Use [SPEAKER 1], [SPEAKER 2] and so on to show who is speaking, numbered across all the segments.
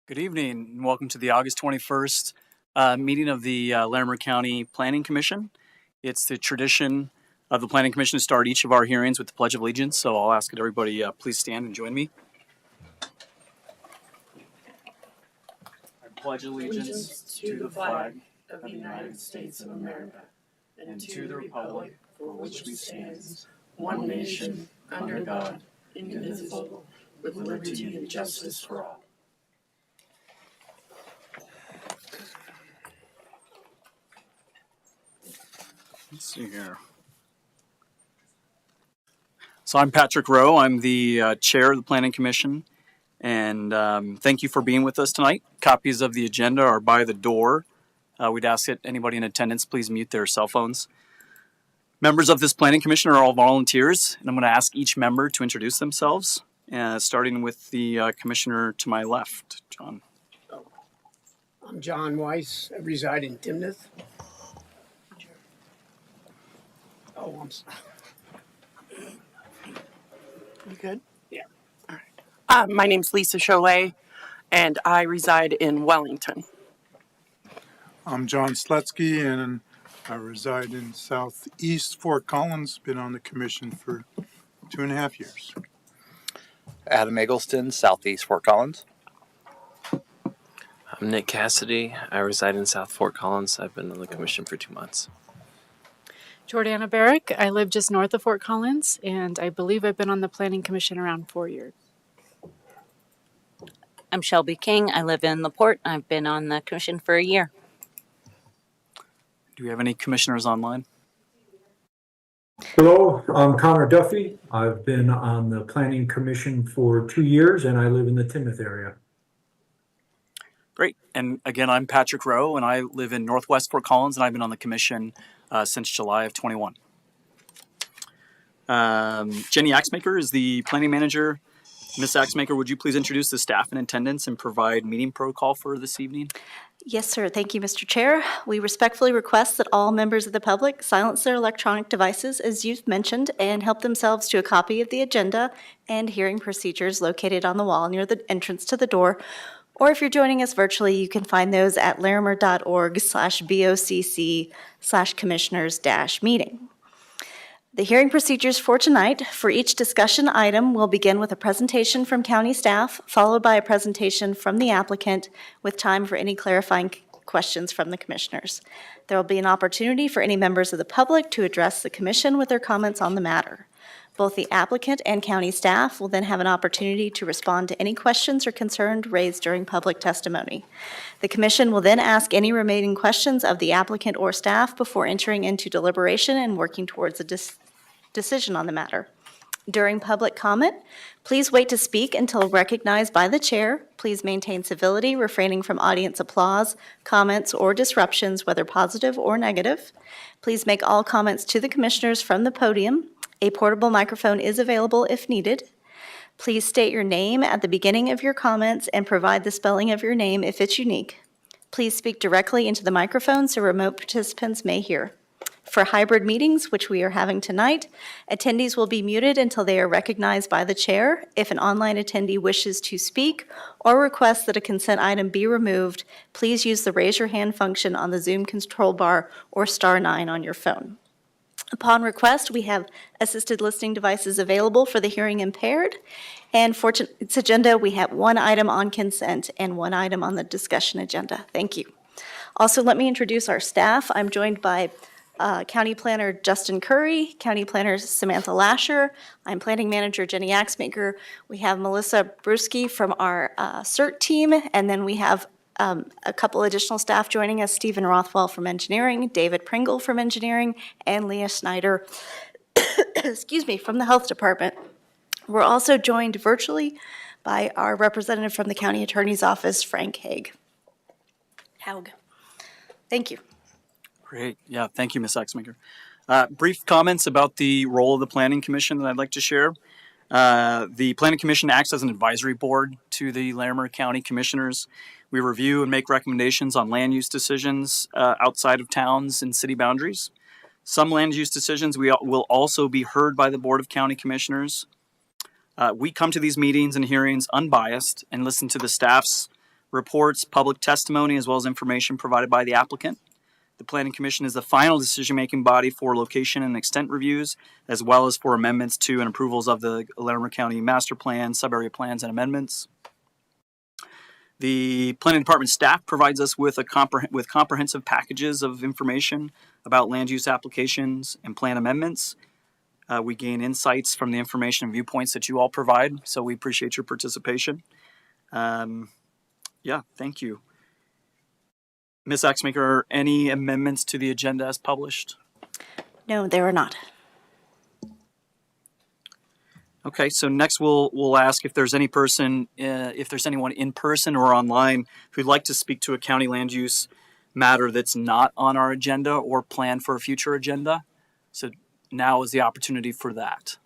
[SPEAKER 1] Good evening and welcome to the August 21st meeting of the Larimer County Planning Commission. It's the tradition of the Planning Commission to start each of our hearings with the Pledge of Allegiance, so I'll ask that everybody please stand and join me. I pledge allegiance to the flag of the United States of America and to the republic for which we stand, one nation, under God, indivisible, with liberty and justice for all. Let's see here. So I'm Patrick Rowe. I'm the chair of the Planning Commission, and thank you for being with us tonight. Copies of the agenda are by the door. We'd ask that anybody in attendance please mute their cell phones. Members of this Planning Commission are all volunteers, and I'm going to ask each member to introduce themselves, starting with the commissioner to my left, John.
[SPEAKER 2] I'm John Weiss. I reside in Timnath. Oh, I'm sorry.
[SPEAKER 3] You good?
[SPEAKER 2] Yeah.
[SPEAKER 3] All right. My name's Lisa Cholet, and I reside in Wellington.
[SPEAKER 4] I'm John Slutsky, and I reside in southeast Fort Collins. Been on the commission for 2.5 years.
[SPEAKER 5] Adam Eggleston, southeast Fort Collins.
[SPEAKER 6] I'm Nick Cassidy. I reside in South Fort Collins. I've been on the commission for 2 months.
[SPEAKER 7] Jordana Barrick. I live just north of Fort Collins, and I believe I've been on the Planning Commission around 4 years.
[SPEAKER 8] I'm Shelby King. I live in LaPorte. I've been on the commission for a year.
[SPEAKER 1] Do we have any commissioners online?
[SPEAKER 9] Hello, I'm Connor Duffy. I've been on the Planning Commission for 2 years, and I live in the Timnath area.
[SPEAKER 1] Great. And again, I'm Patrick Rowe, and I live in Northwest Fort Collins, and I've been on the commission since July of 21. Jenny Axmaker is the planning manager. Ms. Axmaker, would you please introduce the staff in attendance and provide meeting protocol for this evening?
[SPEAKER 10] Yes, sir. Thank you, Mr. Chair. We respectfully request that all members of the public silence their electronic devices, as you've mentioned, and help themselves to a copy of the agenda and hearing procedures located on the wall near the entrance to the door. Or if you're joining us virtually, you can find those at larimer.org/bocc/commissioners-meeting. The hearing procedures for tonight for each discussion item will begin with a presentation from county staff, followed by a presentation from the applicant with time for any clarifying questions from the commissioners. There will be an opportunity for any members of the public to address the commission with their comments on the matter. Both the applicant and county staff will then have an opportunity to respond to any questions or concerns raised during public testimony. The commission will then ask any remaining questions of the applicant or staff before entering into deliberation and working towards a decision on the matter. During public comment, please wait to speak until recognized by the chair. Please maintain civility, refraining from audience applause, comments, or disruptions, whether positive or negative. Please make all comments to the commissioners from the podium. A portable microphone is available if needed. Please state your name at the beginning of your comments and provide the spelling of your name if it's unique. Please speak directly into the microphone so remote participants may hear. For hybrid meetings, which we are having tonight, attendees will be muted until they are recognized by the chair. If an online attendee wishes to speak or requests that a consent item be removed, please use the raise your hand function on the Zoom control bar or *9 on your phone. Upon request, we have assisted listening devices available for the hearing impaired. And for tonight's agenda, we have one item on consent and one item on the discussion agenda. Thank you. Also, let me introduce our staff. I'm joined by County Planner Justin Curry, County Planner Samantha Lasher. I'm Planning Manager Jenny Axmaker. We have Melissa Brusky from our CERT team, and then we have a couple additional staff joining us, Stephen Rothwell from Engineering, David Pringle from Engineering, and Leah Snyder excuse me, from the Health Department. We're also joined virtually by our representative from the County Attorney's Office, Frank Haig. Thank you.
[SPEAKER 1] Great. Yeah, thank you, Ms. Axmaker. Brief comments about the role of the Planning Commission that I'd like to share. The Planning Commission acts as an advisory board to the Larimer County Commissioners. We review and make recommendations on land use decisions outside of towns and city boundaries. Some land use decisions will also be heard by the Board of County Commissioners. We come to these meetings and hearings unbiased and listen to the staff's reports, public testimony, as well as information provided by the applicant. The Planning Commission is the final decision-making body for location and extent reviews, as well as for amendments to and approvals of the Larimer County Master Plan, sub-area plans, and amendments. The Planning Department staff provides us with comprehensive packages of information about land use applications and plan amendments. We gain insights from the information and viewpoints that you all provide, so we appreciate your participation. Thank you. Ms. Axmaker, are any amendments to the agenda as published?
[SPEAKER 10] No, there are not.
[SPEAKER 1] Okay, so next we'll ask if there's anyone in person or online who'd like to speak to a county land use matter that's not on our agenda or planned for a future agenda. So now is the opportunity for that.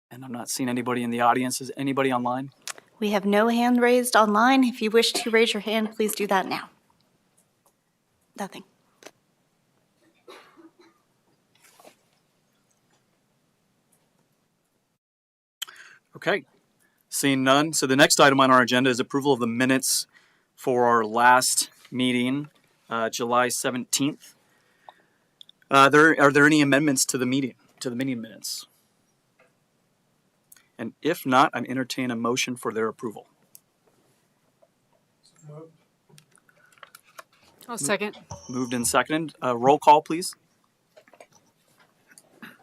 [SPEAKER 1] And I'm not seeing anybody in the audience. Is anybody online?
[SPEAKER 10] We have no hand raised online. If you wish to raise your hand, please do that now. Nothing.
[SPEAKER 1] Okay, seeing none. So the next item on our agenda is approval of the minutes for our last meeting, July 17th. Are there any amendments to the meeting minutes? And if not, I entertain a motion for their approval.
[SPEAKER 7] I'll second.
[SPEAKER 1] Moved and seconded. Roll call, please.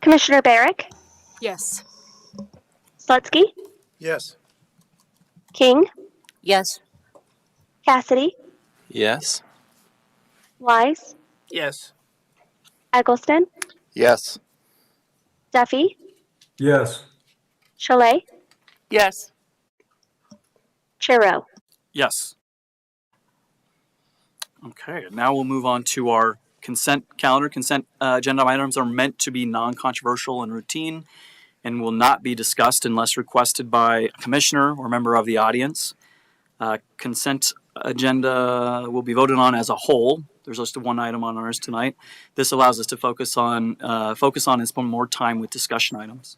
[SPEAKER 11] Commissioner Barrick,
[SPEAKER 7] Yes.
[SPEAKER 11] Slutsky,
[SPEAKER 4] Yes.
[SPEAKER 11] King,
[SPEAKER 8] Yes.
[SPEAKER 11] Cassidy,
[SPEAKER 6] Yes.
[SPEAKER 11] Wise,
[SPEAKER 2] Yes.
[SPEAKER 11] Eggleston,
[SPEAKER 5] Yes.
[SPEAKER 11] Duffy,
[SPEAKER 9] Yes.
[SPEAKER 11] Chalet,
[SPEAKER 3] Yes.
[SPEAKER 11] Chiro.
[SPEAKER 1] Yes. Okay, now we'll move on to our consent calendar. Consent agenda items are meant to be non-controversial and routine and will not be discussed unless requested by a commissioner or member of the audience. Consent agenda will be voted on as a whole. There's just one item on ours tonight. This allows us to focus on and spend more time with discussion items.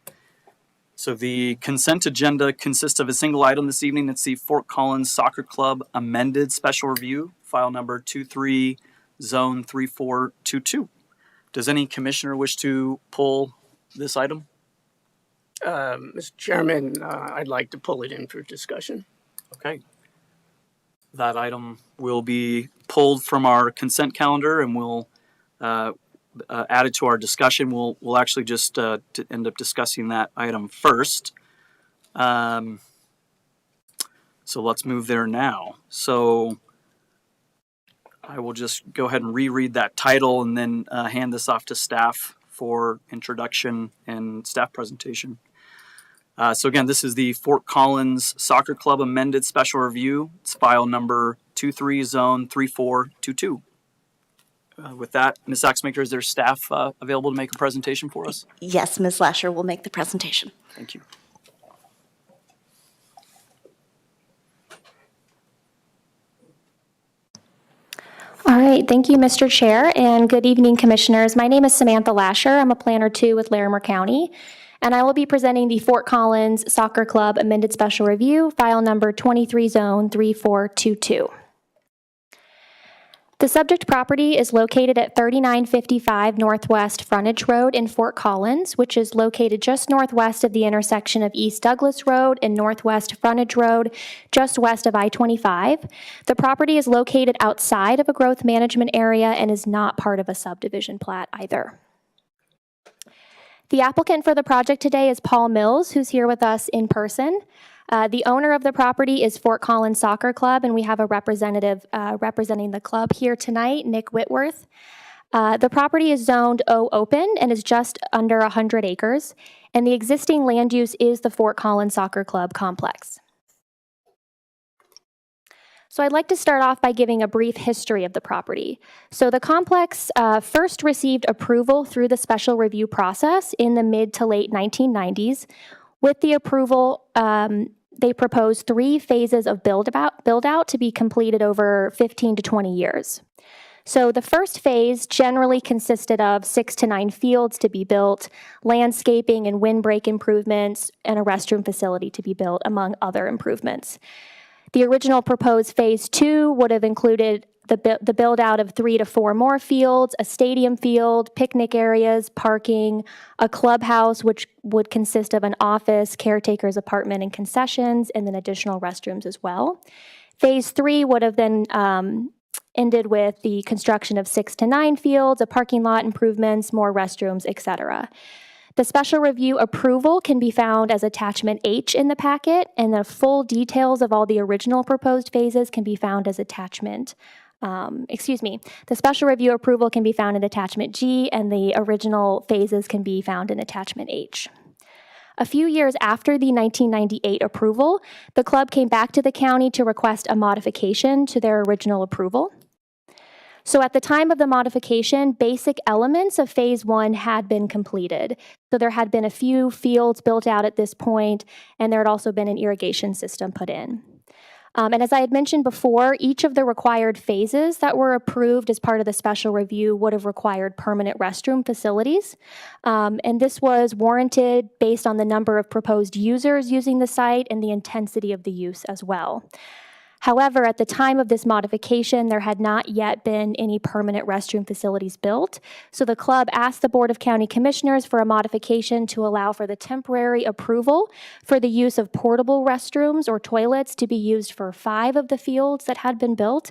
[SPEAKER 1] So the consent agenda consists of a single item this evening. It's the Fort Collins Soccer Club Amended Special Review, file number 23, zone 3422. Does any commissioner wish to pull this item?
[SPEAKER 2] Mr. Chairman, I'd like to pull it in for discussion.
[SPEAKER 1] Okay. That item will be pulled from our consent calendar and we'll add it to our discussion. We'll actually just end up discussing that item first. So let's move there now. So I will just go ahead and reread that title and then hand this off to staff for introduction and staff presentation. So again, this is the Fort Collins Soccer Club Amended Special Review. It's file number 23, zone 3422. With that, Ms. Axmaker, is there staff available to make a presentation for us?
[SPEAKER 10] Yes, Ms. Lasher will make the presentation.
[SPEAKER 1] Thank you.
[SPEAKER 11] All right, thank you, Mr. Chair, and good evening, Commissioners. My name is Samantha Lasher. I'm a Planner 2 with Larimer County, and I will be presenting the Fort Collins Soccer Club Amended Special Review, file number 23, zone 3422. The subject property is located at 3955 Northwest Frontage Road in Fort Collins, which is located just northwest of the intersection of East Douglas Road and Northwest Frontage Road, just west of I-25. The property is located outside of a growth management area and is not part of a subdivision plat either. The applicant for the project today is Paul Mills, who's here with us in person. The owner of the property is Fort Collins Soccer Club, and we have a representative representing the club here tonight, Nick Whitworth. The property is zoned O open and is just under 100 acres, and the existing land use is the Fort Collins Soccer Club complex. So I'd like to start off by giving a brief history of the property. So the complex first received approval through the special review process in the mid to late 1990s. With the approval, they proposed 3 phases of build out to be completed over 15 to 20 years. So the first phase generally consisted of 6 to 9 fields to be built, landscaping and windbreak improvements, and a restroom facility to be built, among other improvements. The original proposed Phase 2 would have included the build out of 3 to 4 more fields, a stadium field, picnic areas, parking, a clubhouse, which would consist of an office, caretaker's apartment, and concessions, and then additional restrooms as well. Phase 3 would have then ended with the construction of 6 to 9 fields, a parking lot improvements, more restrooms, etc. The special review approval can be found as attachment H in the packet, and the full details of all the original proposed phases can be found as attachment. The special review approval can be found in attachment G, and the original phases can be found in attachment H. A few years after the 1998 approval, the club came back to the county to request a modification to their original approval. So at the time of the modification, basic elements of Phase 1 had been completed. So there had been a few fields built out at this point, and there had also been an irrigation system put in. And as I had mentioned before, each of the required phases that were approved as part of the special review would have required permanent restroom facilities. And this was warranted based on the number of proposed users using the site and the intensity of the use as well. However, at the time of this modification, there had not yet been any permanent restroom facilities built, so the club asked the Board of County Commissioners for a modification to allow for the temporary approval for the use of portable restrooms or toilets to be used for 5 of the fields that had been built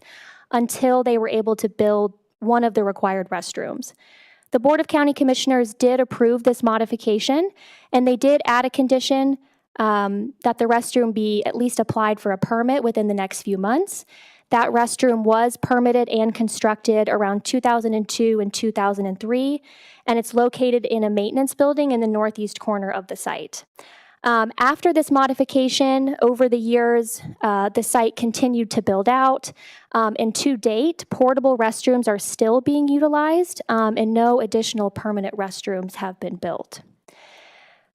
[SPEAKER 11] until they were able to build one of the required restrooms. The Board of County Commissioners did approve this modification, and they did add a condition that the restroom be at least applied for a permit within the next few months. That restroom was permitted and constructed around 2002 and 2003, and it's located in a maintenance building in the northeast corner of the site. After this modification, over the years, the site continued to build out, and to date, portable restrooms are still being utilized, and no additional permanent restrooms have been built.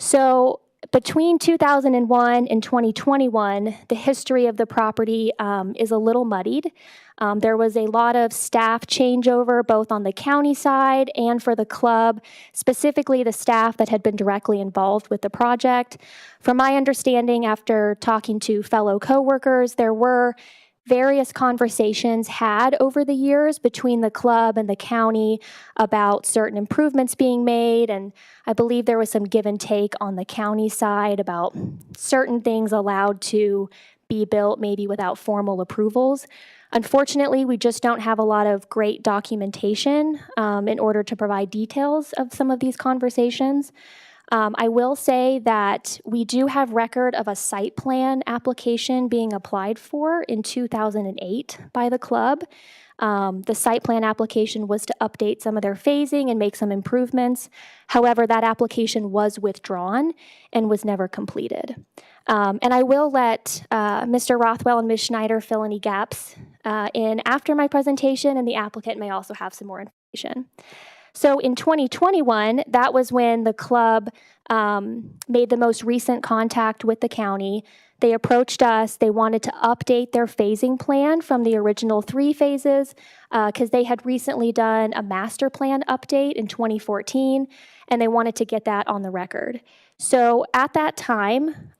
[SPEAKER 11] So, between 2001 and 2021, the history of the property is a little muddied. There was a lot of staff changeover, both on the county side and for the club, specifically the staff that had been directly involved with the project. From my understanding, after talking to fellow coworkers, there were various conversations had over the years between the club and the county about certain improvements being made, and I believe there was some give and take on the county side about certain things allowed to be built maybe without formal approvals. Unfortunately, we just don't have a lot of great documentation in order to provide details of some of these conversations. I will say that we do have record of a site plan application being applied for in 2008 by the club. The site plan application was to update some of their phasing and make some improvements. However, that application was withdrawn and was never completed. And I will let Mr. Rothwell and Ms. Schneider fill any gaps in after my presentation, and the applicant may also have some more information. So in 2021, that was when the club made the most recent contact with the county. They approached us. They wanted to update their phasing plan from the original 3 phases because they had recently done a master plan update in 2014, and they wanted to get that on the record. So at that time,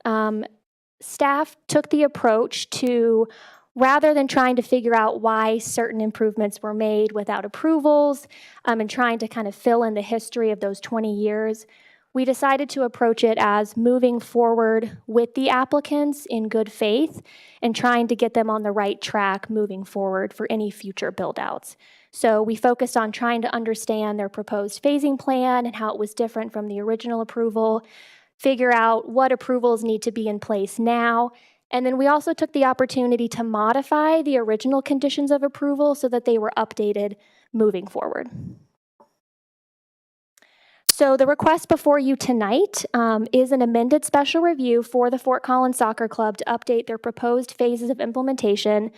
[SPEAKER 11] staff took the approach to, rather than trying to figure out why certain improvements were made without approvals and trying to kind of fill in the history of those 20 years, we decided to approach it as moving forward with the applicants in good faith and trying to get them on the right track moving forward for any future build-outs. So we focused on trying to understand their proposed phasing plan and how it was different from the original approval, figure out what approvals need to be in place now, and then we also took the opportunity to modify the original conditions of approval so that they were updated moving forward. So the request before you tonight is an amended special review for the Fort Collins Soccer Club to update their proposed phases of implementation,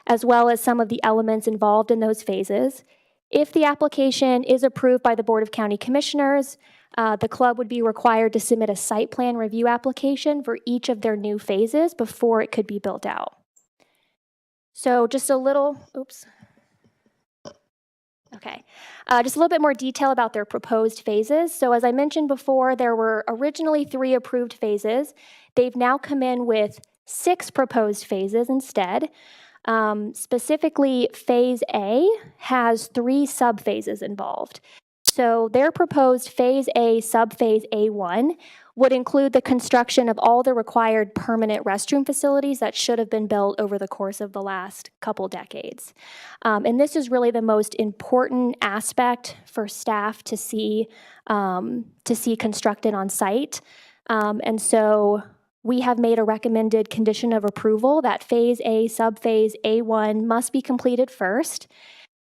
[SPEAKER 11] as well as some of the elements involved in those phases. If the application is approved by the Board of County Commissioners, the club would be required to submit a site plan review application for each of their new phases before it could be built out. So just a little, just a little bit more detail about their proposed phases. So as I mentioned before, there were originally 3 approved phases. They've now come in with 6 proposed phases instead. Specifically, Phase A has 3 subphases involved. So their proposed Phase A subphase A1 would include the construction of all the required permanent restroom facilities that should have been built over the course of the last couple decades. And this is really the most important aspect for staff to see constructed on site. And so we have made a recommended condition of approval that Phase A subphase A1 must be completed first,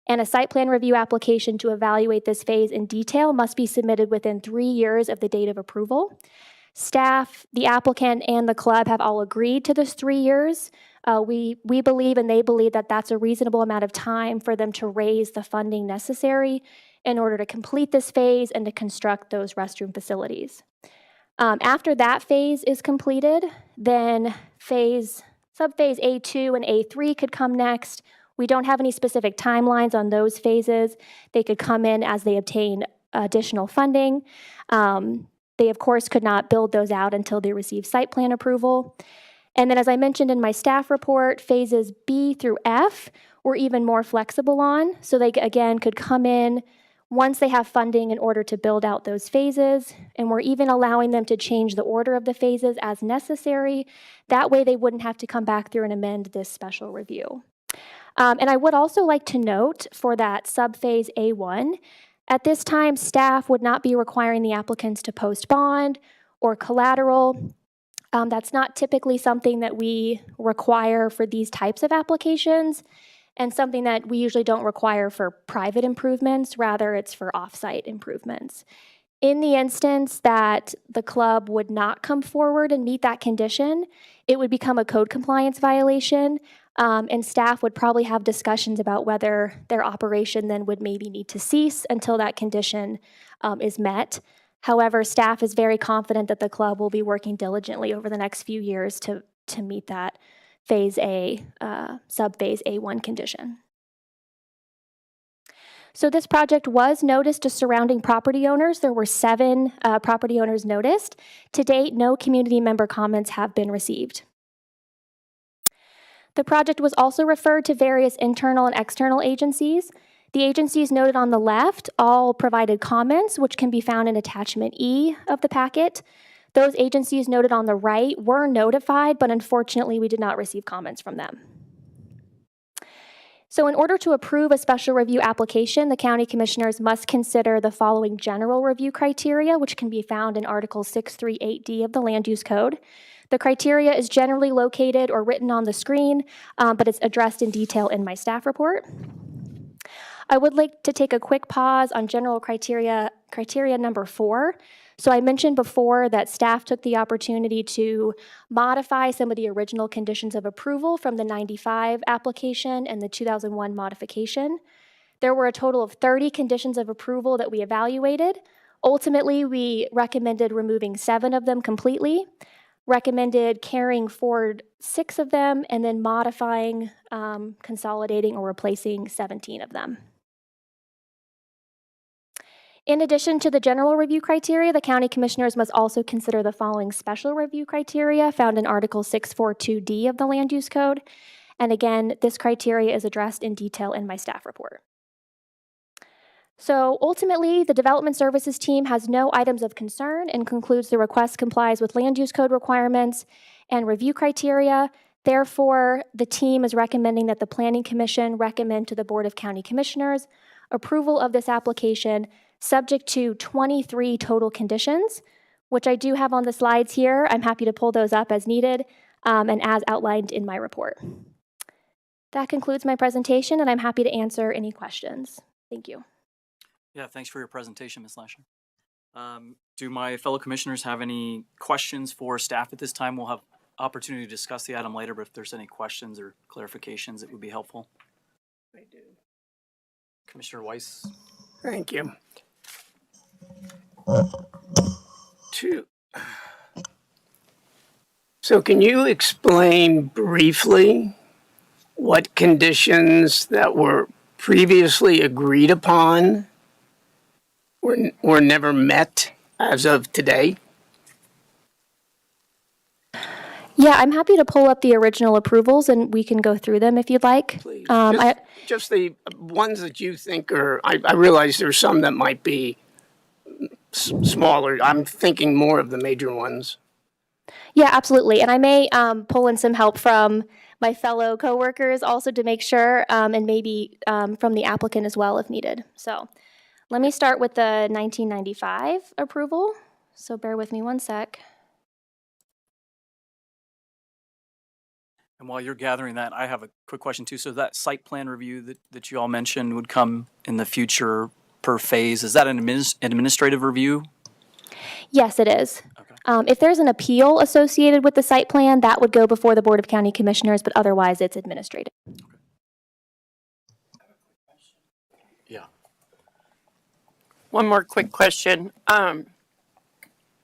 [SPEAKER 11] and a site plan review application to evaluate this phase in detail must be submitted within 3 years of the date of approval. Staff, the applicant, and the club have all agreed to this 3 years. We believe and they believe that that's a reasonable amount of time for them to raise the funding necessary in order to complete this phase and to construct those restroom facilities. After that phase is completed, then subphase A2 and A3 could come next. We don't have any specific timelines on those phases. They could come in as they obtain additional funding. They, of course, could not build those out until they receive site plan approval. And then, as I mentioned in my staff report, phases B through F we're even more flexible on. So they, again, could come in once they have funding in order to build out those phases. And we're even allowing them to change the order of the phases as necessary. That way they wouldn't have to come back through and amend this special review. And I would also like to note for that subphase A1, at this time, staff would not be requiring the applicants to post bond or collateral. That's not typically something that we require for these types of applications, and something that we usually don't require for private improvements. Rather, it's for off-site improvements. In the instance that the club would not come forward and meet that condition, it would become a code compliance violation, and staff would probably have discussions about whether their operation then would maybe need to cease until that condition is met. However, staff is very confident that the club will be working diligently over the next few years to meet that Phase A, subphase A1 condition. So this project was noticed to surrounding property owners. There were 7 property owners noticed. To date, no community member comments have been received. The project was also referred to various internal and external agencies. The agencies noted on the left all provided comments, which can be found in attachment E of the packet. Those agencies noted on the right were notified, but unfortunately we did not receive comments from them. So in order to approve a special review application, the county commissioners must consider the following general review criteria, which can be found in Article 638D of the Land Use Code. The criteria is generally located or written on the screen, but it's addressed in detail in my staff report. I would like to take a quick pause on general criteria number 4. So I mentioned before that staff took the opportunity to modify some of the original conditions of approval from the 95 application and the 2001 modification. There were a total of 30 conditions of approval that we evaluated. Ultimately, we recommended removing 7 of them completely, recommended carrying forward 6 of them, and then modifying, consolidating, or replacing 17 of them. In addition to the general review criteria, the county commissioners must also consider the following special review criteria found in Article 642D of the Land Use Code. And again, this criteria is addressed in detail in my staff report. So ultimately, the Development Services team has no items of concern and concludes the request complies with Land Use Code requirements and review criteria. Therefore, the team is recommending that the Planning Commission recommend to the Board of County Commissioners approval of this application subject to 23 total conditions, which I do have on the slides here. I'm happy to pull those up as needed and as outlined in my report. That concludes my presentation, and I'm happy to answer any questions. Thank you.
[SPEAKER 1] Yeah, thanks for your presentation, Ms. Lasher. Do my fellow commissioners have any questions for staff at this time? We'll have opportunity to discuss the item later, but if there's any questions or clarifications, it would be helpful.
[SPEAKER 2] I do.
[SPEAKER 1] Commissioner Weiss.
[SPEAKER 2] Thank you. So can you explain briefly what conditions that were previously agreed upon were never met as of today?
[SPEAKER 11] Yeah, I'm happy to pull up the original approvals and we can go through them if you'd like.
[SPEAKER 2] Please.
[SPEAKER 11] I,
[SPEAKER 2] Just the ones that you think are, I realize there's some that might be smaller. I'm thinking more of the major ones.
[SPEAKER 11] Yeah, absolutely. And I may pull in some help from my fellow coworkers also to make sure, and maybe from the applicant as well if needed. So let me start with the 1995 approval. So bear with me one sec.
[SPEAKER 1] And while you're gathering that, I have a quick question too. So that site plan review that you all mentioned would come in the future per phase. Is that an administrative review?
[SPEAKER 11] Yes, it is.
[SPEAKER 1] Okay.
[SPEAKER 11] If there's an appeal associated with the site plan, that would go before the Board of County Commissioners, but otherwise it's administrative.
[SPEAKER 1] Yeah.
[SPEAKER 3] One more quick question.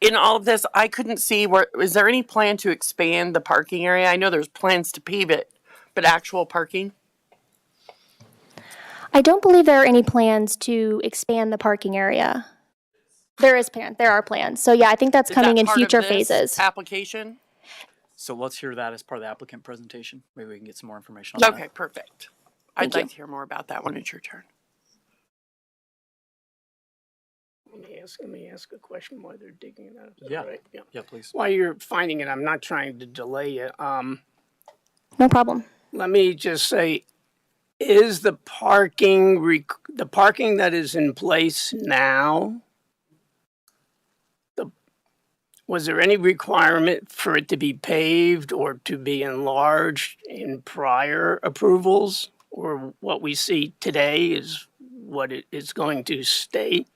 [SPEAKER 3] In all of this, I couldn't see is there any plan to expand the parking area? I know there's plans to pave it, but actual parking?
[SPEAKER 11] I don't believe there are any plans to expand the parking area. There are plans. So yeah, I think that's
[SPEAKER 3] Is
[SPEAKER 11] coming
[SPEAKER 3] that
[SPEAKER 11] in
[SPEAKER 3] part of
[SPEAKER 11] future
[SPEAKER 3] this
[SPEAKER 11] phases.
[SPEAKER 3] application?
[SPEAKER 1] So let's hear that as part of the applicant presentation. Maybe we can get some more information on that.
[SPEAKER 3] Okay, perfect.
[SPEAKER 11] Thank
[SPEAKER 3] I'd
[SPEAKER 11] you.
[SPEAKER 3] like to hear more about that when it's your turn.
[SPEAKER 2] Let me ask a question while they're digging it out. Is that
[SPEAKER 1] Yeah.
[SPEAKER 2] right? Yeah.
[SPEAKER 1] Yeah, please.
[SPEAKER 2] While you're finding it, I'm not trying to delay you.
[SPEAKER 11] No problem.
[SPEAKER 2] Let me just say, is the parking that is in place now, was there any requirement for it to be paved or to be enlarged in prior approvals? Or what we see today is what it is going to stay?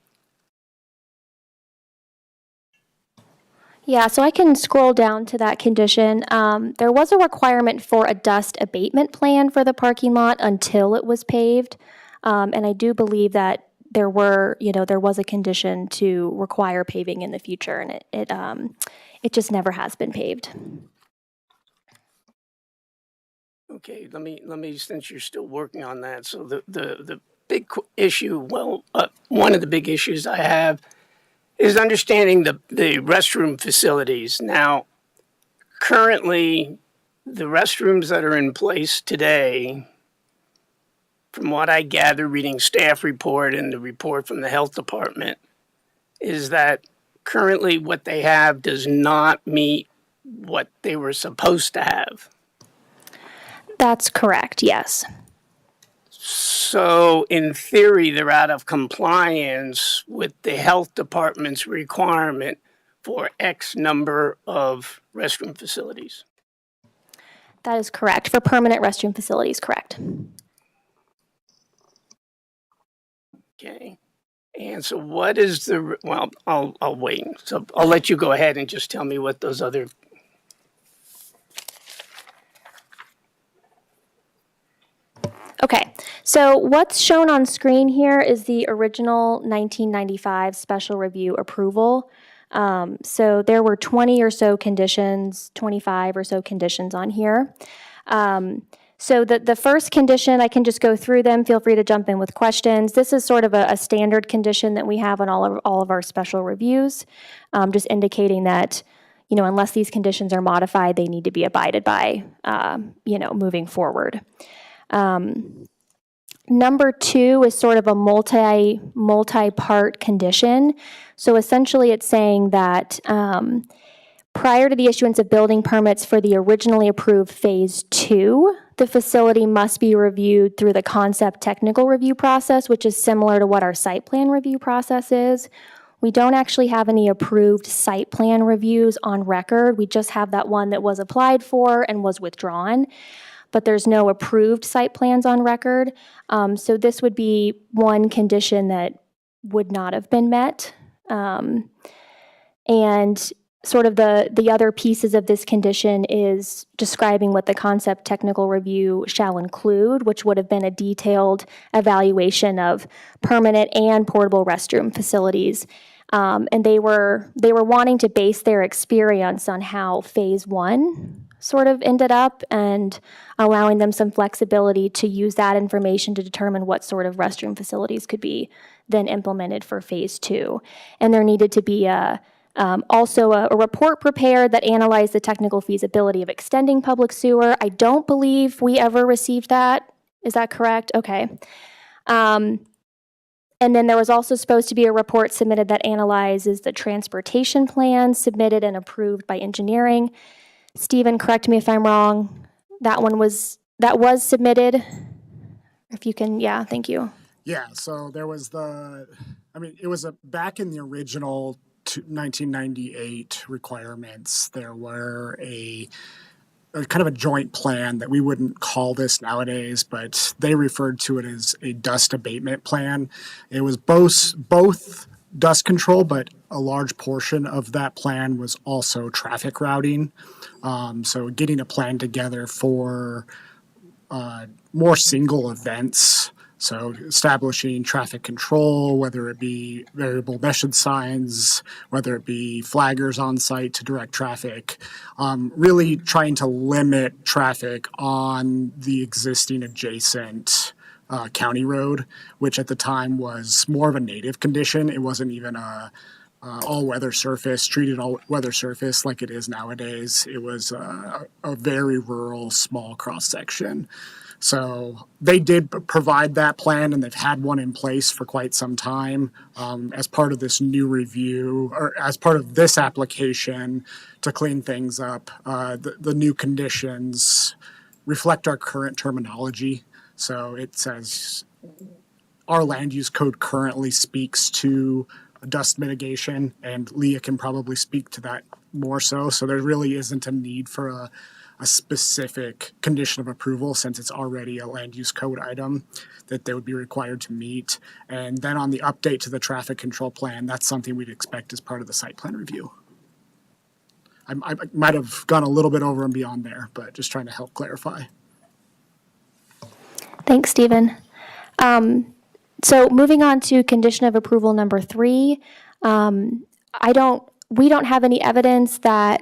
[SPEAKER 11] Yeah, so I can scroll down to that condition. There was a requirement for a dust abatement plan for the parking lot until it was paved. And I do believe that there was a condition to require paving in the future, and it just never has been paved.
[SPEAKER 2] Okay, let me, since you're still working on that, so the big issue, one of the big issues I have is understanding the restroom facilities. Now, currently, the restrooms that are in place today, from what I gather reading staff report and the report from the health department, is that currently what they have does not meet what they were supposed to have.
[SPEAKER 11] That's correct, yes.
[SPEAKER 2] So in theory, they're out of compliance with the health department's requirement for X number of restroom facilities.
[SPEAKER 11] That is correct. For permanent restroom facilities, correct.
[SPEAKER 2] Okay. And so what is I'll wait. So I'll let you go ahead and just tell me what those other.
[SPEAKER 11] Okay, so what's shown on screen here is the original 1995 special review approval. So there were 20 or so conditions, 25 or so conditions on here. So the first condition, I can just go through them. Feel free to jump in with questions. This is sort of a standard condition that we have on all of our special reviews, just indicating that, unless these conditions are modified, they need to be abided by, moving forward. Number 2 is sort of a multi-part condition. So essentially it's saying that prior to the issuance of building permits for the originally approved Phase 2, the facility must be reviewed through the concept technical review process, which is similar to what our site plan review process is. We don't actually have any approved site plan reviews on record. We just have that one that was applied for and was withdrawn, but there's no approved site plans on record. So this would be one condition that would not have been met. And sort of the other pieces of this condition is describing what the concept technical review shall include, which would have been a detailed evaluation of permanent and portable restroom facilities. And they were wanting to base their experience on how Phase 1 sort of ended up and allowing them some flexibility to use that information to determine what sort of restroom facilities could be then implemented for Phase 2. And there needed to be a Also, a report prepared that analyzed the technical feasibility of extending public sewer. I don't believe we ever received that. Is that correct? Okay. And then there was also supposed to be a report submitted that analyzes the transportation plan submitted and approved by engineering. Stephen, correct me if I'm wrong. That was submitted. If you can, yeah, thank you.
[SPEAKER 12] Yeah, so there was it was back in the original 1998 requirements. There were a kind of a joint plan that we wouldn't call this nowadays, but they referred to it as a dust abatement plan. It was both dust control, but a large portion of that plan was also traffic routing. So getting a plan together for more single events. So establishing traffic control, whether it be variable message signs, whether it be flaggers on site to direct traffic, really trying to limit traffic on the existing adjacent county road, which at the time was more of a native condition. It wasn't even a all-weather surface, treated all-weather surface like it is nowadays. It was a very rural, small cross-section. So they did provide that plan, and they've had one in place for quite some time. As part of this new review, or as part of this application to clean things up, the new conditions reflect our current terminology. So it says our land use code currently speaks to dust mitigation, and Leah can probably speak to that more so. So there really isn't a need for a specific condition of approval, since it's already a land use code item that they would be required to meet. And then on the update to the traffic control plan, that's something we'd expect as part of the site plan review. I might have gone a little bit over and beyond there, but just trying to help clarify.
[SPEAKER 11] Thanks, Stephen. So moving on to condition of approval number 3, we don't have any evidence that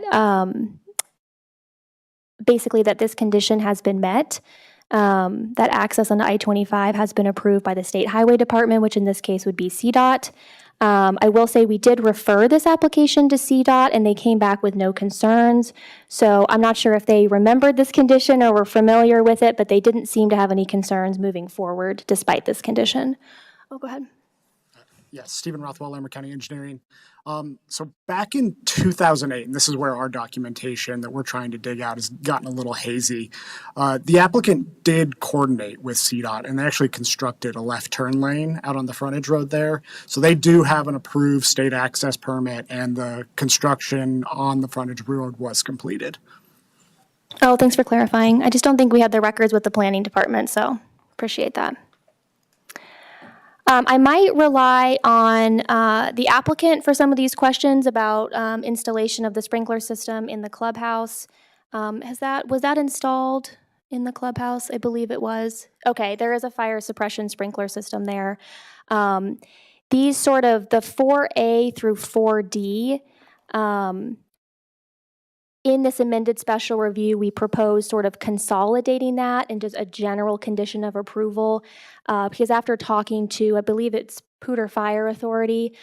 [SPEAKER 11] basically that this condition has been met, that access on I-25 has been approved by the State Highway Department, which in this case would be CDOT. I will say we did refer this application to CDOT, and they came back with no concerns. So I'm not sure if they remembered this condition or were familiar with it, but they didn't seem to have any concerns moving forward despite this condition. Oh, go ahead.
[SPEAKER 12] Yes, Stephen Rothwell, Larimer County Engineering. So back in 2008, and this is where our documentation that we're trying to dig out has gotten a little hazy, the applicant did coordinate with CDOT, and they actually constructed a left turn lane out on the frontage road there. So they do have an approved state access permit, and the construction on the frontage road was completed.
[SPEAKER 11] Oh, thanks for clarifying. I just don't think we had the records with the planning department, so appreciate that. I might rely on the applicant for some of these questions about installation of the sprinkler system in the clubhouse. Was that installed in the clubhouse? I believe it was. Okay, there is a fire suppression sprinkler system there. These sort of the 4A through 4D, in this amended special review, we propose sort of consolidating that into a general condition of approval, because after talking to, I believe it's Poudre Fire Authority,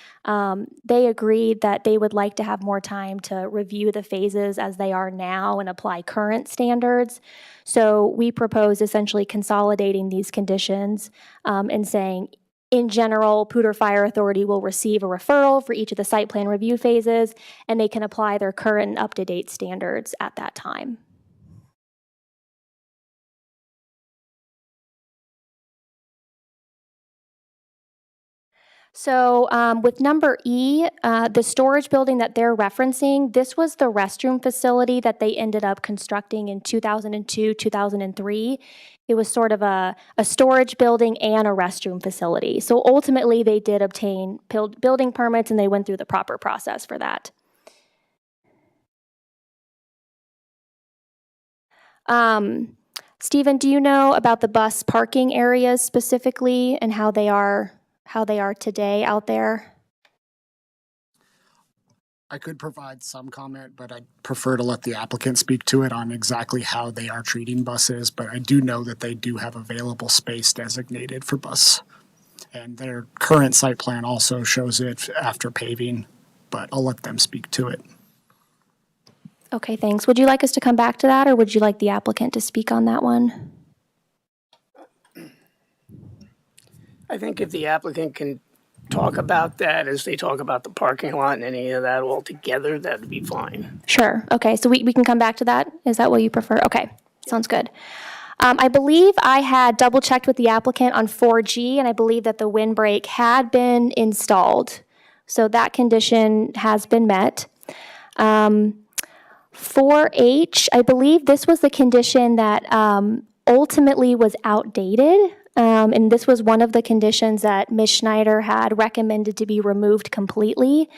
[SPEAKER 11] they agreed that they would like to have more time to review the phases as they are now and apply current standards. So we propose essentially consolidating these conditions and saying, in general, Poudre Fire Authority will receive a referral for each of the site plan review phases, and they can apply their current and up-to-date standards at that time. So with number E, the storage building that they're referencing, this was the restroom facility that they ended up constructing in 2002, 2003. It was sort of a storage building and a restroom facility. So ultimately, they did obtain building permits, and they went through the proper process for that. Stephen, do you know about the bus parking areas specifically and how they are today out there?
[SPEAKER 12] I could provide some comment, but I'd prefer to let the applicant speak to it on exactly how they are treating buses. But I do know that they do have available space designated for bus. And their current site plan also shows it after paving. but I'll let them speak to it.
[SPEAKER 11] Okay, thanks. Would you like us to come back to that, or would you like the applicant to speak on that one?
[SPEAKER 2] I think if the applicant can talk about that as they talk about the parking lot and any of that all together, that'd be fine.
[SPEAKER 11] Sure. Okay, so we can come back to that? Is that what you prefer? Okay, sounds good. I believe I had double checked with the applicant on 4G, and I believe that the windbreak had been installed. So that condition has been met. 4H, I believe this was the condition that ultimately was outdated. And this was one of the conditions that Ms. Schneider had recommended to be removed completely.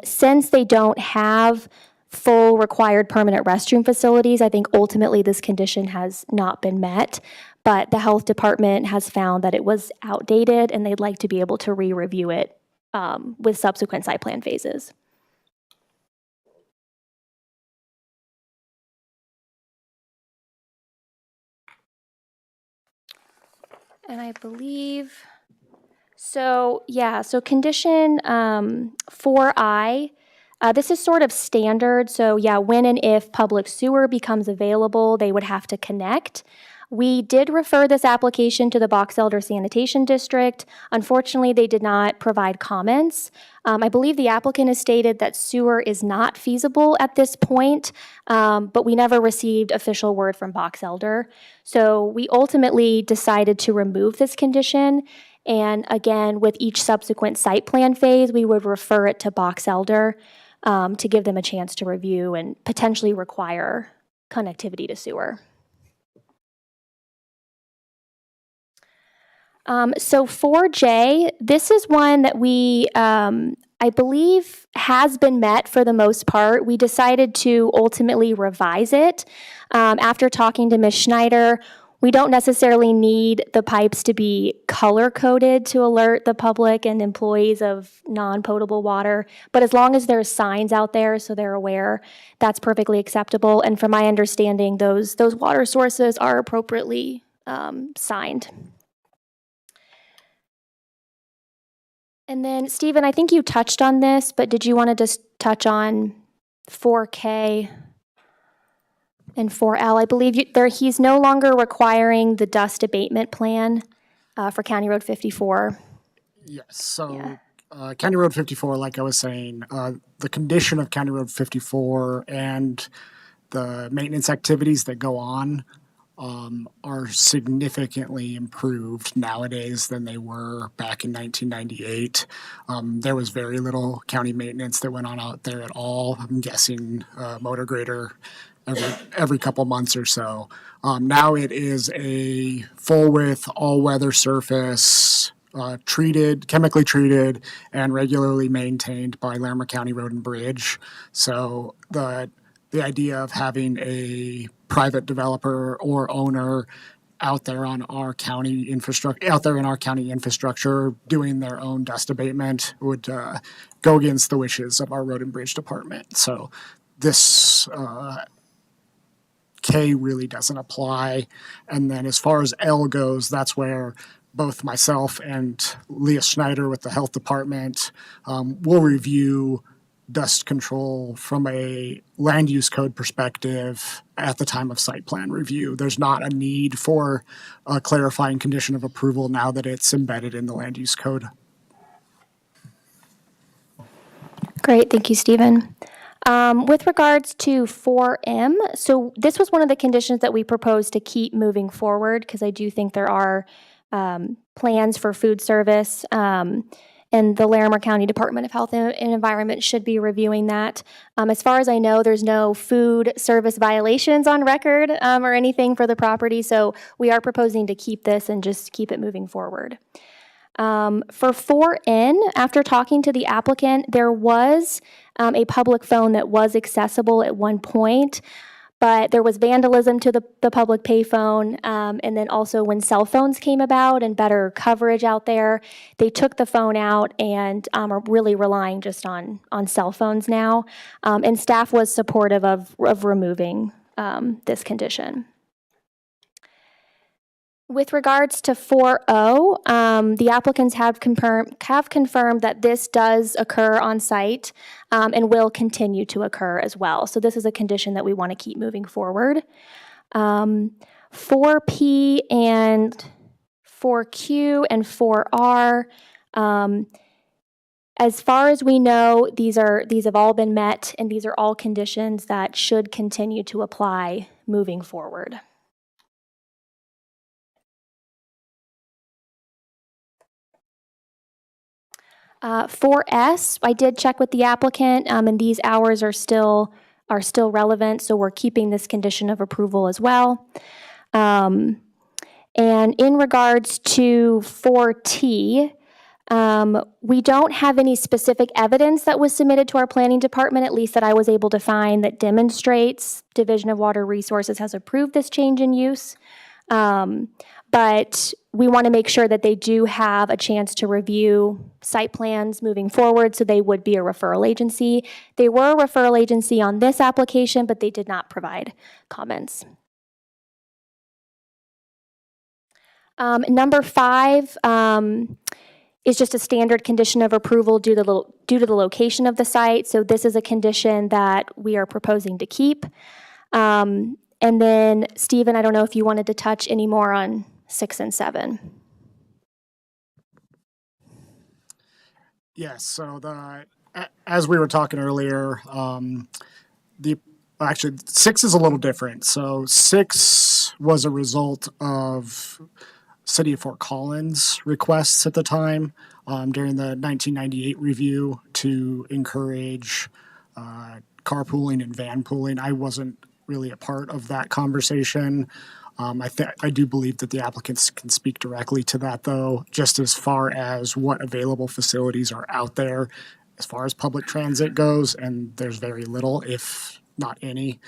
[SPEAKER 11] Since they don't have full required permanent restroom facilities, I think ultimately this condition has not been met. But the health department has found that it was outdated, and they'd like to be able to re-review it with subsequent site plan phases. And I believe, so condition 4I, this is sort of standard. So when and if public sewer becomes available, they would have to connect. We did refer this application to the Box Elder Sanitation District. Unfortunately, they did not provide comments. I believe the applicant has stated that sewer is not feasible at this point, but we never received official word from Box Elder. So we ultimately decided to remove this condition. And again, with each subsequent site plan phase, we would refer it to Box Elder to give them a chance to review and potentially require connectivity to sewer. So 4J, this is one that we, I believe, has been met for the most part. We decided to ultimately revise it. After talking to Ms. Schneider, we don't necessarily need the pipes to be color-coded to alert the public and employees of non-potable water, but as long as there's signs out there so they're aware, that's perfectly acceptable. And from my understanding, those water sources are appropriately signed. And then, Stephen, I think you touched on this, but did you want to just touch on 4K and 4L? I believe he's no longer requiring the dust abatement plan for County Road 54.
[SPEAKER 12] Yes, so County Road 54, like I was saying, the condition of County Road 54 and the maintenance activities that go on are significantly improved nowadays than they were back in 1998. There was very little county maintenance that went on out there at all. I'm guessing motor grader every couple months or so. Now it is a full width, all weather surface, chemically treated, and regularly maintained by Larimer County Road and Bridge. So the idea of having a private developer or owner out there on our county infrastructure, doing their own dust abatement would go against the wishes of our road and bridge department. So this K really doesn't apply. And then as far as L goes, that's where both myself and Leah Schneider with the health department will review dust control from a land use code perspective at the time of site plan review. There's not a need for a clarifying condition of approval now that it's embedded in the land use code.
[SPEAKER 11] Great, thank you, Stephen. With regards to 4M, so this was one of the conditions that we proposed to keep moving forward because I do think there are plans for food service and the Larimer County Department of Health and Environment should be reviewing that. As far as I know, there's no food service violations on record or anything for the property, so we are proposing to keep this and just keep it moving forward. For 4N, after talking to the applicant, there was a public phone that was accessible at one point, but there was vandalism to the public payphone, and then also when cell phones came about and better coverage out there, they took the phone out and are really relying just on cell phones now, and staff was supportive of removing this condition. With regards to 4.0, the applicants have confirmed that this does occur on site and will continue to occur as well. So this is a condition that we want to keep moving forward. 4P and 4Q and 4R, as far as we know, these have all been met, and these are all conditions that should continue to apply moving forward. Uh, 4S, I did check with the applicant, and these hours are still relevant, so we're keeping this condition of approval as well. And in regards to 4T, we don't have any specific evidence that was submitted to our planning department, at least that I was able to find, that demonstrates Division of Water Resources has approved this change in use. But we want to make sure that they do have a chance to review site plans moving forward, so they would be a referral agency. They were a referral agency on this application, but they did not provide comments. Number 5 is just a standard condition of approval due to the location of the site. So this is a condition that we are proposing to keep. And then, Stephen, I don't know if you wanted to touch any more on 6 and 7.
[SPEAKER 12] Yes, so as we were talking earlier, actually 6 is a little different. So 6 was a result of City of Fort Collins requests at the time during the 1998 review to encourage carpooling and van pooling. I wasn't really a part of that conversation. I do believe that the applicants can speak directly to that, though, just as far as what available facilities are out there as far as public transit goes, and there's very little, if not any.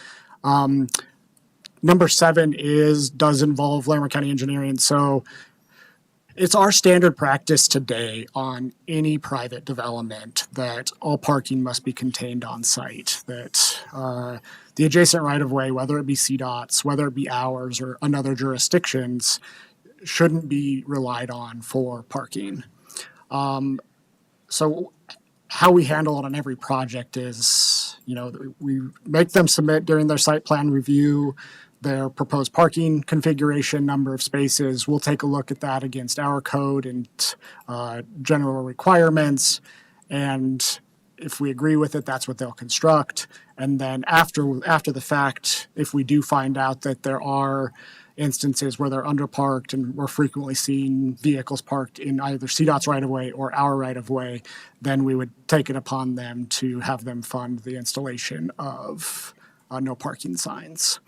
[SPEAKER 12] Number 7 does involve Larimer County Engineering. So it's our standard practice today on any private development that all parking must be contained on site, that the adjacent right-of-way, whether it be CDOT's, whether it be ours or another jurisdictions, shouldn't be relied on for parking. So how we handle it on every project is, we make them submit during their site plan review their proposed parking configuration, number of spaces. We'll take a look at that against our code and general requirements. And if we agree with it, that's what they'll construct. And then after the fact, if we do find out that there are instances where they're underparked and we're frequently seeing vehicles parked in either CDOT's right-of-way or our right-of-way, then we would take it upon them to have them fund the installation of no parking signs.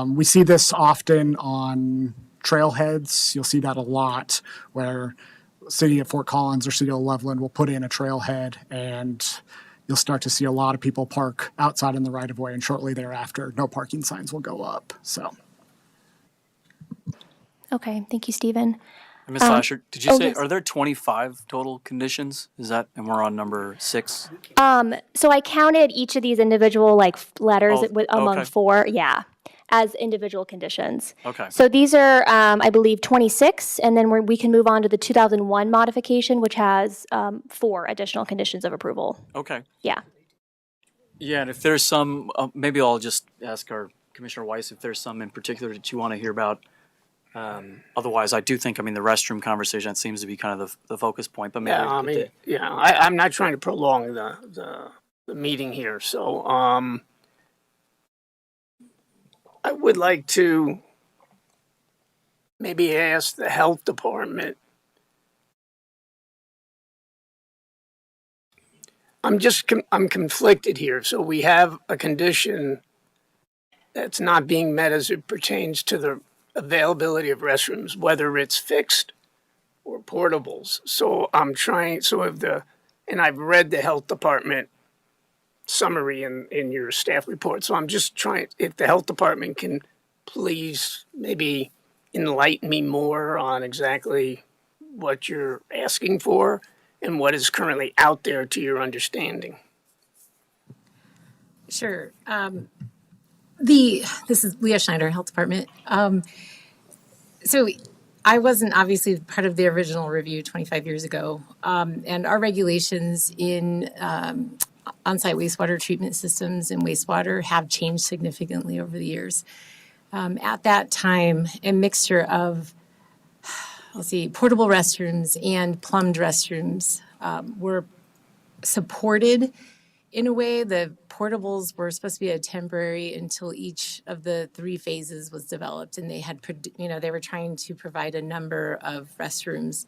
[SPEAKER 12] We see this often on trailheads. You'll see that a lot where City of Fort Collins or City of Loveland will put in a trailhead, and you'll start to see a lot of people park outside in the right-of-way, and shortly thereafter, no parking signs will go up. So.
[SPEAKER 11] Okay, thank you, Stephen.
[SPEAKER 1] Ms. Lasher, did you say,
[SPEAKER 11] yes.
[SPEAKER 1] are there 25 total conditions? Is that, and we're on number 6?
[SPEAKER 11] So I counted each of these individual letters among
[SPEAKER 1] okay.
[SPEAKER 11] 4, as individual conditions.
[SPEAKER 1] Okay.
[SPEAKER 11] So these are, I believe, 26, and then we can move on to the 2001 modification, which has 4 additional conditions of approval.
[SPEAKER 1] Okay.
[SPEAKER 11] Yeah.
[SPEAKER 1] Yeah, and if there's some, maybe I'll just ask our Commissioner Weiss if there's some in particular that you want to hear about. Otherwise, I do think, the restroom conversation seems to be kind of the focus point. But maybe
[SPEAKER 2] I'm not trying to prolong the meeting here, so I would like to maybe ask the health department. I'm conflicted here. So we have a condition that's not being met as it pertains to the availability of restrooms, whether it's fixed or portables. So I've read the health department summary in your staff report. So I'm just trying, if the health department can please maybe enlighten me more on exactly what you're asking for and what is currently out there to your understanding.
[SPEAKER 13] Sure. This is Leah Schneider, Health Department. So I wasn't obviously part of the original review 25 years ago, and our regulations in on-site wastewater treatment systems and wastewater have changed significantly over the years. At that time, a mixture of, portable restrooms and plumbed restrooms were supported. In a way, the portables were supposed to be a temporary until each of the 3 phases was developed, and they were trying to provide a number of restrooms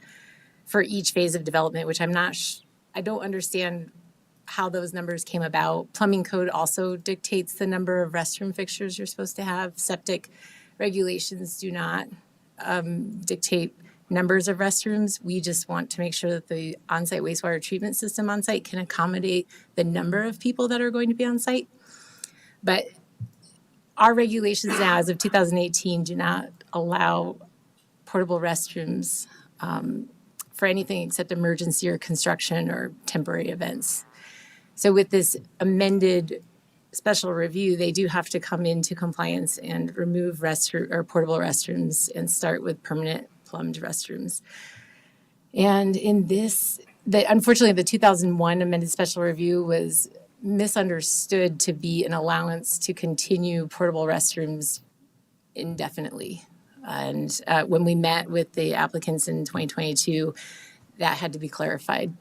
[SPEAKER 13] for each phase of development, which I don't understand how those numbers came about. Plumbing code also dictates the number of restroom fixtures you're supposed to have. Septic regulations do not dictate numbers of restrooms. We just want to make sure that the on-site wastewater treatment system on-site can accommodate the number of people that are going to be on-site. But our regulations now, as of 2018, do not allow portable restrooms for anything except emergency or construction or temporary events. So with this amended special review, they do have to come into compliance and remove portable restrooms and start with permanent plumbed restrooms. And in this, unfortunately, the 2001 amended special review was misunderstood to be an allowance to continue portable restrooms indefinitely. And when we met with the applicants in 2022, that had to be clarified.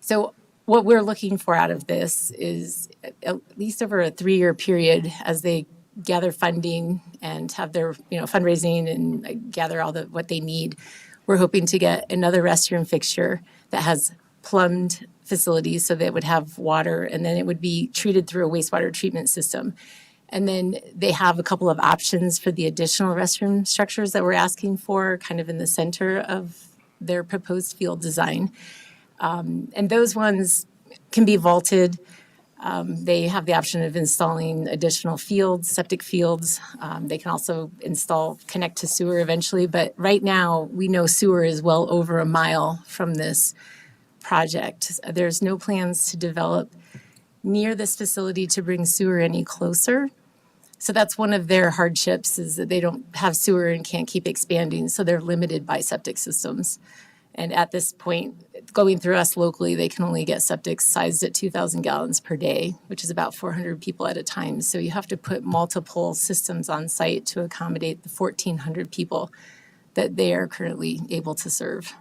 [SPEAKER 13] So what we're looking for out of this is at least over a 3-year period, as they gather funding and have their fundraising and gather all what they need, we're hoping to get another restroom fixture that has plumbed facilities so that it would have water, and then it would be treated through a wastewater treatment system. And then they have a couple of options for the additional restroom structures that we're asking for, kind of in the center of their proposed field design. And those ones can be vaulted. They have the option of installing additional fields, septic fields. They can also connect to sewer eventually. But right now, we know sewer is well over a mile from this project. There's no plans to develop near this facility to bring sewer any closer. So that's one of their hardships, is that they don't have sewer and can't keep expanding. So they're limited by septic systems. And at this point, going through us locally, they can only get septic sized at 2,000 gallons per day, which is about 400 people at a time. So you have to put multiple systems on site to accommodate the 1,400 people that they are currently able to serve.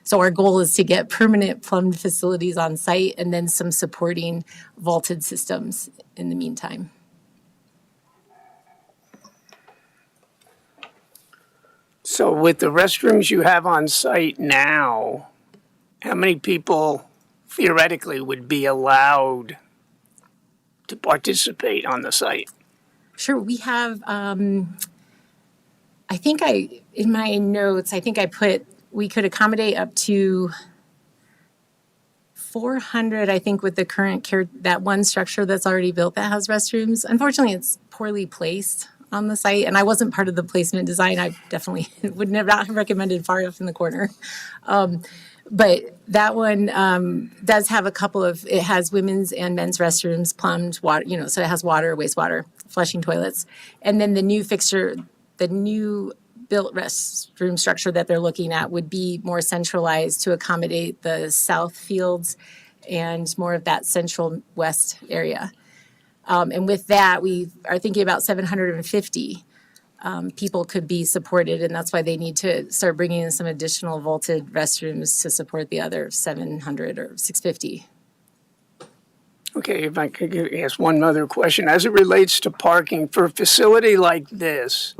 [SPEAKER 13] So our goal is to get permanent plumbed facilities on site and then some supporting vaulted systems in the meantime.
[SPEAKER 2] So with the restrooms you have on site now, how many people theoretically would be allowed to participate on the site?
[SPEAKER 13] Sure, we have, in my notes, I put, we could accommodate up to 400, I think, with the current that one structure that's already built that has restrooms. Unfortunately, it's poorly placed on the site, and I wasn't part of the placement design. I definitely would not have recommended far off in the corner. But that one does have it has women's and men's restrooms, plumbed water, so it has water, wastewater, flushing toilets. And then the new built restroom structure that they're looking at would be more centralized to accommodate the south fields and more of that central west area. And with that, we are thinking about 750 people could be supported, and that's why they need to start bringing in some additional vaulted restrooms to support the other 700 or 650.
[SPEAKER 2] Okay, if I could ask one other question. As it relates to parking, for a facility like this,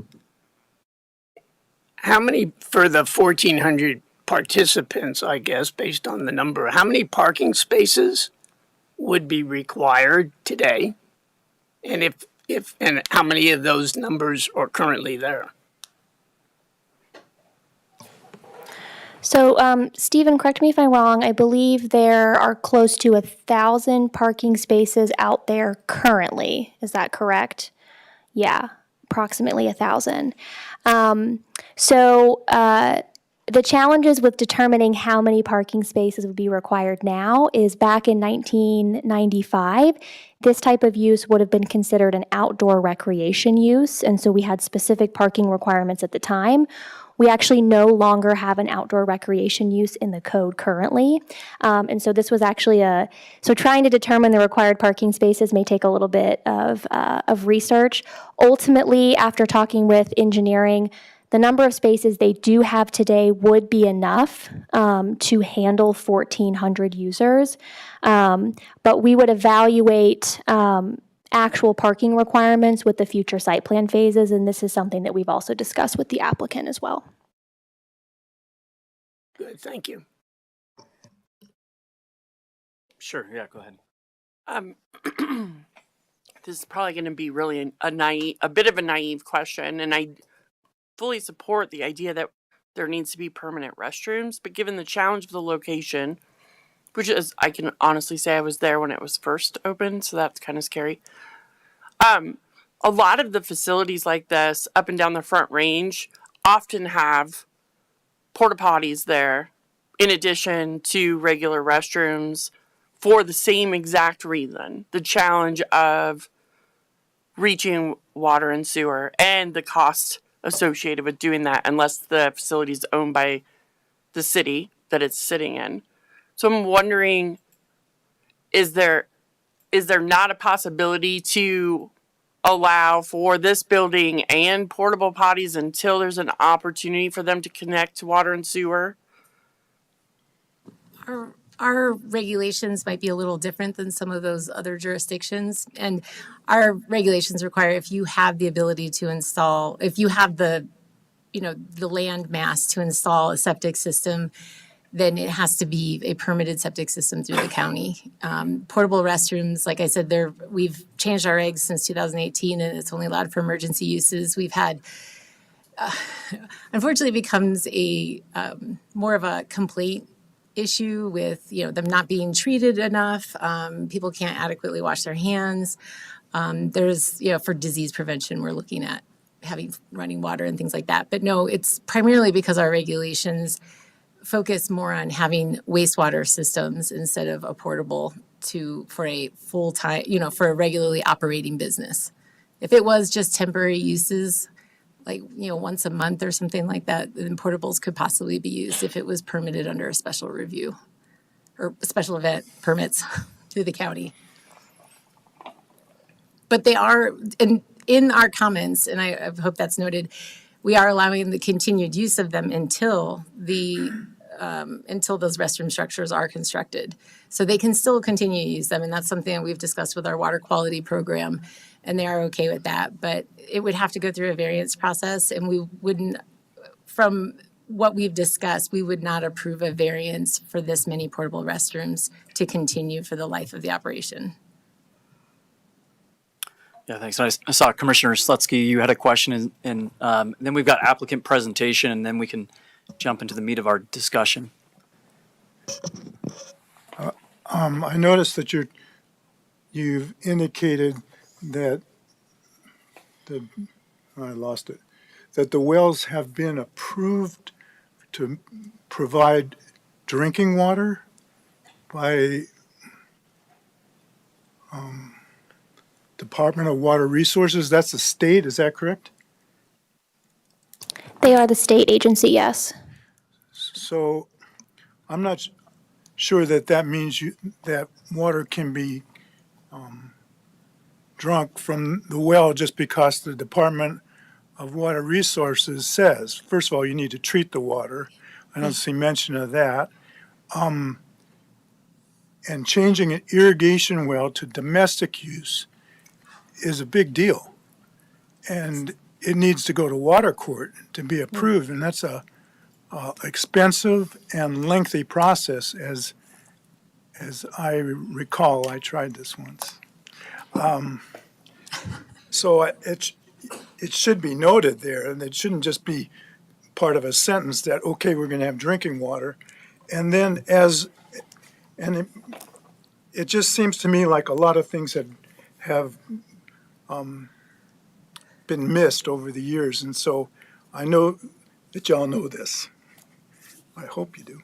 [SPEAKER 2] how many, for the 1,400 participants, I guess, based on the number, how many parking spaces would be required today? And and how many of those numbers are currently there?
[SPEAKER 11] So, Stephen, correct me if I'm wrong. I believe there are close to 1,000 parking spaces out there currently. Is that correct? Yeah, approximately 1,000. the challenges with determining how many parking spaces would be required now is back in 1995, this type of use would have been considered an outdoor recreation use, and so we had specific parking requirements at the time. We actually no longer have an outdoor recreation use in the code currently. And so this was actually so trying to determine the required parking spaces may take a little bit of research. Ultimately, after talking with engineering, the number of spaces they do have today would be enough to handle 1,400 users. But we would evaluate actual parking requirements with the future site plan phases, and this is something that we've also discussed with the applicant as well.
[SPEAKER 2] Good, thank you.
[SPEAKER 1] Sure. Yeah. Go ahead.
[SPEAKER 3] This is probably going to be really a bit of a naive question, and I fully support the idea that there needs to be permanent restrooms, but given the challenge of the location, which is, I can honestly say I was there when it was first opened, so that's kind of scary. A lot of the facilities like this up and down the Front Range often have porta potties there in addition to regular restrooms for the same exact reason, the challenge of reaching water and sewer and the cost associated with doing that unless the facility is owned by the city that it's sitting in. So I'm wondering, is there not a possibility to allow for this building and portable potties until there's an opportunity for them to connect to water and sewer?
[SPEAKER 13] Our regulations might be a little different than some of those other jurisdictions. And our regulations require if you have the ability to install, if you have the land mass to install a septic system, then it has to be a permitted septic system through the county. Portable restrooms, like I said, we've changed our regs since 2018, and it's only allowed for emergency uses. We've had, unfortunately, it becomes a more of a complaint issue with them not being treated enough. People can't adequately wash their hands. There's for disease prevention, we're looking at having running water and things like that. But no, it's primarily because our regulations focus more on having wastewater systems instead of a portable for a full-time, for a regularly operating business. If it was just temporary uses, like, once a month or something like that, then portables could possibly be used if it was permitted under a special review or special event permits through the county. But they are, in our comments, and I hope that's noted, we are allowing the continued use of them until those restroom structures are constructed. So they can still continue to use them, and that's something that we've discussed with our water quality program, and they are okay with that. But it would have to go through a variance process, and we wouldn't, from what we've discussed, we would not approve a variance for this many portable restrooms to continue for the life of the operation.
[SPEAKER 1] Yeah, thanks. I saw Commissioner Slutsky, you had a question, and then we've got applicant presentation, and then we can jump into the meat of our discussion.
[SPEAKER 4] I noticed that you've indicated that that the wells have been approved to provide drinking water by Department of Water Resources. That's the state, is that correct?
[SPEAKER 11] They are the state agency, yes.
[SPEAKER 4] So I'm not sure that means that water can be drunk from the well just because the Department of Water Resources says. First of all, you need to treat the water. I don't see mention of that. And changing an irrigation well to domestic use is a big deal. And it needs to go to water court to be approved, and that's a expensive and lengthy process, as I recall. I tried this once. So it should be noted there, and it shouldn't just be part of a sentence that, okay, we're going to have drinking water. And then it just seems to me like a lot of things have been missed over the years. And so I know that y'all know this. I hope you do.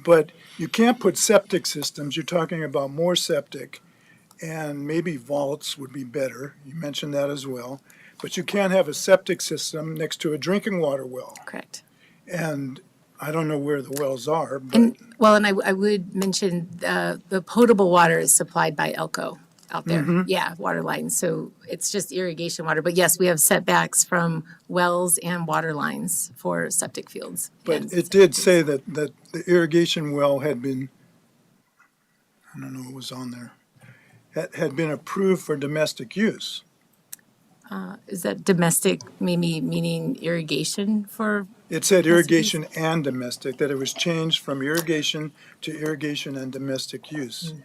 [SPEAKER 4] But you can't put septic systems. You're talking about more septic, and maybe vaults would be better. You mentioned that as well. But you can't have a septic system next to a drinking water well.
[SPEAKER 13] Correct.
[SPEAKER 4] And I don't know where the wells are, but
[SPEAKER 13] And I would mention the potable water is supplied by Elko out there. Yeah, water lines. So it's just irrigation water. But yes, we have setbacks from wells and water lines for septic fields.
[SPEAKER 4] but it did say that the irrigation well had been, I don't know what was on there, had been approved for domestic use.
[SPEAKER 13] Is that domestic, maybe meaning irrigation for?
[SPEAKER 4] It said irrigation and domestic, that it was changed from irrigation to irrigation and domestic use.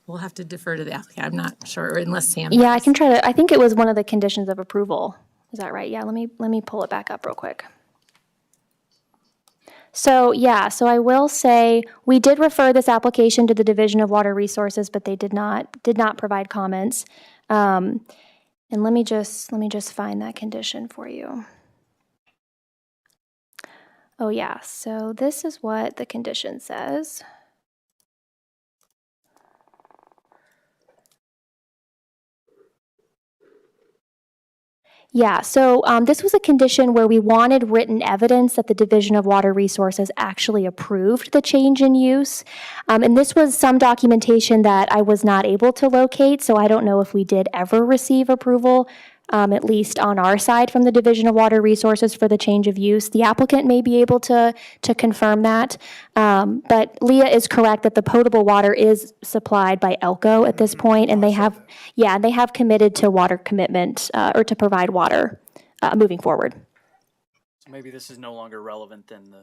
[SPEAKER 13] We'll have to defer to the applicant. I'm not sure, unless Sam.
[SPEAKER 11] Yeah, I can try to, I think it was one of the conditions of approval. Is that right? Yeah, let me pull it back up real quick. So I will say, we did refer this application to the Division of Water Resources, but they did not provide comments. And let me just find that condition for you. Oh yeah, so this is what the condition says. Yeah, so this was a condition where we wanted written evidence that the Division of Water Resources actually approved the change in use. And this was some documentation that I was not able to locate, so I don't know if we did ever receive approval, at least on our side from the Division of Water Resources for the change of use. The applicant may be able to confirm that. But Leah is correct that the potable water is supplied by Elko at this point, and they have committed to water commitment, or to provide water moving forward.
[SPEAKER 1] So maybe this is no longer relevant than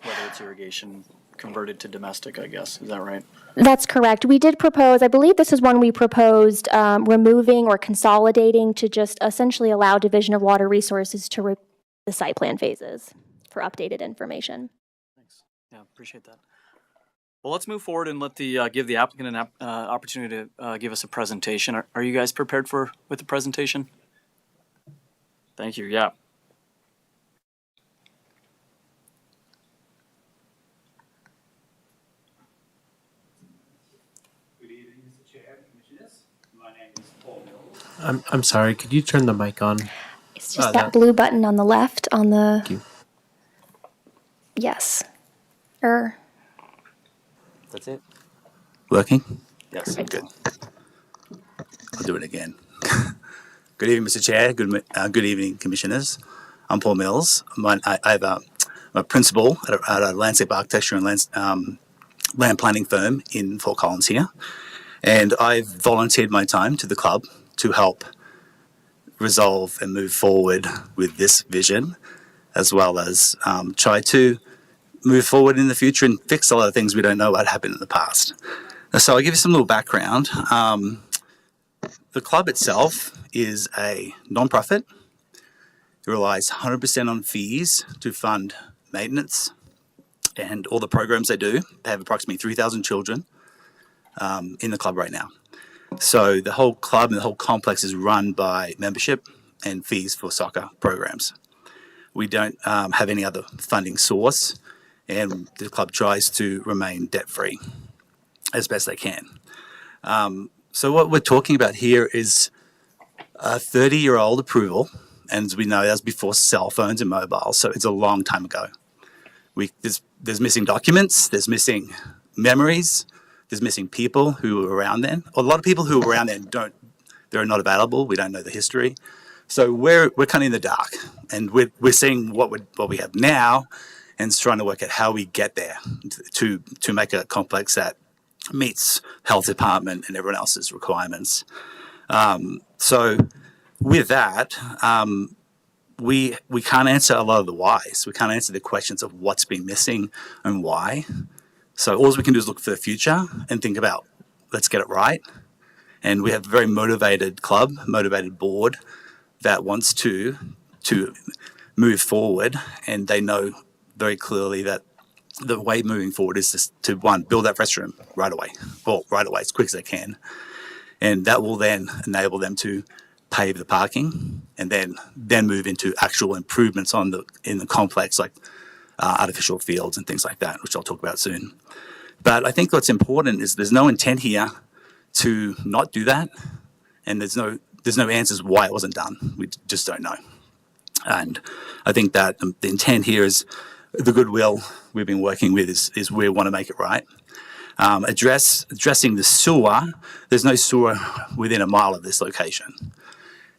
[SPEAKER 1] whether it's irrigation converted to domestic, I guess. Is that right?
[SPEAKER 11] That's correct. We did propose, I believe this is one we proposed removing or consolidating to just essentially allow Division of Water Resources to the site plan phases for updated information.
[SPEAKER 1] Thanks. Yeah, appreciate that. Well, let's move forward and give the applicant an opportunity to give us a presentation. Are you guys prepared with the presentation? Thank you. Yeah.
[SPEAKER 6] I'm sorry, could you turn the mic on?
[SPEAKER 11] It's just that blue button on the left on the.
[SPEAKER 6] Thank you.
[SPEAKER 11] Yes.
[SPEAKER 5] That's it. Working?
[SPEAKER 1] Yes.
[SPEAKER 5] Good. I'll do it again. Good evening, Mr. Chair. Good evening, Commissioners. I'm Paul Mills. I'm a principal at a landscape architecture and land planning firm in Fort Collins here. And I've volunteered my time to the club to help resolve and move forward with this vision, as well as try to move forward in the future and fix a lot of things we don't know what happened in the past. So I'll give you some little background. The club itself is a non-profit. It relies 100% on fees to fund maintenance and all the programs they do. They have approximately 3,000 children in the club right now. So the whole club and the whole complex is run by membership and fees for soccer programs. We don't have any other funding source, and the club tries to remain debt-free as best they can. So what we're talking about here is a 30-year-old approval, and as we know, that was before cell phones and mobiles, so it's a long time ago. There's missing documents, there's missing memories, there's missing people who were around then. A lot of people who were around then they're not available. We don't know the history. So we're kind of in the dark, and we're seeing what we have now, and trying to work out how we get there to make a complex that meets health department and everyone else's requirements. So with that, we can't answer a lot of the whys. We can't answer the questions of what's been missing and why. So all we can do is look for the future and think about, let's get it right. And we have a very motivated club, motivated board that wants to move forward, and they know very clearly that the way moving forward is just to, one, build that restroom right away as quick as they can. And that will then enable them to pave the parking and then move into actual improvements in the complex, like artificial fields and things like that, which I'll talk about soon. But I think what's important is there's no intent here to not do that, and there's no answers why it wasn't done. We just don't know. And I think that the intent here is the goodwill we've been working with is we want to make it right. Addressing the sewer, there's no sewer within a mile of this location.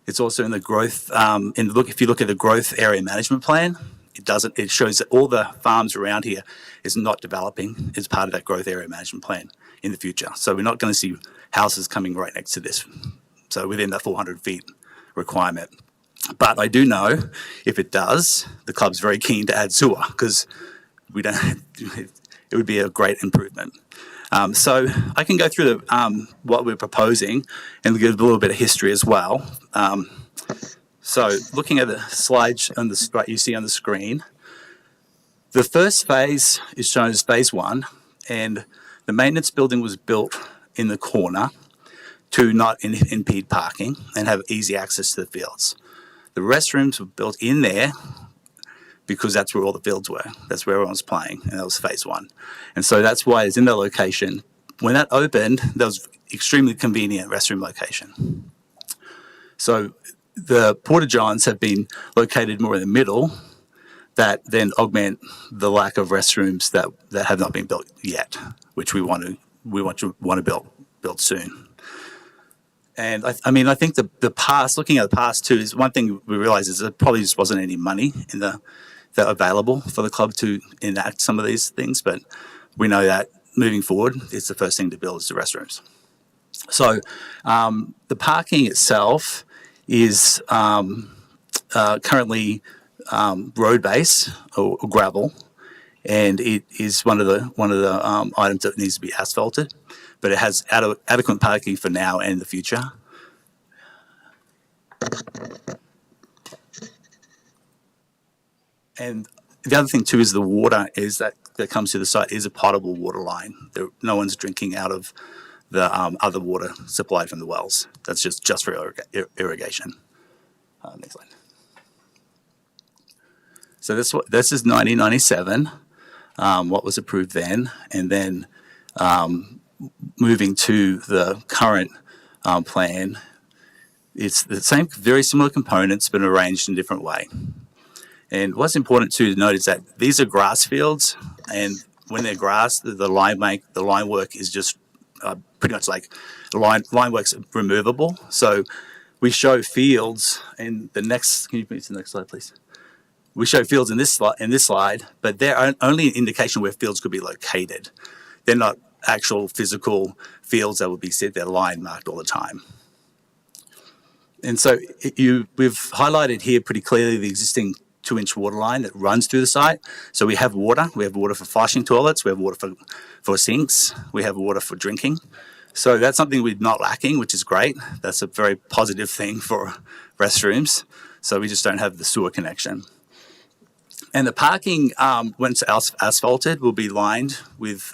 [SPEAKER 5] It's also in the growth, if you look at the growth area management plan, it shows that all the farms around here is not developing as part of that growth area management plan in the future. So we're not going to see houses coming right next to this. So within that 400 feet requirement. But I do know if it does, the club's very keen to add sewer because it would be a great improvement. So I can go through what we're proposing and give a little bit of history as well. So looking at the slides on the you see on the screen, the first phase is shown as phase 1, and the maintenance building was built in the corner to not impede parking and have easy access to the fields. The restrooms were built in there because that's where all the fields were. That's where everyone was playing, and that was phase 1. And so that's why it's in that location. When that opened, that was extremely convenient restroom location. So the porta-johns have been located more in the middle that then augment the lack of restrooms that have not been built yet, which we want to build soon. And I think the past, looking at the past too, is one thing we realize is there probably just wasn't any money that available for the club to enact some of these things, but we know that moving forward, it's the first thing to build is the restrooms. So the parking itself is currently road base or gravel, and it is one of the items that needs to be asphalted, but it has adequate parking for now and the future. And the other thing too is the water that comes to the site is a potable water line. No one's drinking out of the other water supplied from the wells. That's just for irrigation. Next slide. So this is 1997, what was approved then, and then moving to the current plan, it's the same, very similar components, but arranged in a different way. And what's important too to note is that these are grass fields, and when they're grass, the line work is just pretty much like the line work's removable. So we show fields in the next. Can you please the next slide, please? We show fields in this slide, but they're only an indication where fields could be located. They're not actual physical fields that would be set there line marked all the time. And so we've highlighted here pretty clearly the existing 2-inch water line that runs through the site. So we have water. We have water for flushing toilets. We have water for sinks. We have water for drinking. So that's something we're not lacking, which is great. That's a very positive thing for restrooms. So we just don't have the sewer connection. And the parking, when it's asphalted, will be lined with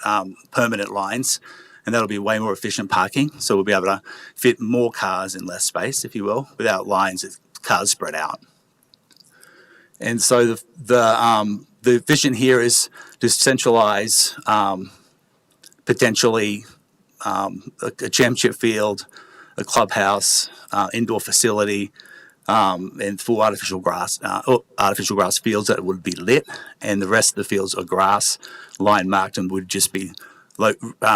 [SPEAKER 5] permanent lines, and that'll be way more efficient parking. So we'll be able to fit more cars in less space, if you will, without lines, cars spread out. And so the vision here is to centralize potentially a championship field, a clubhouse, indoor facility, and full artificial grass fields that would be lit, and the rest of the fields are grass, line marked, and would just be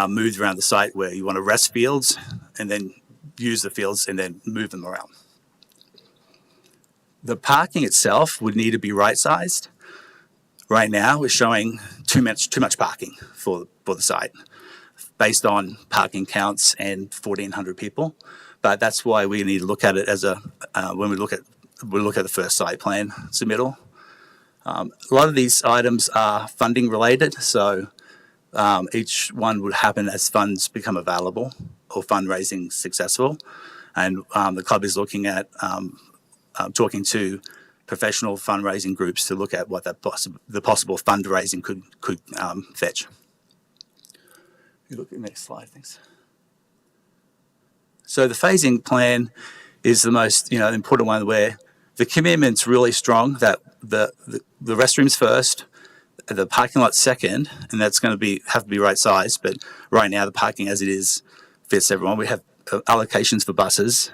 [SPEAKER 5] moved around the site where you want to rest fields and then use the fields and then move them around. The parking itself would need to be right-sized. Right now, we're showing too much parking for the site, based on parking counts and 1,400 people. But that's why we need to look at it as when we look at the first site plan submittal. A lot of these items are funding related, so each one would happen as funds become available or fundraising successful. And the club is looking at talking to professional fundraising groups to look at what the possible fundraising could fetch. You look at the next slide, thanks. So the phasing plan is the most important one, where the commitment's really strong that the restrooms first, the parking lot second, and that's going to have to be right size. But right now, the parking as it is fits everyone. We have allocations for buses,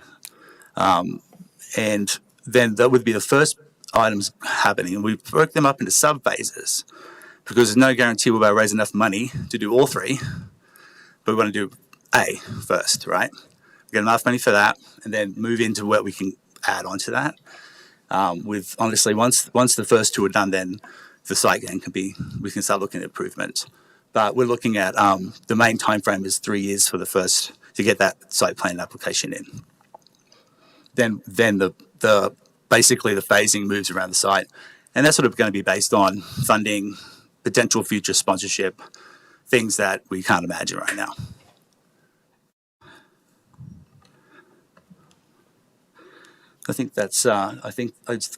[SPEAKER 5] and then that would be the first items happening. And we broke them up into sub phases because there's no guarantee we'll be able to raise enough money to do all three. But we want to do A first, right? Get enough money for that, and then move into what we can add on to that. With honestly, once the first two are done, then the site game we can start looking at improvement. But we're looking at the main time frame is 3 years for the first to get that site plan application in. Then the basically the phasing moves around the site, and that's sort of going to be based on funding, potential future sponsorship, things that we can't imagine right now. I think that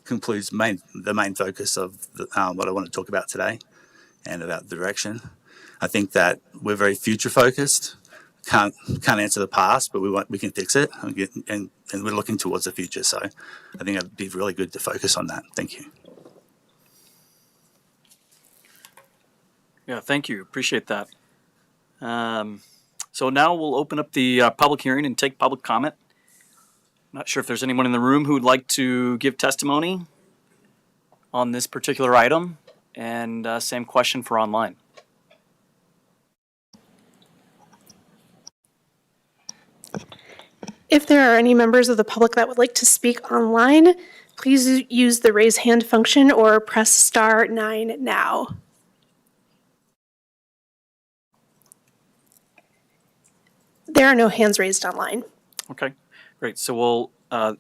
[SPEAKER 5] concludes the main focus of what I want to talk about today and about the direction. I think that we're very future focused. Can't answer the past, but we can fix it, and we're looking towards the future. So I think it'd be really good to focus on that. Thank you.
[SPEAKER 1] Yeah, thank you. Appreciate that. So now we'll open up the public hearing and take public comment. Not sure if there's anyone in the room who would like to give testimony on this particular item, and same question for online.
[SPEAKER 14] If there are any members of the public that would like to speak online, please use the raise hand function or press *9 now. There are no hands raised online.
[SPEAKER 1] Okay, great. So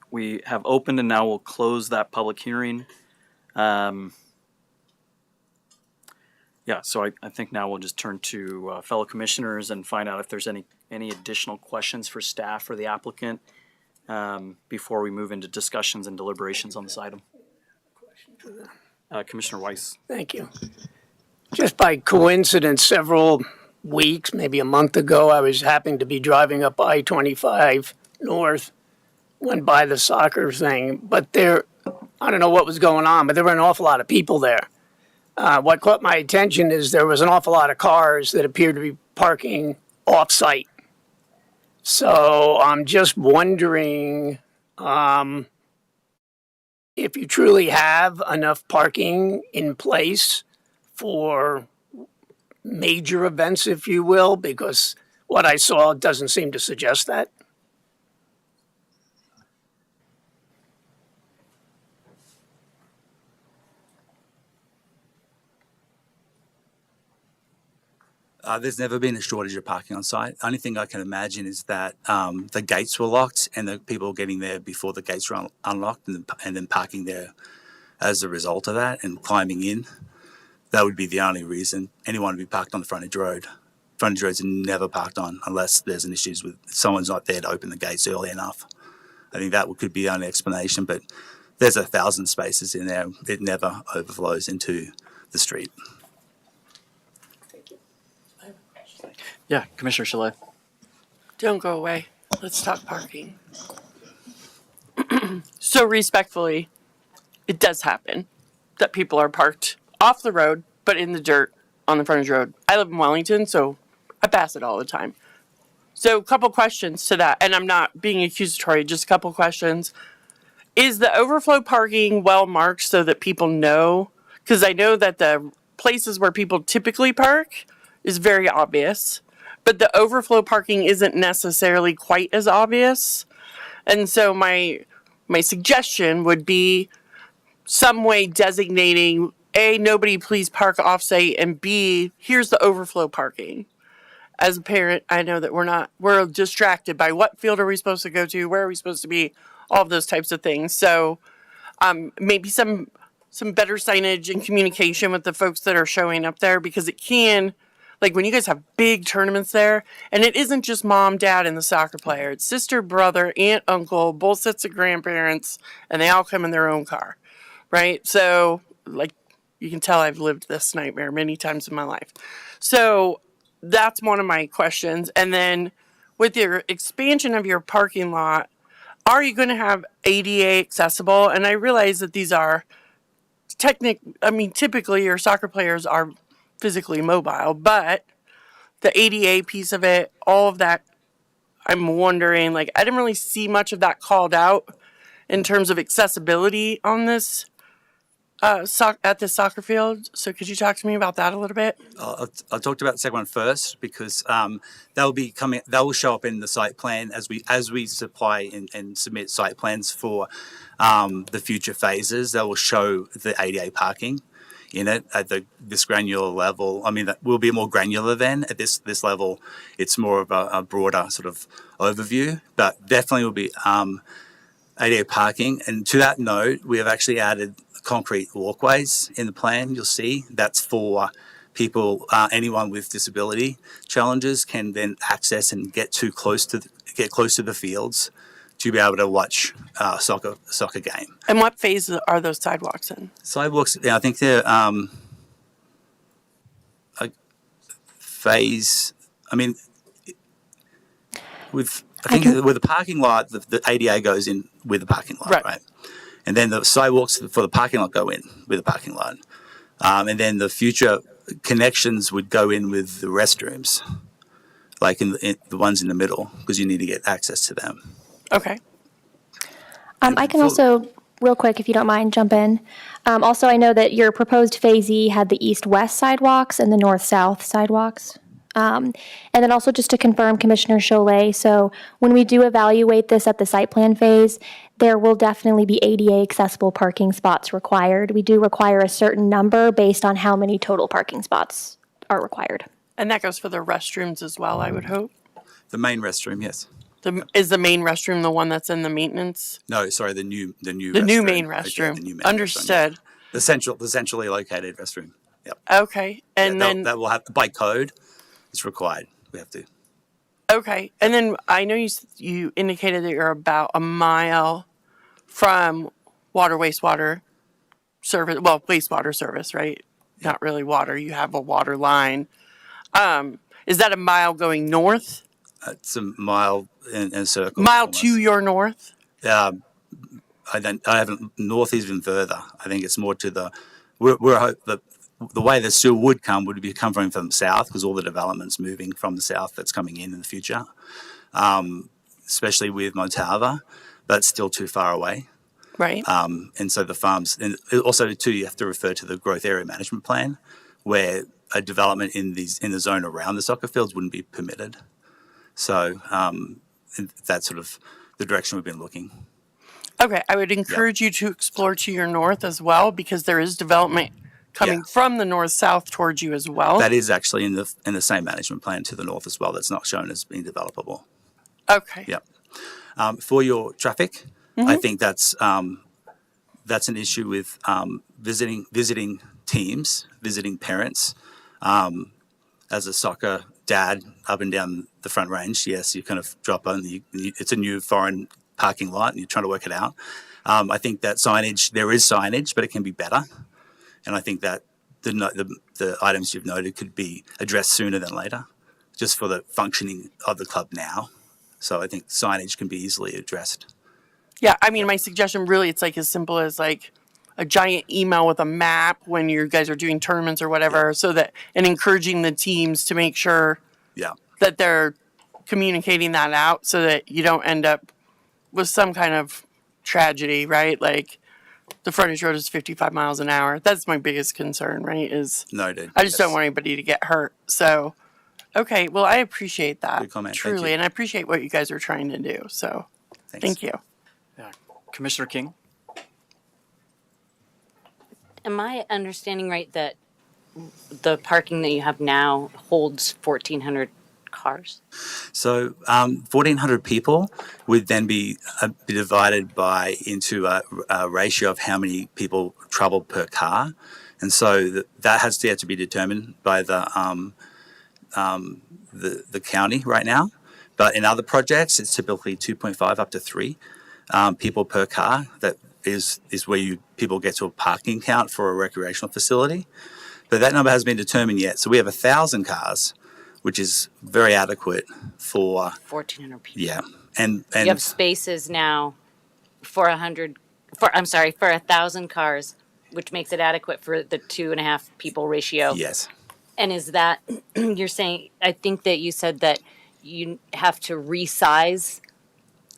[SPEAKER 1] we have opened, and now we'll close that public hearing. Yeah, so I think now we'll just turn to fellow commissioners and find out if there's any additional questions for staff or the applicant before we move into discussions and deliberations on this item. Commissioner Weiss.
[SPEAKER 2] Thank you. Just by coincidence, several weeks, maybe a month ago, I was happening to be driving up I-25 north, went by the soccer thing, but I don't know what was going on, but there were an awful lot of people there. What caught my attention is there was an awful lot of cars that appeared to be parking off-site. So I'm just wondering if you truly have enough parking in place for major events, if you will, because what I saw doesn't seem to suggest that.
[SPEAKER 5] There's never been a shortage of parking on site. Only thing I can imagine is that the gates were locked and the people were getting there before the gates were unlocked and then parking there as a result of that and climbing in. That would be the only reason anyone would be parked on the frontage road. Frontage roads are never parked on unless there's an issue with someone's not there to open the gates early enough. I think that could be the only explanation, but there's 1,000 spaces in there. It never overflows into the street.
[SPEAKER 1] Yeah, Commissioner Chalet.
[SPEAKER 3] Don't go away. Let's talk parking. So respectfully, it does happen that people are parked off the road, but in the dirt on the frontage road. I live in Wellington, so I pass it all the time. So a couple questions to that, and I'm not being accusatory, just a couple questions. Is the overflow parking well marked so that people know? Because I know that the places where people typically park is very obvious, but the overflow parking isn't necessarily quite as obvious. And so my suggestion would be some way designating A, nobody please park off-site, and B, here's the overflow parking. As a parent, I know that we're distracted by what field are we supposed to go to, where are we supposed to be, all of those types of things. So maybe some better signage and communication with the folks that are showing up there, because it can, like when you guys have big tournaments there, and it isn't just mom, dad, and the soccer player. It's sister, brother, aunt, uncle, both sets of grandparents, and they all come in their own car, right? So, like, you can tell I've lived this nightmare many times in my life. So that's one of my questions. And then with your expansion of your parking lot, are you going to have ADA accessible? And I realize that these are typically your soccer players are physically mobile, but the ADA piece of it, all of that, I'm wondering, like, I didn't really see much of that called out in terms of accessibility on this at this soccer field. So could you talk to me about that a little bit?
[SPEAKER 5] I'll talk about the second one first because they'll be coming. They will show up in the site plan as we supply and submit site plans for the future phases. They will show the ADA parking in it at this granular level. I mean, that will be more granular then. At this level, it's more of a broader sort of overview, but definitely will be ADA parking. And to that note, we have actually added concrete walkways in the plan. You'll see that's for people, anyone with disability challenges can then access and get close to the fields to be able to watch soccer game.
[SPEAKER 3] And what phase are those sidewalks in?
[SPEAKER 5] Sidewalks, yeah, I think they're a phase. I mean, with the parking lot, the ADA goes in with the parking lot, right? And then the sidewalks for the parking lot go in with the parking lot, and then the future connections would go in with the restrooms, like in the ones in the middle, because you need to get access to them.
[SPEAKER 3] Okay.
[SPEAKER 11] I can also, real quick, if you don't mind, jump in. Also, I know that your proposed Phase E had the east-west sidewalks and the north-south sidewalks. And then also just to confirm, Commissioner Cholet, so when we do evaluate this at the site plan phase, there will definitely be ADA accessible parking spots required. We do require a certain number based on how many total parking spots are required.
[SPEAKER 3] And that goes for the restrooms as well, I would hope.
[SPEAKER 5] The main restroom, yes.
[SPEAKER 3] Is the main restroom the one that's in the maintenance?
[SPEAKER 5] No, sorry, the new
[SPEAKER 3] The
[SPEAKER 5] restroom.
[SPEAKER 3] new main restroom.
[SPEAKER 5] Okay, the new main
[SPEAKER 3] Understood.
[SPEAKER 5] Restroom, the centrally located restroom. Yep.
[SPEAKER 3] Okay, and then
[SPEAKER 5] that will have by code. It's required. We have to.
[SPEAKER 3] Okay, and then I know you indicated that you're about a mile from wastewater service. Well, wastewater service, right? Yeah. Not really water. You have a water line. Is that a mile going north?
[SPEAKER 5] It's a mile in a circle.
[SPEAKER 3] Mile
[SPEAKER 5] almost.
[SPEAKER 3] to your north?
[SPEAKER 5] I haven't north even further. I think it's more to the. The way the sewer would come would be coming from the south because all the development's moving from the south that's coming in the future, especially with Motava. That's still too far away.
[SPEAKER 3] Right.
[SPEAKER 5] And so the farms, and also too, you have to refer to the growth area management plan where a development in the zone around the soccer fields wouldn't be permitted. So that's sort of the direction we've been looking.
[SPEAKER 3] Okay, I would encourage you to explore to your north as well because there is development coming from the north-south towards you as well.
[SPEAKER 5] That is actually in the same management plan to the north as well. That's not shown as being developable.
[SPEAKER 3] Okay.
[SPEAKER 5] Yeah. For your traffic, I think that's an issue with visiting teams, visiting parents. As a soccer dad up and down the Front Range, yes, you kind of drop on. It's a new foreign parking lot, and you're trying to work it out. I think that there is signage, but it can be better. And I think that the items you've noted could be addressed sooner than later, just for the functioning of the club now. So I think signage can be easily addressed.
[SPEAKER 3] Yeah, I mean, my suggestion really, it's like as simple as like a giant email with a map when you guys are doing tournaments or whatever, and encouraging the teams to make sure that they're communicating that out so that you don't end up with some kind of tragedy, right? Like the frontage road is 55 miles an hour. That's my biggest concern, right?
[SPEAKER 5] Noted.
[SPEAKER 3] I just don't want anybody to get hurt. So, okay, well, I appreciate that.
[SPEAKER 5] Good comment.
[SPEAKER 3] Truly, and I appreciate what you guys are trying to do. So, thank you.
[SPEAKER 1] Commissioner King?
[SPEAKER 8] Am I understanding right that the parking that you have now holds 1,400 cars?
[SPEAKER 5] So 1,400 people would then be divided into a ratio of how many people travel per car. And so that has yet to be determined by the county right now. But in other projects, it's typically 2.5 up to 3 people per car. That is where people get to a parking count for a recreational facility. But that number hasn't been determined yet. So we have 1,000 cars, which is very adequate for
[SPEAKER 8] 1,400 people.
[SPEAKER 5] Yeah, and
[SPEAKER 8] you have spaces now for 1,000 cars which makes it adequate for the 2.5 people ratio.
[SPEAKER 5] Yes.
[SPEAKER 8] And is that, you're saying, I think that you said that you have to resize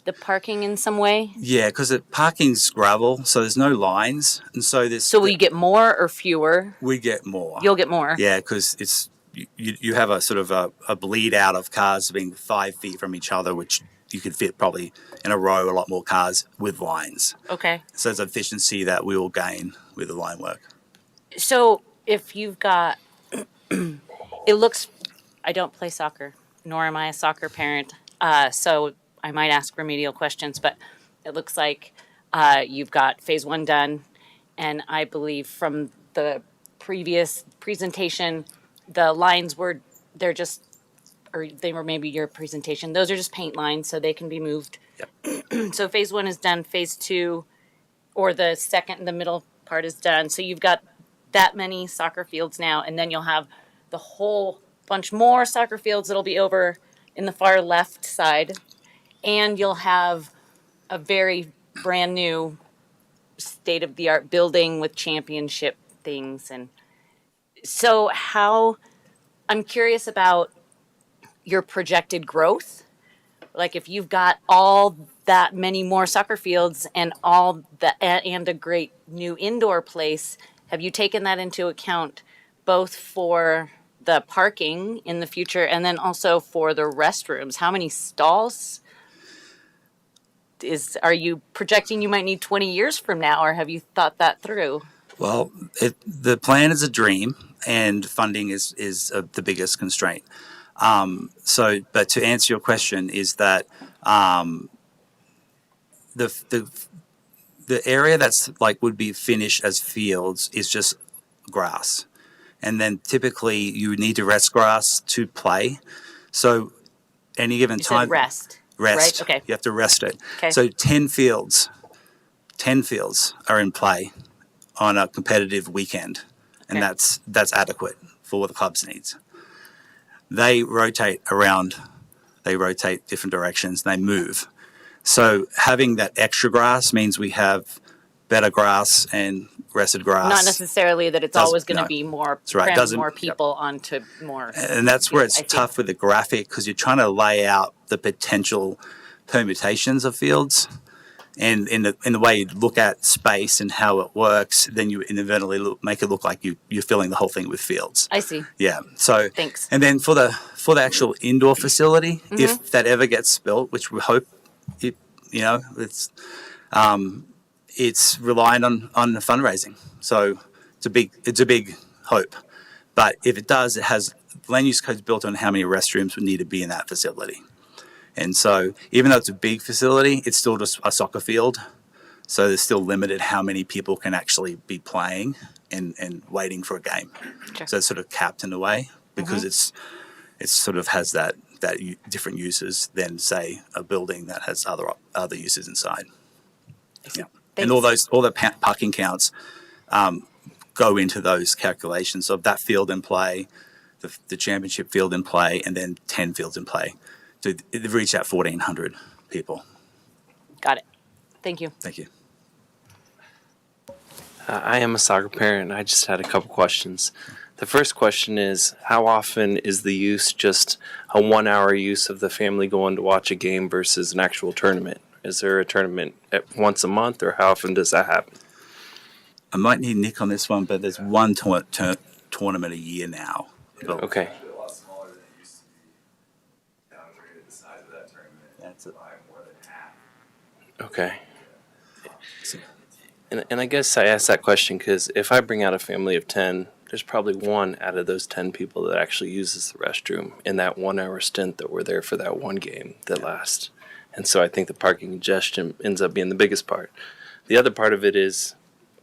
[SPEAKER 8] the parking in some way?
[SPEAKER 5] Yeah, because the parking's gravel, so there's no lines, and so there's.
[SPEAKER 8] So will you get more or fewer?
[SPEAKER 5] We get more.
[SPEAKER 8] You'll get more.
[SPEAKER 5] Yeah, because it's you have a sort of a bleed out of cars being 5 feet from each other, which you could fit probably in a row a lot more cars with lines.
[SPEAKER 8] Okay.
[SPEAKER 5] So there's efficiency that we will gain with the line work.
[SPEAKER 8] So if you've got, it looks, I don't play soccer, nor am I a soccer parent. So I might ask remedial questions, but it looks like you've got phase 1 done. And I believe from the previous presentation, the lines were, they're just, or they were maybe your presentation, those are just paint lines, so they can be moved.
[SPEAKER 5] Yep.
[SPEAKER 8] So phase 1 is done, phase 2, or the second, the middle part is done. So you've got that many soccer fields now, and then you'll have the whole bunch more soccer fields that'll be over in the far left side. And you'll have a very brand new state of the art building with championship things. And so I'm curious about your projected growth. Like if you've got all that many more soccer fields and and a great new indoor place, have you taken that into account both for the parking in the future and then also for the restrooms? How many stalls are you projecting you might need 20 years from now, or have you thought that through?
[SPEAKER 5] Well, the plan is a dream, and funding is the biggest constraint. But to answer your question, is that the area that's like would be finished as fields is just grass, and then typically you need to rest grass to play. So any given
[SPEAKER 8] You
[SPEAKER 5] time,
[SPEAKER 8] said rest.
[SPEAKER 5] rest.
[SPEAKER 8] Right? Okay.
[SPEAKER 5] You have to rest it.
[SPEAKER 8] Okay.
[SPEAKER 5] So 10 fields are in play on a competitive weekend, and
[SPEAKER 8] Okay.
[SPEAKER 5] that's adequate for what the club's needs. They rotate around, they rotate different directions, and they move. So having that extra grass means we have better grass and rested grass.
[SPEAKER 8] Not necessarily that it's always going to be more,
[SPEAKER 5] That's right.
[SPEAKER 8] cram more people onto more.
[SPEAKER 5] And that's where it's
[SPEAKER 8] I see.
[SPEAKER 5] tough with the graphic, because you're trying to lay out the potential permutations of fields. And in the way you look at space and how it works, then you inadvertently make it look like you're filling the whole thing with fields.
[SPEAKER 8] I see.
[SPEAKER 5] Yeah. So
[SPEAKER 8] Thanks.
[SPEAKER 5] And then for the actual indoor facility, if that ever gets built, which we hope it's reliant on the fundraising. So it's a big hope. But if it does, it has land use codes built on how many restrooms would need to be in that facility. And so even though it's a big facility, it's still just a soccer field. So there's still limited how many people can actually be playing and waiting for a game.
[SPEAKER 8] Sure.
[SPEAKER 5] So it's sort of capped in a way, because it sort of has that different uses than, say, a building that has other uses inside. Yeah. And all the parking counts go into those calculations of that field in play, the championship field in play, and then 10 fields in play to reach that 1,400 people.
[SPEAKER 8] Got it. Thank you.
[SPEAKER 5] Thank you.
[SPEAKER 6] I am a soccer parent, and I just had a couple questions. The first question is, how often is the use just a 1 hour use of the family going to watch a game versus an actual tournament? Is there a tournament once a month, or how often does that happen?
[SPEAKER 5] I might need Nick on this one, but there's one tournament a year now.
[SPEAKER 6] Okay.
[SPEAKER 5] That's it.
[SPEAKER 6] Okay. And I guess I asked that question because if I bring out a family of 10, there's probably one out of those 10 people that actually uses the restroom in that 1 hour stint that we're there for that one game that lasts. And so I think the parking congestion ends up being the biggest part. The other part of it is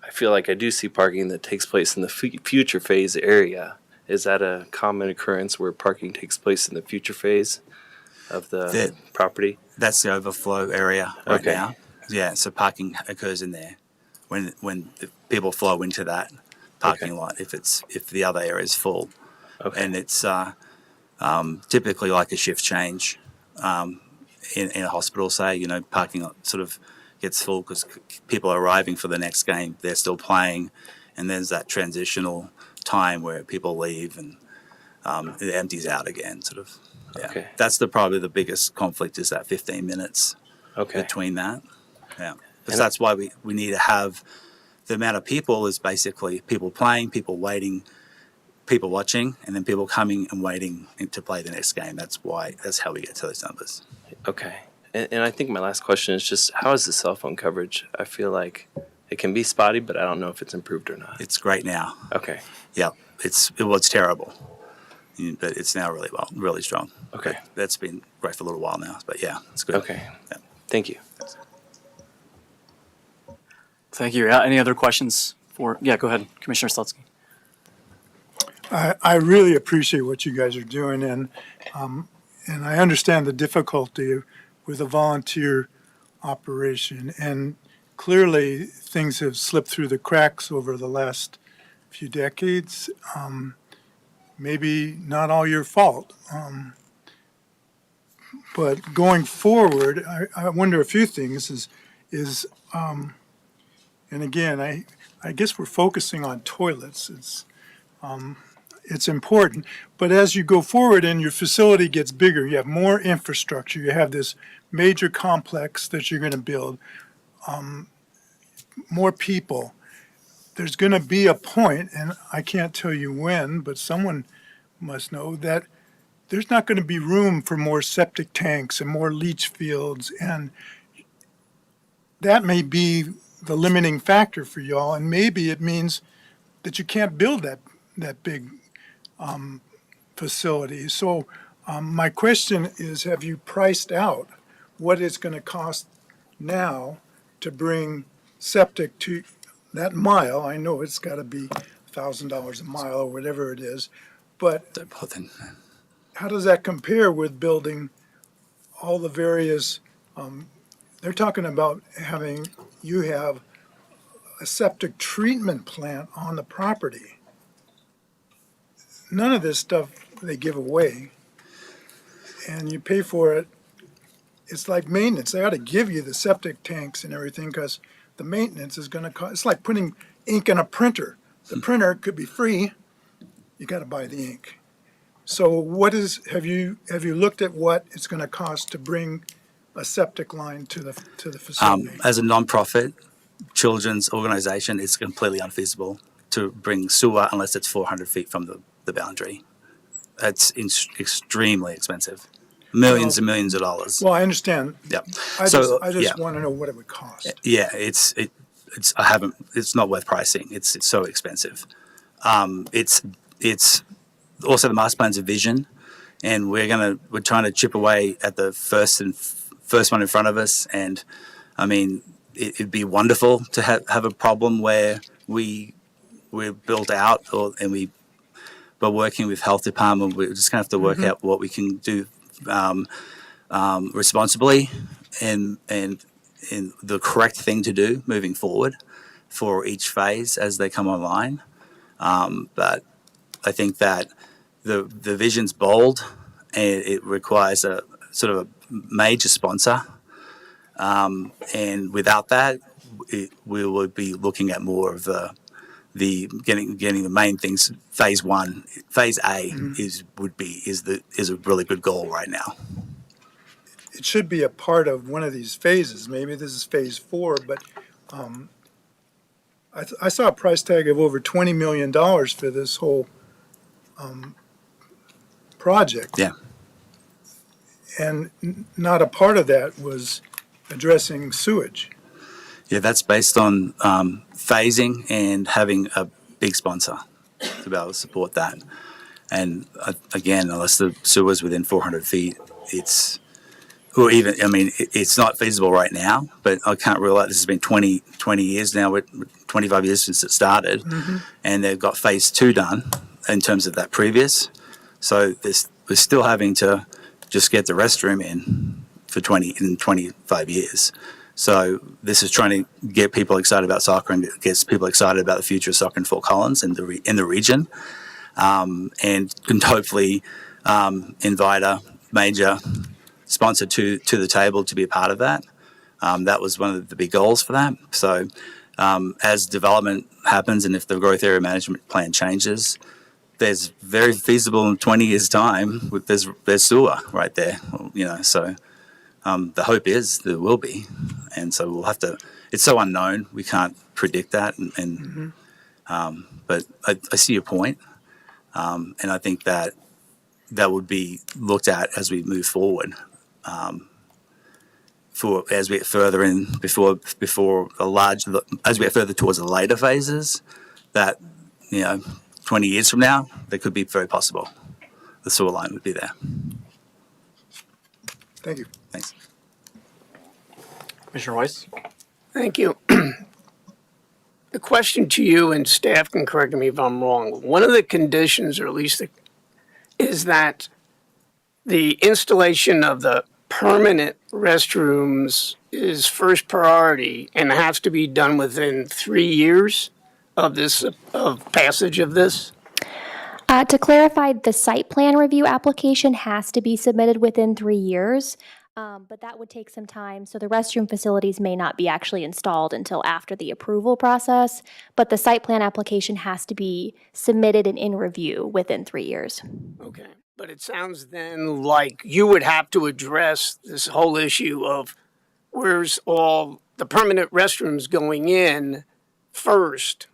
[SPEAKER 6] I feel like I do see parking that takes place in the future phase area. Is that a common occurrence where parking takes place in the future phase of the property?
[SPEAKER 5] That's the overflow area right now. Yeah, so parking occurs in there when the people flow into that parking lot if the other area is full.
[SPEAKER 6] Okay.
[SPEAKER 5] And it's typically like a shift change in a hospital, say, parking lot sort of gets full because people are arriving for the next game. They're still playing, and there's that transitional time where people leave and it empties out again, sort of. Yeah.
[SPEAKER 6] Okay.
[SPEAKER 5] That's probably the biggest conflict is that 15 minutes
[SPEAKER 6] Okay.
[SPEAKER 5] between that. Yeah. Because
[SPEAKER 6] And
[SPEAKER 5] that's why we need to have the amount of people is basically people playing, people waiting, people watching, and then people coming and waiting to play the next game. That's how we get to those numbers.
[SPEAKER 6] Okay. And I think my last question is just how is the cell phone coverage? I feel like it can be spotty, but I don't know if it's improved or not.
[SPEAKER 5] It's great now.
[SPEAKER 6] Okay.
[SPEAKER 5] Yeah. It's terrible, but it's now really strong.
[SPEAKER 6] Okay.
[SPEAKER 5] But that's been great for a little while now. But yeah, it's good.
[SPEAKER 6] Okay.
[SPEAKER 5] Yeah.
[SPEAKER 6] Thank you.
[SPEAKER 1] Thank you. Any other questions for? Yeah, go ahead, Commissioner Slutsky.
[SPEAKER 4] I really appreciate what you guys are doing, and I understand the difficulty with a volunteer operation. And clearly, things have slipped through the cracks over the last few decades. Maybe not all your fault. But going forward, I wonder a few things. And again, I guess we're focusing on toilets. It's important. But as you go forward and your facility gets bigger, you have more infrastructure. You have this major complex that you're going to build, more people. There's going to be a point, and I can't tell you when, but someone must know that there's not going to be room for more septic tanks and more leach fields. And that may be the limiting factor for y'all. And maybe it means that you can't build that big facility. So my question is, have you priced out what it's going to cost now to bring septic to that mile? I know it's got to be $1,000 a mile or whatever it is, but how does that compare with building all the various, they're talking about you have a septic treatment plant on the property. None of this stuff they give away, and you pay for it. It's like maintenance. They ought to give you the septic tanks and everything because the maintenance is going to cost. It's like putting ink in a printer. The printer could be free. You got to buy the ink. So have you looked at what it's going to cost to bring a septic line to the facility?
[SPEAKER 5] As a non-profit children's organization, it's completely unfeasible to bring sewer unless it's 400 feet from the boundary. That's extremely expensive. Millions and millions of dollars.
[SPEAKER 4] Well, I understand.
[SPEAKER 5] Yeah.
[SPEAKER 4] I just want to know what it would cost.
[SPEAKER 5] Yeah, it's not worth pricing. It's so expensive. It's also the master plan's a vision, and we're trying to chip away at the first one in front of us. And I mean, it'd be wonderful to have a problem where we're built out but working with health department, we're just gonna have to work out what we can do responsibly and the correct thing to do moving forward for each phase as they come online. But I think that the vision's bold and it requires a sort of a major sponsor. And without that, we would be looking at more of the getting the main things. Phase A is a really good goal right now.
[SPEAKER 4] It should be a part of one of these phases. Maybe this is phase 4, but I saw a price tag of over $20 million for this whole project.
[SPEAKER 5] Yeah.
[SPEAKER 4] And not a part of that was addressing sewage.
[SPEAKER 5] Yeah, that's based on phasing and having a big sponsor to be able to support that. And again, unless the sewer's within 400 feet, it's not feasible right now, but I can't rule out this has been 20 years now, 25 years since it started, and they've got phase 2 done in terms of that previous. So we're still having to just get the restroom in for 25 years. So this is trying to get people excited about soccer and gets people excited about the future of soccer in Fort Collins and in the region, and can hopefully invite a major sponsor to the table to be a part of that. That was one of the big goals for that. So as development happens and if the growth area management plan changes, there's very feasible in 20 years' time. There's sewer right there, So the hope is there will be, and so we'll have to. It's so unknown; we can't predict that. But I see your point, and I think that would be looked at as we move forward. As we get further in, as we get further towards the later phases, that 20 years from now, that could be very possible. The sewer line would be there.
[SPEAKER 4] Thank you.
[SPEAKER 5] Thanks.
[SPEAKER 1] Commissioner Weiss?
[SPEAKER 2] Thank you. The question to you, and staff can correct me if I'm wrong, one of the conditions, or at least is that the installation of the permanent restrooms is first priority and has to be done within 3 years of passage of this?
[SPEAKER 11] To clarify, the site plan review application has to be submitted within 3 years, but that would take some time. So the restroom facilities may not be actually installed until after the approval process, but the site plan application has to be submitted and in review within 3 years.
[SPEAKER 2] Okay. But it sounds then like you would have to address this whole issue of where's all the permanent restrooms going in first.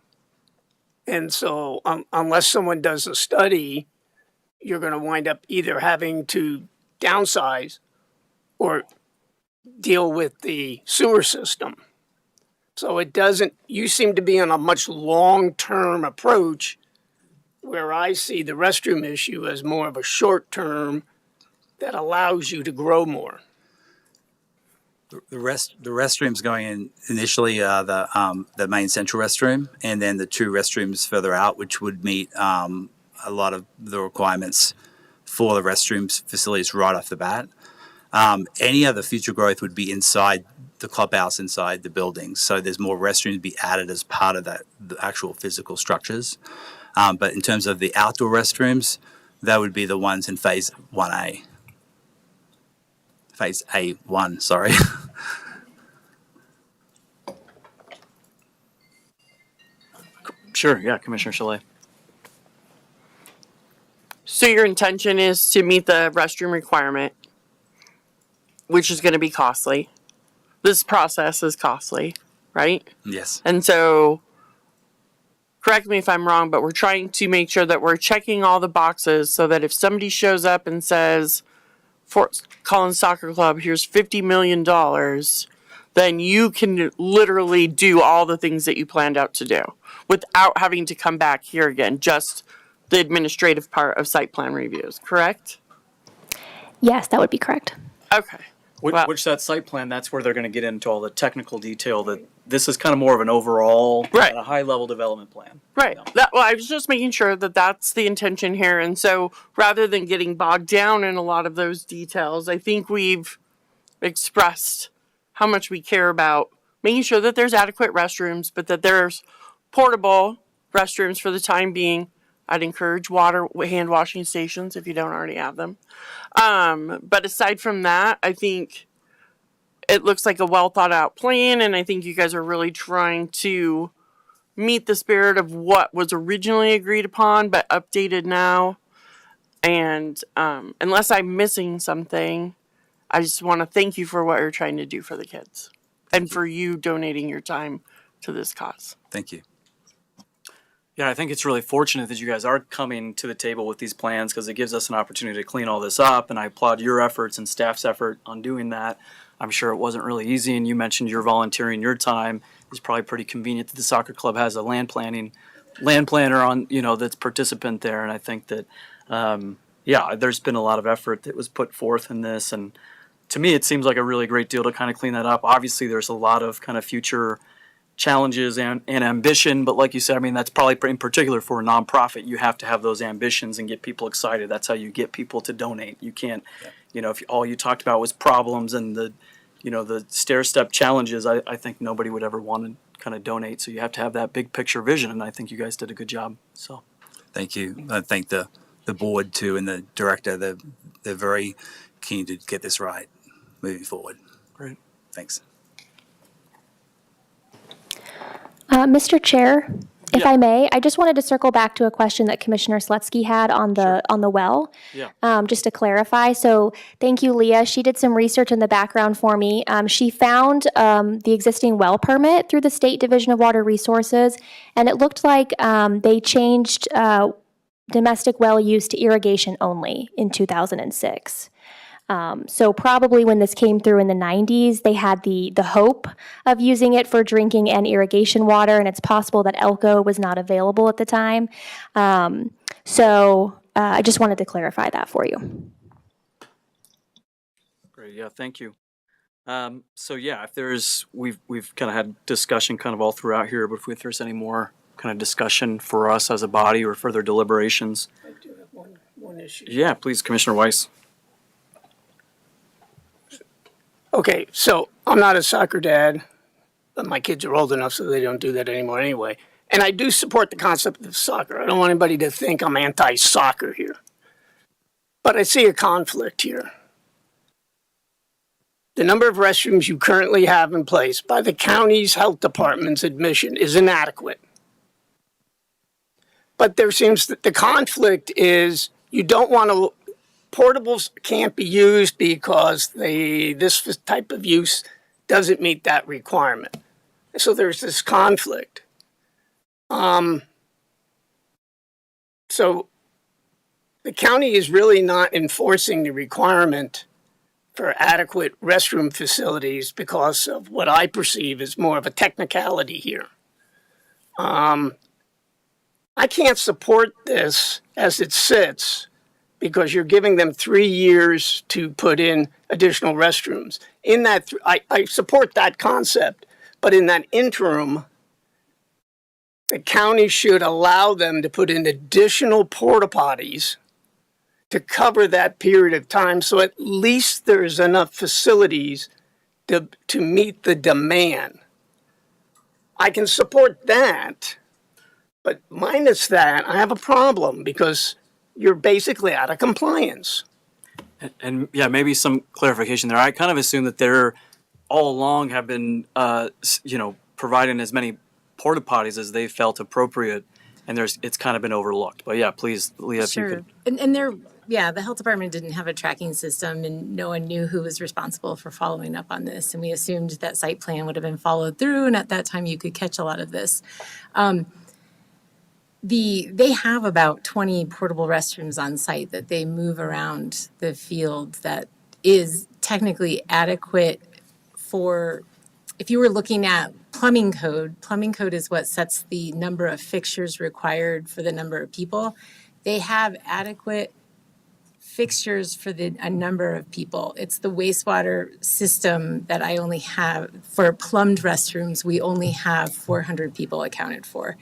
[SPEAKER 2] And so unless someone does a study, you're going to wind up either having to downsize or deal with the sewer system. So you seem to be on a much long-term approach, where I see the restroom issue as more of a short term that allows you to grow more.
[SPEAKER 5] The restrooms going in initially are the main central restroom, and then the 2 restrooms further out, which would meet a lot of the requirements for the restrooms facilities right off the bat. Any other future growth would be inside the clubhouse, inside the buildings. So there's more restrooms to be added as part of the actual physical structures. But in terms of the outdoor restrooms, that would be the ones in phase 1A. Phase A1, sorry.
[SPEAKER 1] Sure, yeah, Commissioner Chalet.
[SPEAKER 3] So your intention is to meet the restroom requirement, which is going to be costly. This process is costly, right?
[SPEAKER 5] Yes.
[SPEAKER 3] And so, correct me if I'm wrong, but we're trying to make sure that we're checking all the boxes so that if somebody shows up and says, Fort Collins Soccer Club, here's $50 million, then you can literally do all the things that you planned out to do without having to come back here again, just the administrative part of site plan reviews, correct?
[SPEAKER 11] Yes, that would be correct.
[SPEAKER 3] Okay.
[SPEAKER 1] Which that site plan, that's where they're going to get into all the technical detail. That this is kind of more of an overall,
[SPEAKER 3] right,
[SPEAKER 1] a high-level development plan.
[SPEAKER 3] Right. I was just making sure that that's the intention here. And so rather than getting bogged down in a lot of those details, I think we've expressed how much we care about making sure that there's adequate restrooms, but that there's portable restrooms for the time being. I'd encourage hand washing stations if you don't already have them. But aside from that, I think it looks like a well thought out plan, and I think you guys are really trying to meet the spirit of what was originally agreed upon but updated now. And unless I'm missing something, I just want to thank you for what you're trying to do for the kids and for you donating your time to this cause.
[SPEAKER 5] Thank you.
[SPEAKER 1] Yeah, I think it's really fortunate that you guys are coming to the table with these plans, because it gives us an opportunity to clean all this up, and I applaud your efforts and staff's effort on doing that. I'm sure it wasn't really easy, and you mentioned you're volunteering your time. It's probably pretty convenient that the soccer club has a land planner on, that's participant there, and I think that, there's been a lot of effort that was put forth in this, and to me, it seems like a really great deal to kind of clean that up. Obviously, there's a lot of kind of future challenges and ambition, but like you said, I mean, that's probably in particular for a nonprofit, you have to have those ambitions and get people excited. That's how you get people to donate. You can't, if all you talked about was problems and the stair-step challenges, I think nobody would ever want to kind of donate. So you have to have that big picture vision, and I think you guys did a good job. So,
[SPEAKER 5] thank you. I thank the board too and the director. They're very keen to get this right moving forward.
[SPEAKER 1] Great.
[SPEAKER 5] Thanks.
[SPEAKER 11] Mr. Chair, if
[SPEAKER 1] Yeah.
[SPEAKER 11] I may, I just wanted to circle back to a question that Commissioner Slutsky had on the well.
[SPEAKER 1] Yeah.
[SPEAKER 11] Just to clarify. So thank you, Leah. She did some research in the background for me. She found the existing well permit through the State Division of Water Resources, and it looked like they changed domestic well use to irrigation only in 2006. So probably when this came through in the 90s, they had the hope of using it for drinking and irrigation water, and it's possible that Elko was not available at the time. I just wanted to clarify that for you.
[SPEAKER 1] Great. Yeah. Thank you. If there's, we've kind of had discussion kind of all throughout here, but if there's any more kind of discussion for us as a body or further deliberations.
[SPEAKER 2] I do have one issue.
[SPEAKER 1] Yeah, please, Commissioner Weiss.
[SPEAKER 2] Okay, so I'm not a soccer dad, but my kids are old enough so they don't do that anymore anyway. And I do support the concept of soccer. I don't want anybody to think I'm anti-soccer here. But I see a conflict here. The number of restrooms you currently have in place by the county's health department's admission is inadequate. But there seems that the conflict is you don't want to, portables can't be used because this type of use doesn't meet that requirement. So there's this conflict. So the county is really not enforcing the requirement for adequate restroom facilities because of what I perceive as more of a technicality here. I can't support this as it sits because you're giving them 3 years to put in additional restrooms. In that, I support that concept, but in that interim, the county should allow them to put in additional porta potties to cover that period of time, so at least there's enough facilities to meet the demand. I can support that, but minus that, I have a problem because you're basically out of compliance.
[SPEAKER 1] And yeah, maybe some clarification there. I kind of assume that they're all along have been, providing as many porta potties as they felt appropriate, and it's kind of been overlooked. But yeah, please, Leah, if you could.
[SPEAKER 13] And the health department didn't have a tracking system, and no one knew who was responsible for following up on this. And we assumed that site plan would have been followed through, and at that time you could catch a lot of this. They have about 20 portable restrooms on site that they move around the field that is technically adequate for, if you were looking at plumbing code is what sets the number of fixtures required for the number of people. They have adequate fixtures for a number of people. It's the wastewater system that I only have, for plumbed restrooms, we only have 400 people accounted for.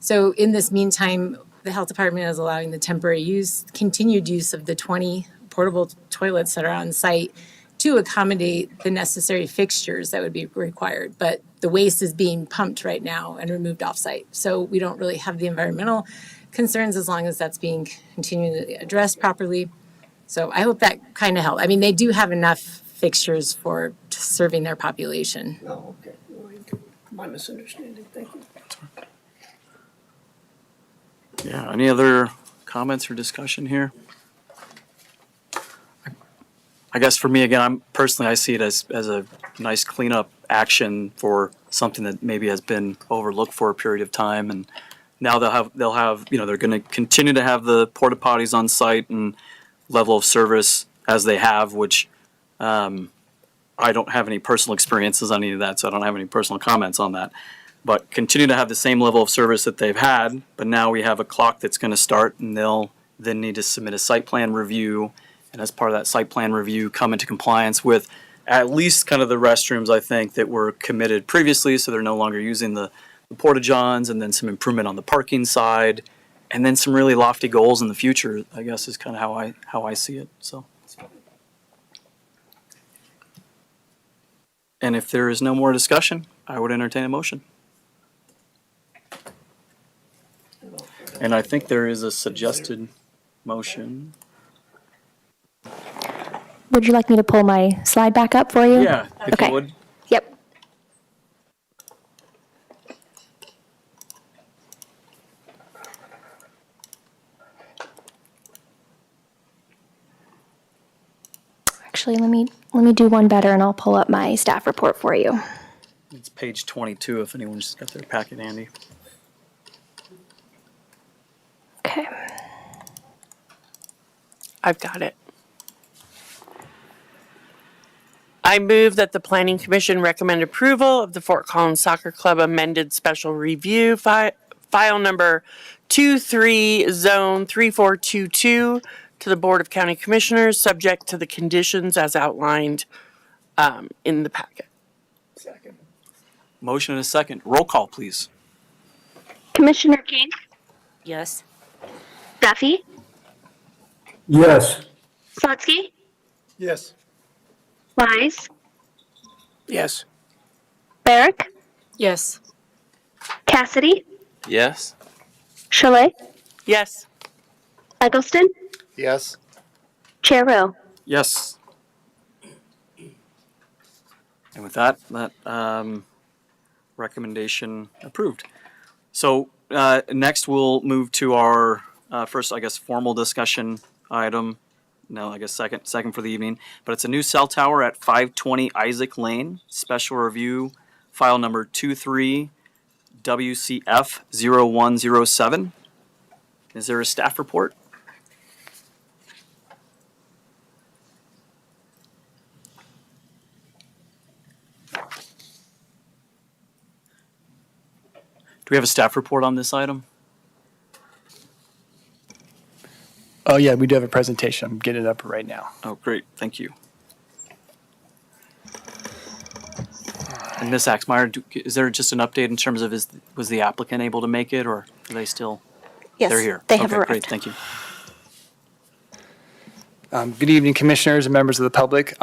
[SPEAKER 13] So in this meantime, the health department is allowing the temporary continued use of the 20 portable toilets that are on site to accommodate the necessary fixtures that would be required. But the waste is being pumped right now and removed off site. So we don't really have the environmental concerns as long as that's being continually addressed properly. So I hope that kind of helped. I mean, they do have enough fixtures for serving their population.
[SPEAKER 2] Oh, okay. My misunderstanding. Thank you.
[SPEAKER 1] Yeah, any other comments or discussion here? I guess for me, again, I see it as a nice cleanup action for something that maybe has been overlooked for a period of time, and now they'll have they're going to continue to have the porta potties on site and level of service as they have, which I don't have any personal experiences on any of that, so I don't have any personal comments on that. But continue to have the same level of service that they've had, but now we have a clock that's going to start, and they'll then need to submit a site plan review, and as part of that site plan review, come into compliance with at least kind of the restrooms, I think, that were committed previously, so they're no longer using the porta-johns, and then some improvement on the parking side, and then some really lofty goals in the future, I guess, is kind of how I see it. So, and if there is no more discussion, I would entertain a motion. And I think there is a suggested motion.
[SPEAKER 11] Would you like me to pull my slide back up for you?
[SPEAKER 1] Yeah, if you would.
[SPEAKER 11] Yep. Actually, let me do one better, and I'll pull up my staff report for you.
[SPEAKER 1] It's page 22 if anyone's got their packet handy.
[SPEAKER 11] Okay.
[SPEAKER 3] I've got it. I move that the Planning Commission recommend approval of the Fort Collins Soccer Club amended special review file number 23 zone 3422 to the Board of County Commissioners, subject to the conditions as outlined in the packet.
[SPEAKER 2] Second.
[SPEAKER 1] Motion and a second. Roll call, please.
[SPEAKER 15] Commissioner King,
[SPEAKER 8] Yes.
[SPEAKER 15] Duffy,
[SPEAKER 9] Yes.
[SPEAKER 15] Slutsky,
[SPEAKER 4] Yes.
[SPEAKER 15] Wise,
[SPEAKER 2] Yes.
[SPEAKER 15] Barrick,
[SPEAKER 7] Yes.
[SPEAKER 15] Cassidy,
[SPEAKER 6] Yes.
[SPEAKER 15] Chalet,
[SPEAKER 3] Yes.
[SPEAKER 15] Eggleston,
[SPEAKER 12] Yes.
[SPEAKER 15] Chair Rowe.
[SPEAKER 1] Yes. And with that recommendation approved. So next we'll move to our first, I guess, formal discussion item. No, I guess second for the evening. But it's a new cell tower at 520 Isaac Lane, special review, file number 23 WCF 0107. Is there a staff report? Do we have a staff report on this item?
[SPEAKER 16] Oh, yeah, we do have a presentation. I'm getting it up right now.
[SPEAKER 1] Oh, great. Thank you. And Ms. Axmeyer, is there just an update in terms of was the applicant able to make it, or are they still?
[SPEAKER 10] Yes,
[SPEAKER 1] They're here.
[SPEAKER 10] they have
[SPEAKER 1] Okay,
[SPEAKER 10] arrived.
[SPEAKER 1] great. Thank you.
[SPEAKER 16] Good evening, commissioners and members of the public.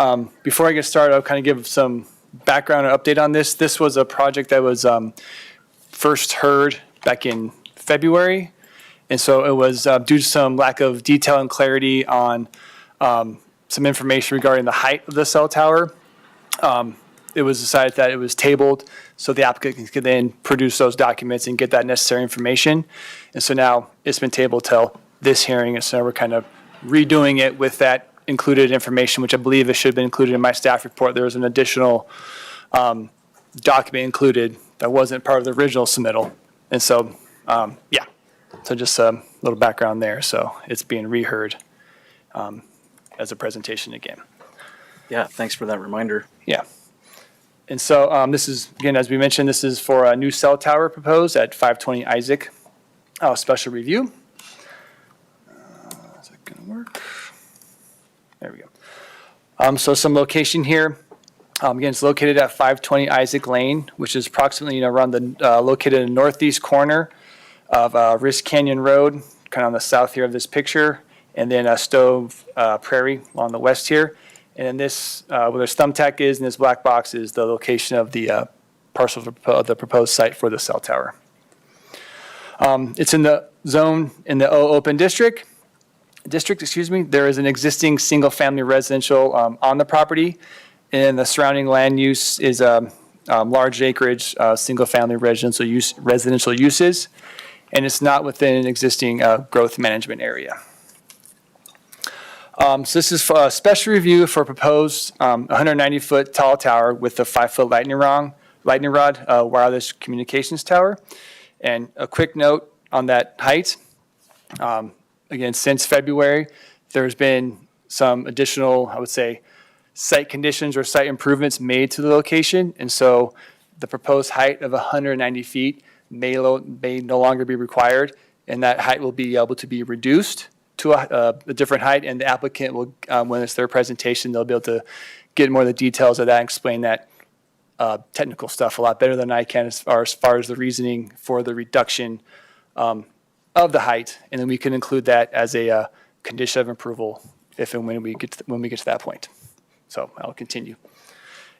[SPEAKER 16] Before I get started, I'll kind of give some background and update on this. This was a project that was first heard back in February. And so it was due to some lack of detail and clarity on some information regarding the height of the cell tower. It was decided that it was tabled so the applicant could then produce those documents and get that necessary information. And so now it's been tabled till this hearing. And so we're kind of redoing it with that included information, which I believe it should have been included in my staff report. There was an additional document included that wasn't part of the original submittal. And so, yeah. So just a little background there. So it's being reheard as a presentation again.
[SPEAKER 1] Yeah, thanks for that reminder.
[SPEAKER 16] Yeah. And so this is, again, as we mentioned, this is for a new cell tower proposed at 520 Isaac, special review. Is that going to work? There we go. So some location here. Again, it's located at 520 Isaac Lane, which is approximately around the located in the northeast corner of Risk Canyon Road, kind of on the south here of this picture, and then Stove Prairie along the west here. And then this, where this thumbtack is, and this black box is the location of the parcel of the proposed site for the cell tower. It's in the zone in the O open district. There is an existing single-family residential on the property, and the surrounding land use is large acreage, single-family residential uses, and it's not within an existing growth management area. So this is for a special review for a proposed 190-foot tall tower with a 5-foot lightning rod wireless communications tower. And a quick note on that height. Again, since February, there's been some additional, I would say, site conditions or site improvements made to the location. And so the proposed height of 190 feet may no longer be required, and that height will be able to be reduced to a different height, and the applicant will, when it's their presentation, they'll be able to get more of the details of that and explain that technical stuff a lot better than I can as far as the reasoning for the reduction of the height, and then we can include that as a condition of approval if and when we get to that point. So I'll continue.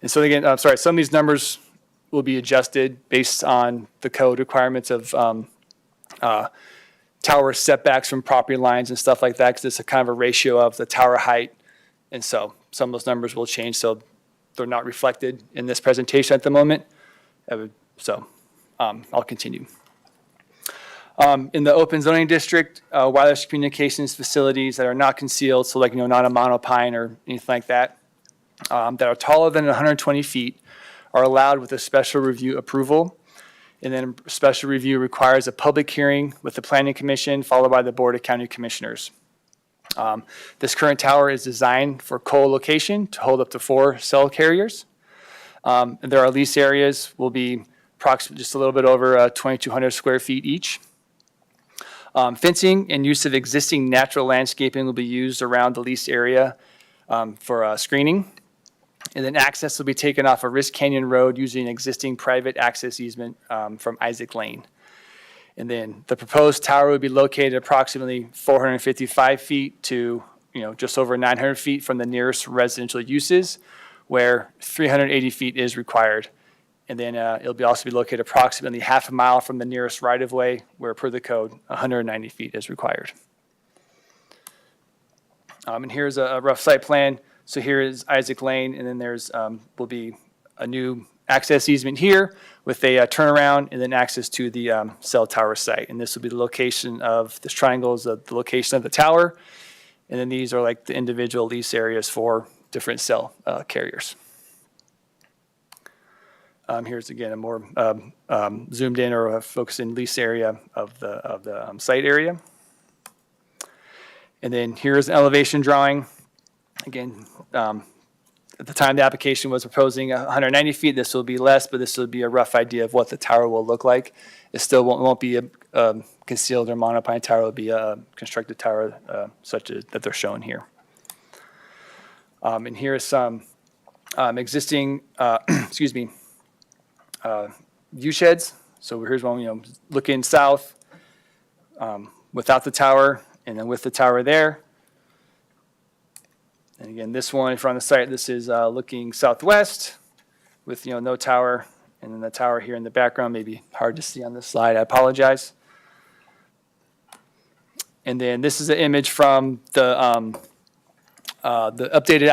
[SPEAKER 16] And so again, some of these numbers will be adjusted based on the code requirements of tower setbacks from property lines and stuff like that, because it's a kind of a ratio of the tower height. And so some of those numbers will change, so they're not reflected in this presentation at the moment. I'll continue. In the open zoning district, wireless communications facilities that are not concealed, so like not a monopine or anything like that, that are taller than 120 feet are allowed with a special review approval. And then special review requires a public hearing with the Planning Commission, followed by the Board of County Commissioners. This current tower is designed for co-location to hold up to 4 cell carriers. And there are lease areas will be approximately just a little bit over 2,200 square feet each. Fencing and use of existing natural landscaping will be used around the lease area for screening. And then access will be taken off of Risk Canyon Road using existing private access easement from Isaac Lane. And then the proposed tower would be located approximately 455 feet to just over 900 feet from the nearest residential uses, where 380 feet is required. And then it'll also be located approximately half a mile from the nearest right-of-way, where per the code, 190 feet is required. And here's a rough site plan. So here is Isaac Lane, and then there's will be a new access easement here with a turnaround and then access to the cell tower site. And this will be the location of this triangle is the location of the tower. And then these are like the individual lease areas for different cell carriers. Here's again a more zoomed in or a focused in lease area of the site area. And then here's an elevation drawing. Again, at the time the application was proposing 190 feet, this will be less, but this will be a rough idea of what the tower will look like. It still won't be a concealed or monopine tower. It will be a constructed tower such as that they're shown here. And here is some existing, view sheds. So here's one, looking south without the tower, and then with the tower there. And again, this one in front of the site, this is looking southwest with no tower, and then the tower here in the background may be hard to see on this slide. I apologize. And then this is an image from the updated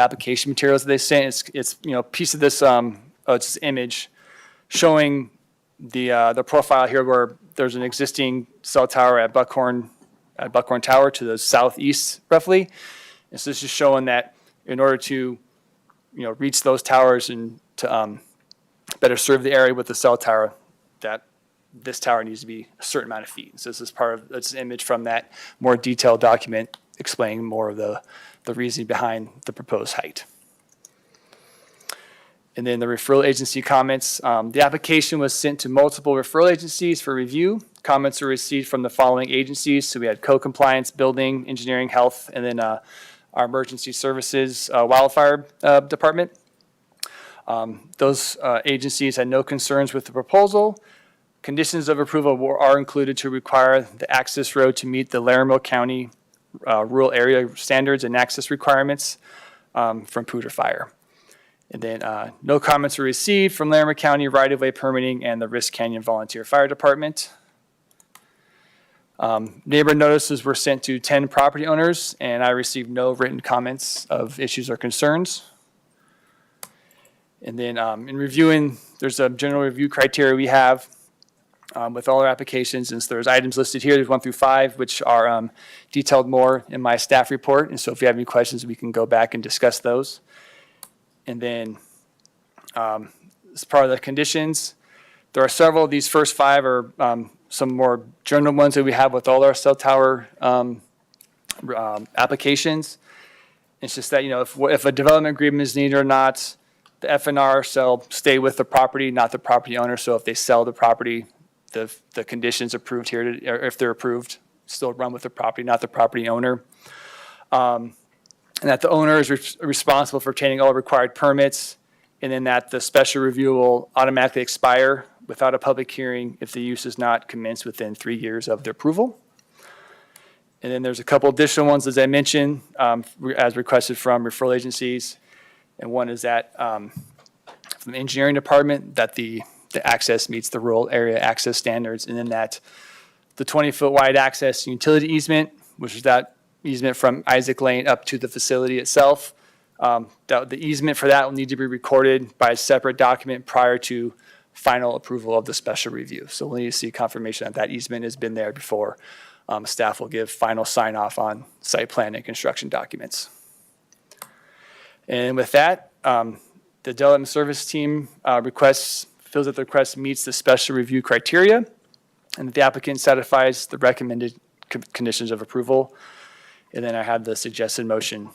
[SPEAKER 16] application materials that they sent. It's a piece of this it's an image showing the profile here where there's an existing cell tower at Buckhorn Tower to the southeast roughly. And so this is showing that in order to, reach those towers and to better serve the area with the cell tower, that this tower needs to be a certain amount of feet. So this is it's an image from that more detailed document explaining more of the reasoning behind the proposed height. And then the referral agency comments. The application was sent to multiple referral agencies for review. Comments were received from the following agencies. So we had co-compliance, building, engineering, health, and then our emergency services wildfire department. Those agencies had no concerns with the proposal. Conditions of approval are included to require the access road to meet the Larimer County rural area standards and access requirements from Poudre Fire. And then no comments were received from Larimer County right-of-way permitting and the Risk Canyon Volunteer Fire Department. Neighbor notices were sent to 10 property owners, and I received no written comments of issues or concerns. And then in reviewing, there's a general review criteria we have with all our applications. And so there's items listed here, there's 1 through 5, which are detailed more in my staff report. And so if you have any questions, we can go back and discuss those. And then as part of the conditions, there are several of these first 5 are some more general ones that we have with all our cell tower applications. It's just that, if a development agreement is needed or not, the FNR shall stay with the property, not the property owner. So if they sell the property, the conditions approved here, or if they're approved, still run with the property, not the property owner. And that the owner is responsible for obtaining all required permits, and then that the special review will automatically expire without a public hearing if the use is not commenced within 3 years of the approval. And then there's a couple additional ones, as I mentioned, as requested from referral agencies. And one is that from the engineering department, that the access meets the rural area access standards, and then that the 20-foot wide access utility easement, which is that easement from Isaac Lane up to the facility itself, that the easement for that will need to be recorded by a separate document prior to final approval of the special review. So we'll need to see confirmation that that easement has been there before staff will give final sign off on site plan and construction documents. And with that, the development service team feels that the request meets the special review criteria and that the applicant satisfies the recommended conditions of approval. And then I have the suggested motion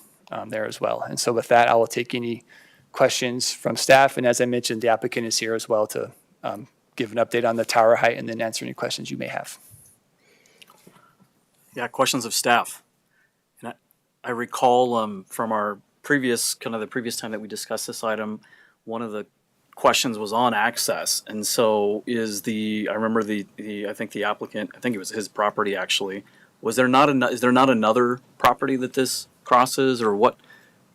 [SPEAKER 16] there as well. And so with that, I will take any questions from staff. And as I mentioned, the applicant is here as well to give an update on the tower height and then answer any questions you may have.
[SPEAKER 1] Yeah, questions of staff. And I recall from our previous time that we discussed this item, one of the questions was on access. And so is I remember I think the applicant, I think it was his property actually. Is there not another property that this crosses, or what?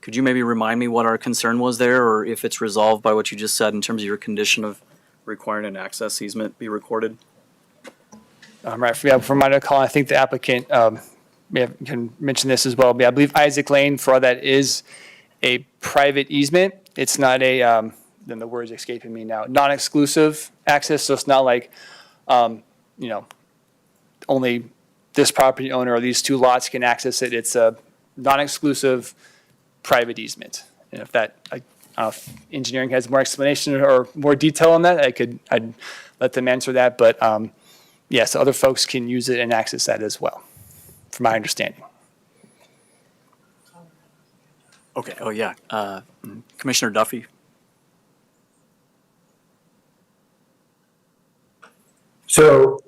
[SPEAKER 1] Could you maybe remind me what our concern was there, or if it's resolved by what you just said in terms of your condition of requiring an access easement be recorded?
[SPEAKER 16] Right, from my recall, I think the applicant can mention this as well. But I believe Isaac Lane, for all that, is a private easement. It's not a, then the word's escaping me now, non-exclusive access. So it's not like, only this property owner or these two lots can access it. It's a non-exclusive private easement. And if that, I don't know if engineering has more explanation or more detail on that, I'd let them answer that. But yes, other folks can use it and access that as well, from my understanding.
[SPEAKER 1] Okay. Oh, yeah. Commissioner Duffy.
[SPEAKER 9] So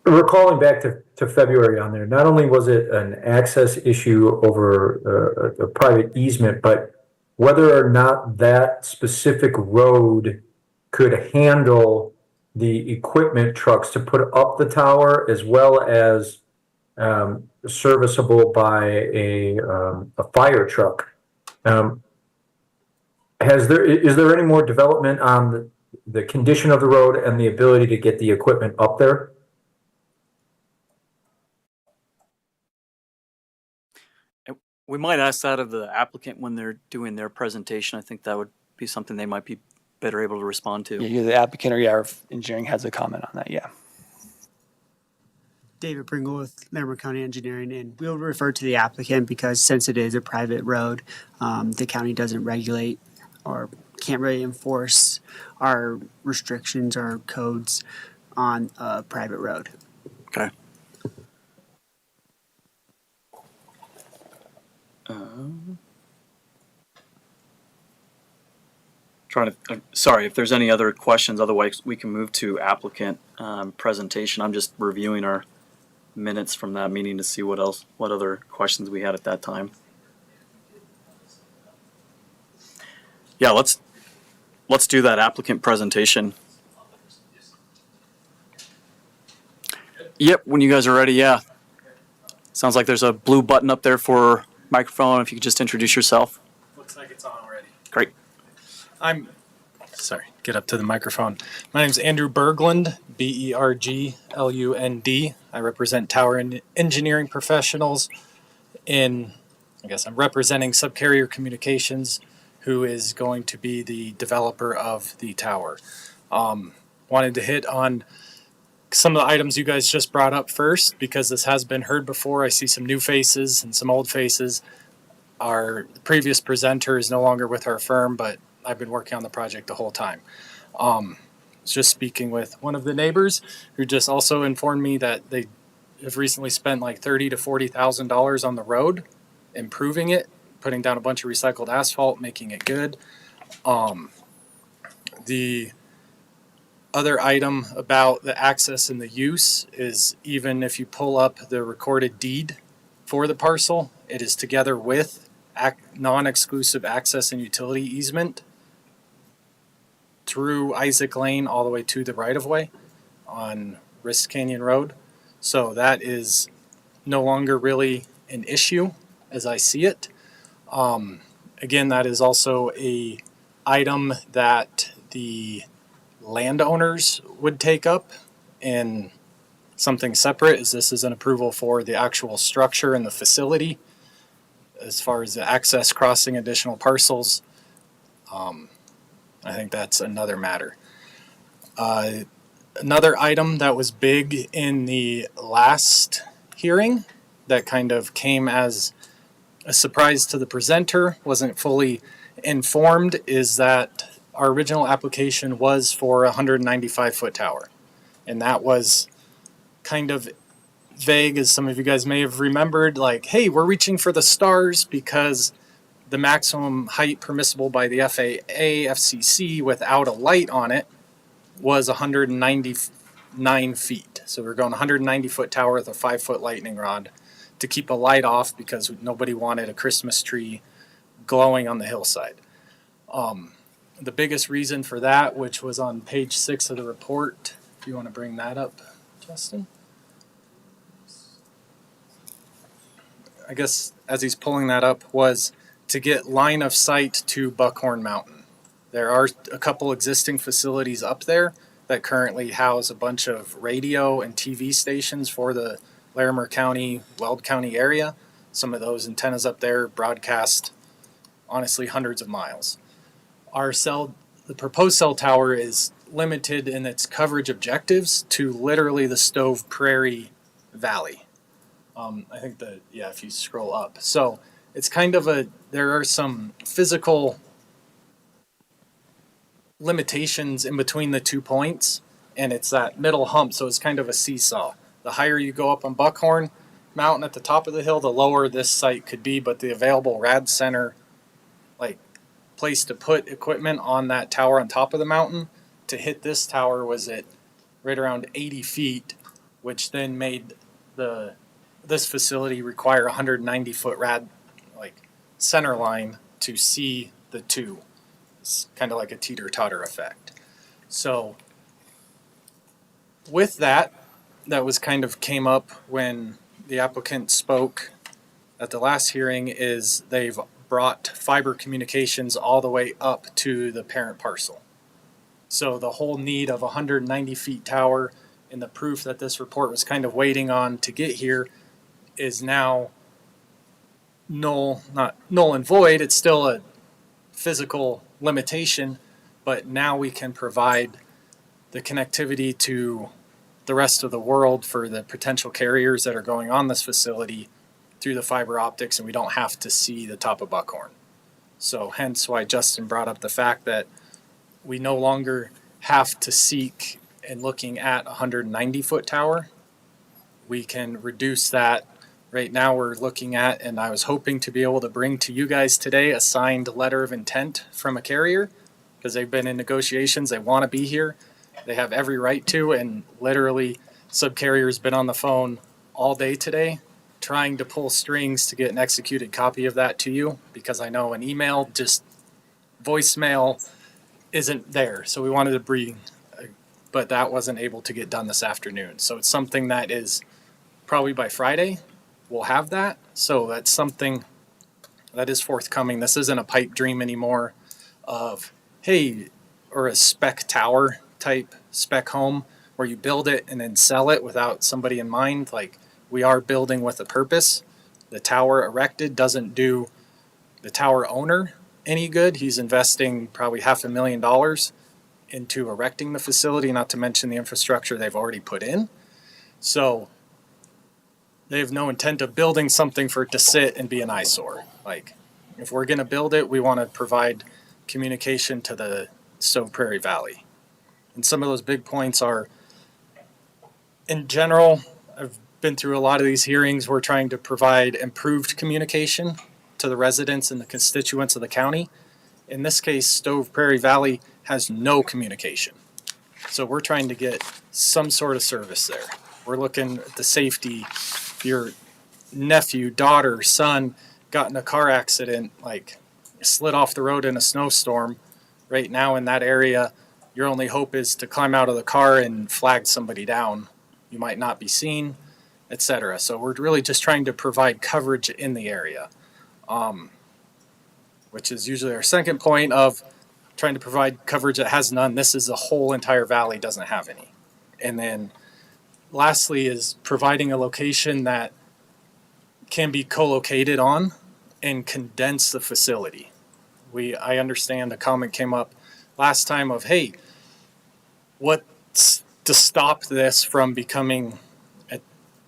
[SPEAKER 9] recalling back to February on there, not only was it an access issue over a private easement, but whether or not that specific road could handle the equipment trucks to put up the tower, as well as serviceable by a fire truck. Is there any more development on the condition of the road and the ability to get the equipment up there?
[SPEAKER 1] We might ask that of the applicant when they're doing their presentation. I think that would be something they might be better able to respond to.
[SPEAKER 16] Yeah, either the applicant or if engineering has a comment on that, yeah.
[SPEAKER 17] David Pringle with Larimer County Engineering, and we'll refer to the applicant because since it is a private road, the county doesn't regulate or can't really enforce our restrictions or codes on a private road.
[SPEAKER 1] Okay. Sorry, if there's any other questions, otherwise we can move to applicant presentation. I'm just reviewing our minutes from that meeting to see what other questions we had at that time. Yeah, let's do that applicant presentation. Yep, when you guys are ready, yeah. Sounds like there's a blue button up there for microphone. If you could just introduce yourself.
[SPEAKER 18] Looks like it's on already.
[SPEAKER 1] Great.
[SPEAKER 18] Get up to the microphone. My name is Andrew Berglund, Berglund. I represent Tower Engineering Professionals I'm representing Subcarrier Communications, who is going to be the developer of the tower. Wanted to hit on some of the items you guys just brought up first, because this has been heard before. I see some new faces and some old faces. Our previous presenter is no longer with our firm, but I've been working on the project the whole time. Just speaking with one of the neighbors who just also informed me that they have recently spent like $30,000 to $40,000 on the road, improving it, putting down a bunch of recycled asphalt, making it good. The other item about the access and the use is, even if you pull up the recorded deed for the parcel, it is together with non-exclusive access and utility easement through Isaac Lane all the way to the right-of-way on Risk Canyon Road. So that is no longer really an issue as I see it. Again, that is also a item that the landowners would take up in something separate, as this is an approval for the actual structure and the facility. As far as the access crossing additional parcels, I think that's another matter. Another item that was big in the last hearing that kind of came as a surprise to the presenter, wasn't fully informed is that our original application was for a 195-foot tower. And that was kind of vague, as some of you guys may have remembered, like, hey, we're reaching for the stars because the maximum height permissible by the FAA, FCC without a light on it was 199 feet. So we're going 190-foot tower with a 5-foot lightning rod to keep a light off because nobody wanted a Christmas tree glowing on the hillside. The biggest reason for that, which was on page 6 of the report, if you want to bring that up, Justin. I guess as he's pulling that up, was to get line of sight to Buckhorn Mountain. There are a couple existing facilities up there that currently house a bunch of radio and TV stations for the Larimer County, Weld County area. Some of those antennas up there broadcast, honestly, hundreds of miles. The proposed cell tower is limited in its coverage objectives to literally the Stove Prairie Valley. I think if you scroll up. So it's kind of there are some physical limitations in between the 2 points, and it's that middle hump, so it's kind of a seesaw. The higher you go up on Buckhorn Mountain at the top of the hill, the lower this site could be, but the available rad center, like, place to put equipment on that tower on top of the mountain to hit this tower was at right around 80 feet, which then made this facility require 190-foot rad, like, center line to see the two. It's kind of like a teeter-totter effect. So with that was kind of came up when the applicant spoke at the last hearing, is they've brought fiber communications all the way up to the parent parcel. So the whole need of a 190 feet tower and the proof that this report was kind of waiting on to get here is now not null and void. It's still a physical limitation, but now we can provide the connectivity to the rest of the world for the potential carriers that are going on this facility through the fiber optics, and we don't have to see the top of Buckhorn. So hence why Justin brought up the fact that we no longer have to seek and looking at a 190-foot tower. We can reduce that. Right now we're looking at, and I was hoping to be able to bring to you guys today, a signed letter of intent from a carrier, because they've been in negotiations, they want to be here, they have every right to, and literally subcarrier's been on the phone all day today trying to pull strings to get an executed copy of that to you, because I know an email, just voicemail isn't there. So we wanted to bring, but that wasn't able to get done this afternoon. So it's something that is probably by Friday we'll have that. So that's something that is forthcoming. This isn't a pipe dream anymore of, hey, or a spec tower type spec home where you build it and then sell it without somebody in mind. Like, we are building with a purpose. The tower erected doesn't do the tower owner any good. He's investing probably $500,000 into erecting the facility, not to mention the infrastructure they've already put in. So they have no intent of building something for it to sit and be an eyesore. Like, if we're going to build it, we want to provide communication to the Stove Prairie Valley. And some of those big points are, in general, I've been through a lot of these hearings. We're trying to provide improved communication to the residents and the constituents of the county. In this case, Stove Prairie Valley has no communication. So we're trying to get some sort of service there. We're looking at the safety. If your nephew, daughter, son got in a car accident, like slid off the road in a snowstorm, right now in that area, your only hope is to climb out of the car and flag somebody down. You might not be seen, etc. So we're really just trying to provide coverage in the area, which is usually our second point of trying to provide coverage that has none. This is the whole entire valley doesn't have any. And then lastly is providing a location that can be co-located on and condense the facility. I understand a comment came up last time of, hey, what's to stop this from becoming a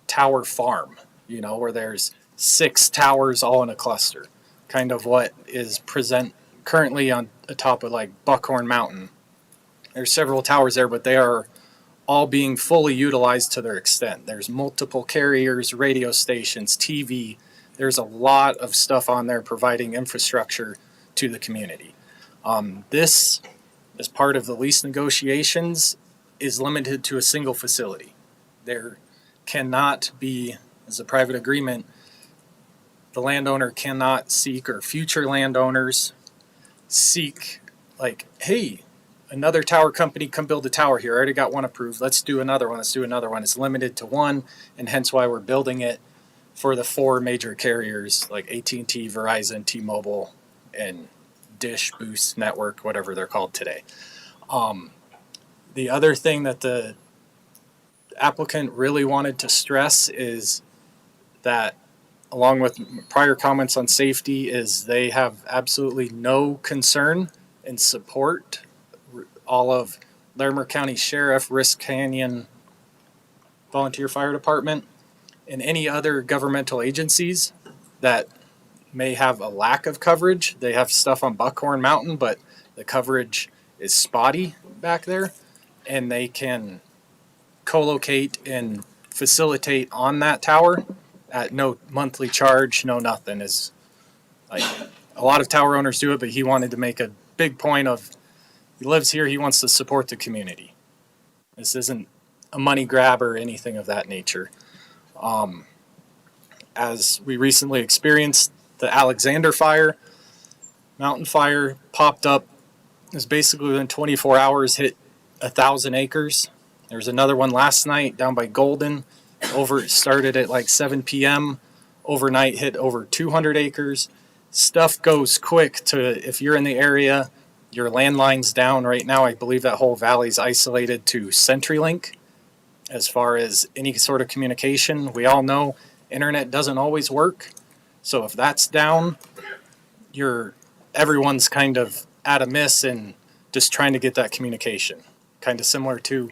[SPEAKER 18] tower farm, where there's 6 towers all in a cluster, kind of what is currently on the top of like Buckhorn Mountain. There's several towers there, but they are all being fully utilized to their extent. There's multiple carriers, radio stations, TV. There's a lot of stuff on there providing infrastructure to the community. This, as part of the lease negotiations, is limited to a single facility. There cannot be, as a private agreement, the landowner cannot seek, or future landowners seek, like, hey, another tower company come build a tower here. I already got one approved. Let's do another one. Let's do another one. It's limited to one, and hence why we're building it for the 4 major carriers like AT&T, Verizon, T-Mobile, and Dish, Boost Network, whatever they're called today. The other thing that the applicant really wanted to stress is that, along with prior comments on safety, is they have absolutely no concern and support all of Larimer County Sheriff, Risk Canyon Volunteer Fire Department, and any other governmental agencies that may have a lack of coverage. They have stuff on Buckhorn Mountain, but the coverage is spotty back there, and they can co-locate and facilitate on that tower at no monthly charge, no nothing. Is like a lot of tower owners do it, but he wanted to make a big point of, he lives here, he wants to support the community. This isn't a money grab or anything of that nature. As we recently experienced, the Alexander fire, mountain fire, popped up. It was basically within 24 hours hit 1,000 acres. There was another one last night down by Golden. Started at like 7 p.m. Overnight hit over 200 acres. Stuff goes quick to, if you're in the area, your landline's down right now. I believe that whole valley's isolated to CenturyLink as far as any sort of communication. We all know internet doesn't always work. So if that's down, everyone's kind of at a miss and just trying to get that communication. Kind of similar to,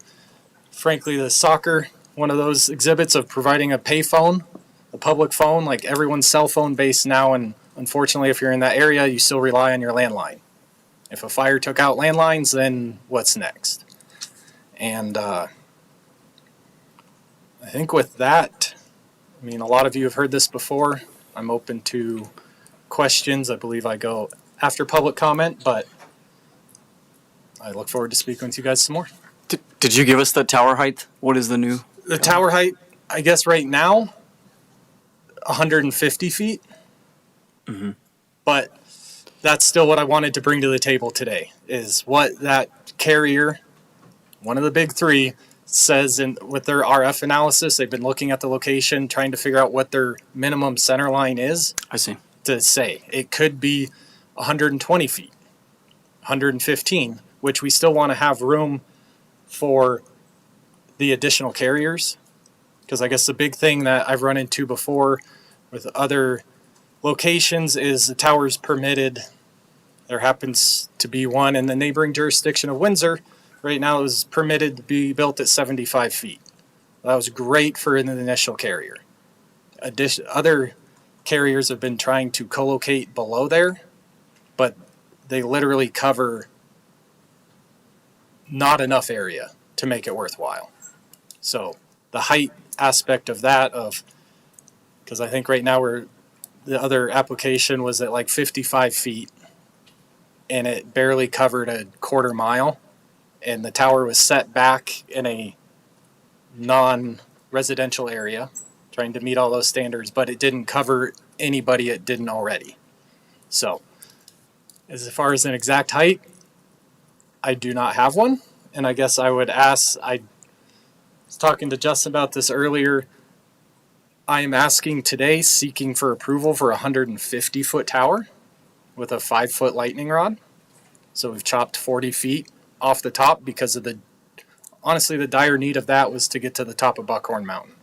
[SPEAKER 18] frankly, the soccer, one of those exhibits of providing a pay phone, a public phone. Like, everyone's cell phone based now, and unfortunately, if you're in that area, you still rely on your landline. If a fire took out landlines, then what's next? And I think with that, I mean, a lot of you have heard this before. I'm open to questions. I believe I go after public comment, but I look forward to speaking with you guys some more.
[SPEAKER 1] Did you give us the tower height? What is the new?
[SPEAKER 18] The tower height, I guess right now, 150 feet.
[SPEAKER 1] Mm-hmm.
[SPEAKER 18] But that's still what I wanted to bring to the table today, is what that carrier, one of the big 3, says with their RF analysis. They've been looking at the location, trying to figure out what their minimum center line is.
[SPEAKER 1] I see.
[SPEAKER 18] To say it could be 120 feet, 115, which we still want to have room for the additional carriers. Because I guess the big thing that I've run into before with other locations is the tower's permitted. There happens to be one in the neighboring jurisdiction of Windsor. Right now, it was permitted to be built at 75 feet. That was great for an initial carrier. Other carriers have been trying to co-locate below there, but they literally cover not enough area to make it worthwhile. So the height aspect of that, because I think right now the other application was at like 55 feet, and it barely covered a quarter mile, and the tower was set back in a non-residential area, trying to meet all those standards, but it didn't cover anybody it didn't already. So as far as an exact height, I do not have one, and I guess I would ask, I was talking to Justin about this earlier, I am asking today, seeking for approval for a 150-foot tower with a 5-foot lightning rod. So we've chopped 40 feet off the top because of honestly, the dire need of that was to get to the top of Buckhorn Mountain.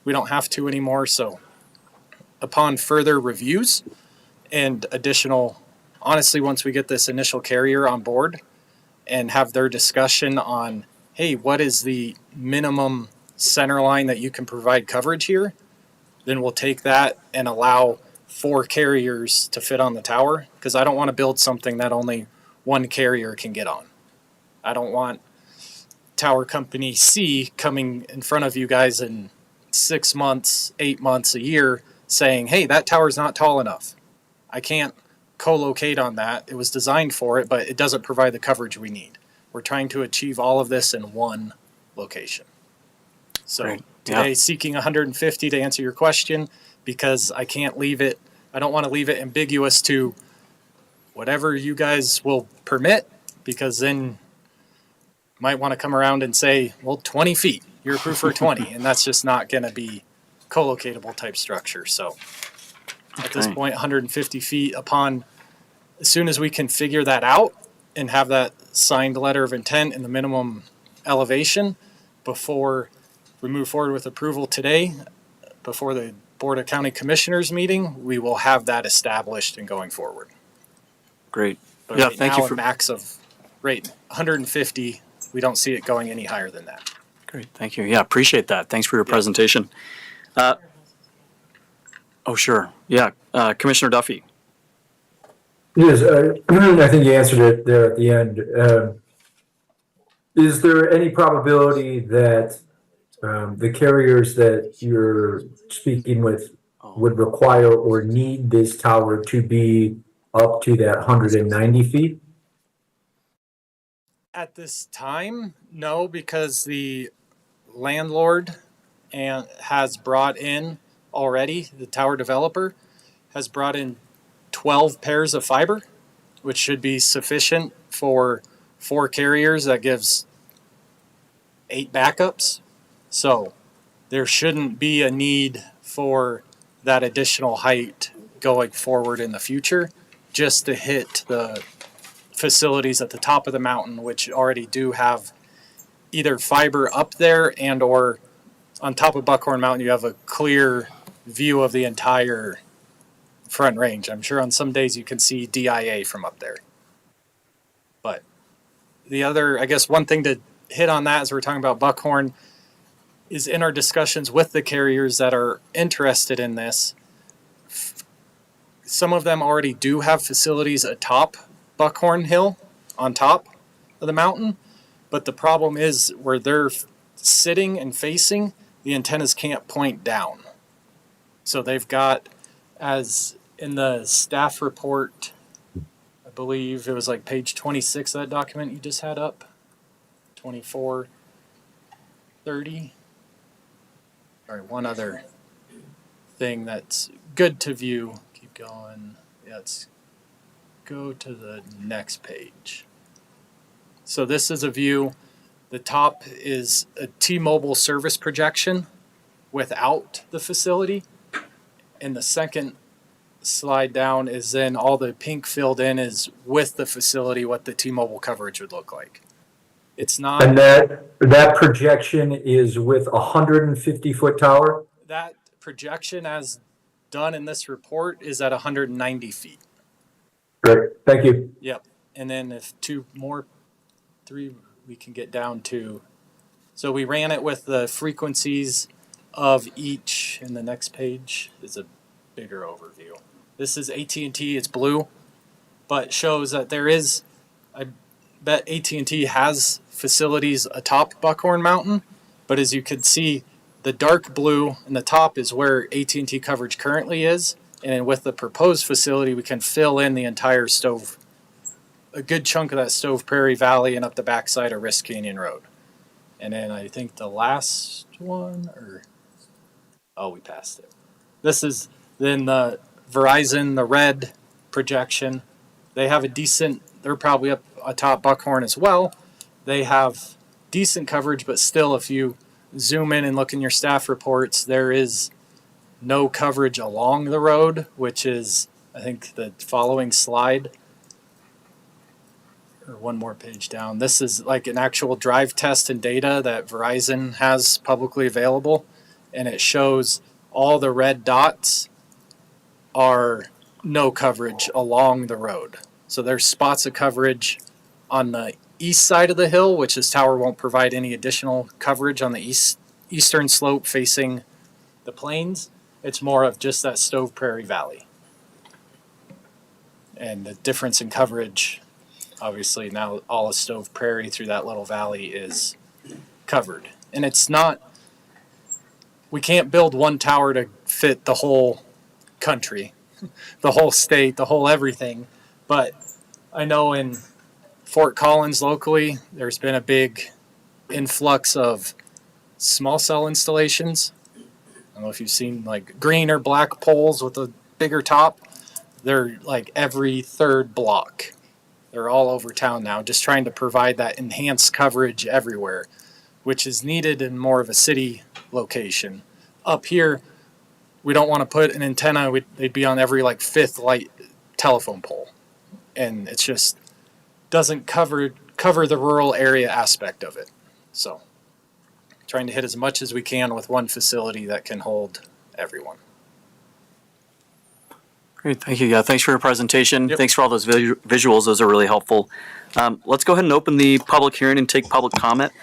[SPEAKER 18] We don't have to anymore, so upon further reviews and additional, honestly, once we get this initial carrier on board and have their discussion on, hey, what is the minimum center line that you can provide coverage here, then we'll take that and allow 4 carriers to fit on the tower, because I don't want to build something that only one carrier can get on. I don't want tower company C coming in front of you guys in 6 months, 8 months, a year saying, hey, that tower's not tall enough. I can't co-locate on that. It was designed for it, but it doesn't provide the coverage we need. We're trying to achieve all of this in one location. So
[SPEAKER 1] Great.
[SPEAKER 18] today, seeking 150 to answer your question, because I can't leave it, I don't want to leave it ambiguous to whatever you guys will permit, because then you might want to come around and say, well, 20 feet, you're approved for 20, and that's just not going to be co-locatable type structure. So at this point, 150 feet upon, as soon as we can figure that out and have that signed letter of intent and the minimum elevation before we move forward with approval today, before the Board of County Commissioners meeting, we will have that established and going forward.
[SPEAKER 1] Great.
[SPEAKER 18] But
[SPEAKER 1] Yeah,
[SPEAKER 18] right
[SPEAKER 1] thank
[SPEAKER 18] now,
[SPEAKER 1] you
[SPEAKER 18] a
[SPEAKER 1] for
[SPEAKER 18] max of 150. We don't see it going any higher than that.
[SPEAKER 1] Great. Thank you. Yeah, appreciate that. Thanks for your presentation. Oh, sure. Yeah, Commissioner Duffy.
[SPEAKER 9] Yes, I think you answered it there at the end. Is there any probability that the carriers that you're speaking with would require or need this tower to be up to that 190 feet?
[SPEAKER 18] At this time, no, because the landlord has brought in already, the tower developer has brought in 12 pairs of fiber, which should be sufficient for 4 carriers. That gives 8 backups. So there shouldn't be a need for that additional height going forward in the future, just to hit the facilities at the top of the mountain, which already do have either fiber up there and or on top of Buckhorn Mountain, you have a clear view of the entire Front Range. I'm sure on some days you can see DIA from up there. But the other, I guess one thing to hit on that as we're talking about Buckhorn is in our discussions with the carriers that are interested in this, some of them already do have facilities atop Buckhorn Hill on top of the mountain. But the problem is where they're sitting and facing, the antennas can't point down. So they've got, as in the staff report, I believe it was like page 26 of that document you just had up, 24, 30. All right, one other thing that's good to view. Keep going. Yeah, let's go to the next page. So this is a view. The top is a T-Mobile service projection without the facility. And the second slide down is then all the pink filled in is with the facility, what the T-Mobile coverage would look like. It's not.
[SPEAKER 9] And that projection is with a 150-foot tower?
[SPEAKER 18] That projection as done in this report is at 190 feet.
[SPEAKER 9] Great, thank you.
[SPEAKER 18] Yep. And then if 3, we can get down to. So we ran it with the frequencies of each, and the next page is a bigger overview. This is AT&T, it's blue, but shows that there is, I bet AT&T has facilities atop Buckhorn Mountain, but as you can see, the dark blue in the top is where AT&T coverage currently is, and with the proposed facility, we can fill in the entire a good chunk of that Stove Prairie Valley and up the backside of Risk Canyon Road. And then I think the last one, we passed it. This is then the Verizon, the red projection. They have they're probably up atop Buckhorn as well. They have decent coverage, but still if you zoom in and look in your staff reports, there is no coverage along the road, which is, I think, the following slide. Or one more page down. This is like an actual drive test and data that Verizon has publicly available, and it shows all the red dots are no coverage along the road. So there's spots of coverage on the east side of the hill, which this tower won't provide any additional coverage on the eastern slope facing the plains. It's more of just that Stove Prairie Valley. And the difference in coverage, obviously now all of Stove Prairie through that little valley is covered. And it's not, we can't build one tower to fit the whole country, the whole state, the whole everything. But I know in Fort Collins locally, there's been a big influx of small cell installations. I don't know if you've seen like green or black poles with a bigger top. They're like every third block. They're all over town now, just trying to provide that enhanced coverage everywhere, which is needed in more of a city location. Up here, we don't want to put an antenna. They'd be on every like fifth light telephone pole, and it's just doesn't cover the rural area aspect of it. So, trying to hit as much as we can with one facility that can hold everyone.
[SPEAKER 1] Great, thank you. Yeah, thanks for your presentation.
[SPEAKER 18] Yep.
[SPEAKER 1] Thanks for all those visuals. Those are really helpful. Let's go ahead and open the public hearing and take public comment.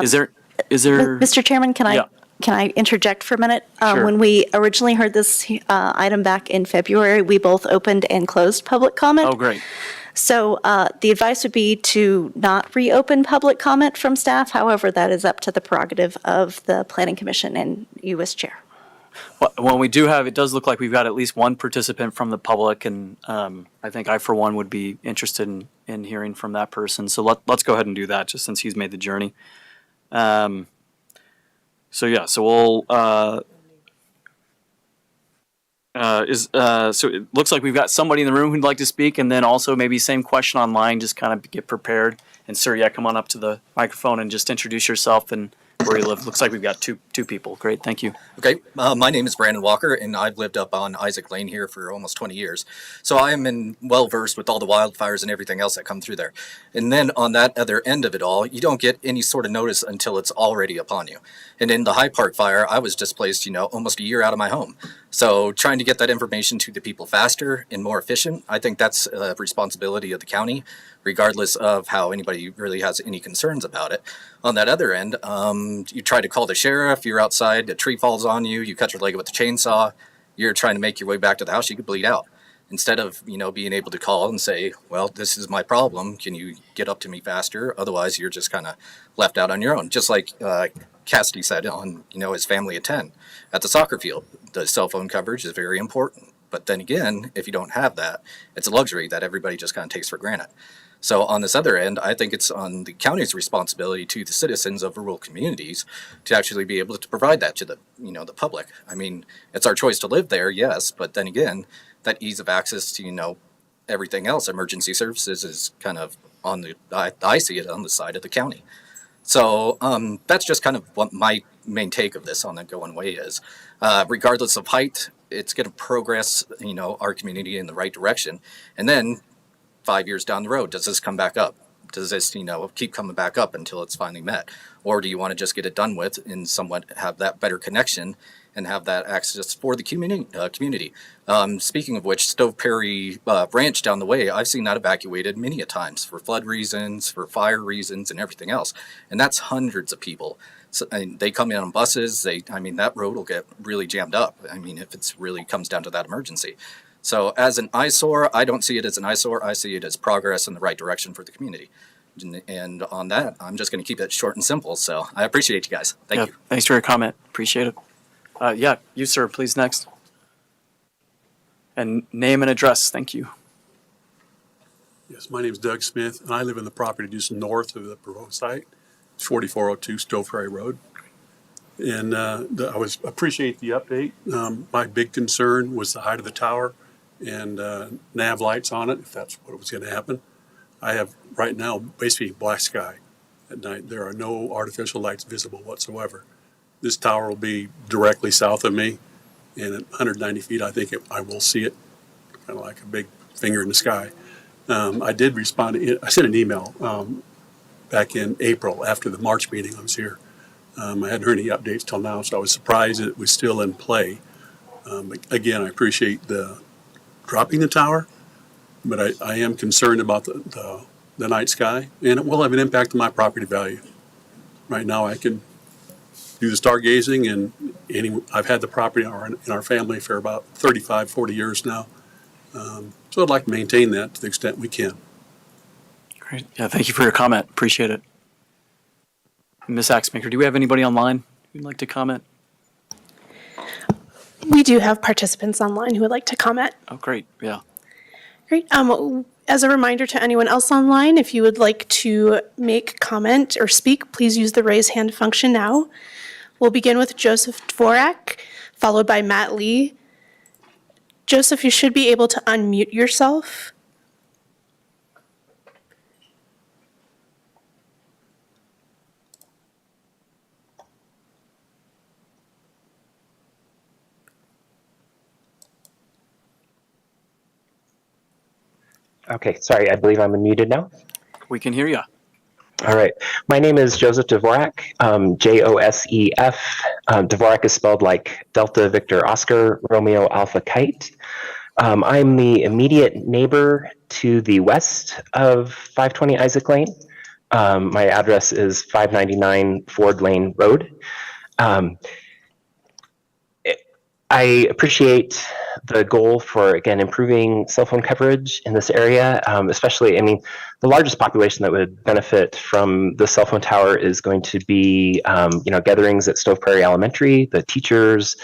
[SPEAKER 1] Is there?
[SPEAKER 10] Mr. Chairman, can
[SPEAKER 1] Yeah.
[SPEAKER 10] I interject for a minute?
[SPEAKER 1] Sure.
[SPEAKER 10] When we originally heard this item back in February, we both opened and closed public comment.
[SPEAKER 1] Oh, great.
[SPEAKER 10] So the advice would be to not reopen public comment from staff. However, that is up to the prerogative of the Planning Commission and you as chair.
[SPEAKER 1] Well, we do have, it does look like we've got at least one participant from the public, and I think I, for one, would be interested in hearing from that person. So let's go ahead and do that, just since he's made the journey. So we'll, so it looks like we've got somebody in the room who'd like to speak, and then also maybe same question online, just kind of get prepared. And sir, yeah, come on up to the microphone and just introduce yourself and where you live. Looks like we've got two people. Great, thank you.
[SPEAKER 19] Okay, my name is Brandon Walker, and I've lived up on Isaac Lane here for almost 20 years. So I am well versed with all the wildfires and everything else that come through there. And then on that other end of it all, you don't get any sort of notice until it's already upon you. And in the High Park fire, I was displaced, almost a year out of my home. So trying to get that information to the people faster and more efficient, I think that's a responsibility of the county, regardless of how anybody really has any concerns about it. On that other end, you try to call the sheriff, you're outside, a tree falls on you, you cut your leg with a chainsaw, you're trying to make your way back to the house, you could bleed out. Instead of, being able to call and say, well, this is my problem, can you get up to me faster? Otherwise, you're just kind of left out on your own. Just like Cassidy said on, his family of 10 at the soccer field. The cell phone coverage is very important. But then again, if you don't have that, it's a luxury that everybody just kind of takes for granted. So on this other end, I think it's on the county's responsibility to the citizens of rural communities to actually be able to provide that to the, the public. I mean, it's our choice to live there, yes, but then again, that ease of access to, everything else, emergency services is kind of on the, I see it on the side of the county. So that's just kind of what my main take of this on the going way is. Regardless of height, it's going to progress, our community in the right direction. And then 5 years down the road, does this come back up? Does this, keep coming back up until it's finally met? Or do you want to just get it done with and somewhat have that better connection and have that access for the community? Speaking of which, Stove Prairie Ranch down the way, I've seen that evacuated many a times for flood reasons, for fire reasons, and everything else. And that's hundreds of people. So, and they come in on buses. That road will get really jammed up. If it's really comes down to that emergency. So as an eyesore, I don't see it as an eyesore. I see it as progress in the right direction for the community. And on that, I'm just going to keep it short and simple. So I appreciate you guys. Thank you.
[SPEAKER 1] Thanks for your comment. Appreciate it. You, sir, please next. And name and address. Thank you.
[SPEAKER 20] Yes, my name is Doug Smith, and I live in the property just north of the proposed site. It's 4402 Stove Prairie Road. And I appreciate the update. My big concern was the height of the tower and nav lights on it, if that's what was going to happen. I have right now basically black sky at night. There are no artificial lights visible whatsoever. This tower will be directly south of me, and at 190 feet, I think I will see it, kind of like a big finger in the sky. I did respond. I sent an email back in April after the March meeting. I was here. I hadn't heard any updates till now, so I was surprised that it was still in play. Again, I appreciate the dropping the tower, but I am concerned about the night sky, and it will have an impact on my property value. Right now, I can do the stargazing, and I've had the property in our family for about 35, 40 years now. So I'd like to maintain that to the extent we can.
[SPEAKER 1] Great. Yeah, thank you for your comment. Appreciate it. Ms. Axmaker, do we have anybody online who'd like to comment?
[SPEAKER 14] We do have participants online who would like to comment.
[SPEAKER 1] Oh, great. Yeah.
[SPEAKER 14] Great. As a reminder to anyone else online, if you would like to make comment or speak, please use the raise hand function now. We'll begin with Joseph Dvorak, followed by Matt Lee. Joseph, you should be able to unmute yourself.
[SPEAKER 21] Okay, sorry, I believe I'm unmuted now.
[SPEAKER 1] We can hear you.
[SPEAKER 21] All right, my name is Joseph Dvorak, Josef. Dvorak is spelled like Delta Victor Oscar Romeo Alpha Kite. I'm the immediate neighbor to the west of 520 Isaac Lane. My address is 599 Ford Lane Road. I appreciate the goal for, again, improving cell phone coverage in this area, especially, I mean, the largest population that would benefit from the cell phone tower is going to be, gatherings at Stove Prairie Elementary, the teachers,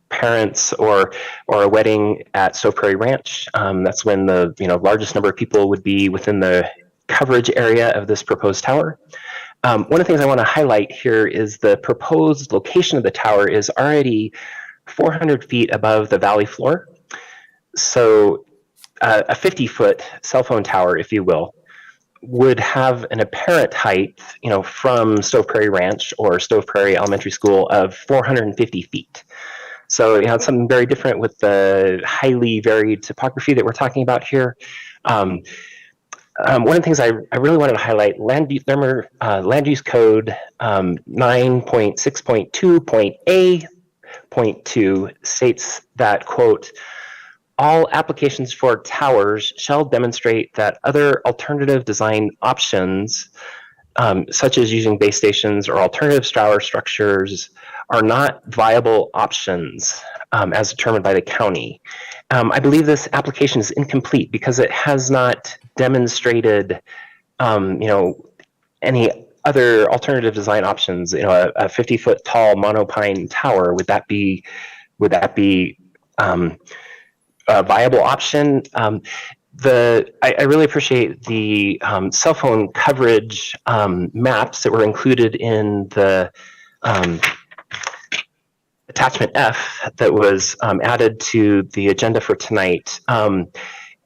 [SPEAKER 21] parents, or a wedding at Stove Prairie Ranch. That's when the largest number of people would be within the coverage area of this proposed tower. One of the things I want to highlight here is the proposed location of the tower is already 400 feet above the valley floor. So a 50-foot cell phone tower, if you will, would have an apparent height, from Stove Prairie Ranch or Stove Prairie Elementary School of 450 feet. So it's something very different with the highly varied topography that we're talking about here. One of the things I really wanted to highlight, Larimer Land Use Code 9.6.2.A.2 states that, quote, all applications for towers shall demonstrate that other alternative design options, such as using base stations or alternative tower structures, are not viable options as determined by the county. I believe this application is incomplete because it has not demonstrated, any other alternative design options. A 50-foot tall monopine tower, would that be a viable option? I really appreciate the cell phone coverage maps that were included in the attachment F that was added to the agenda for tonight.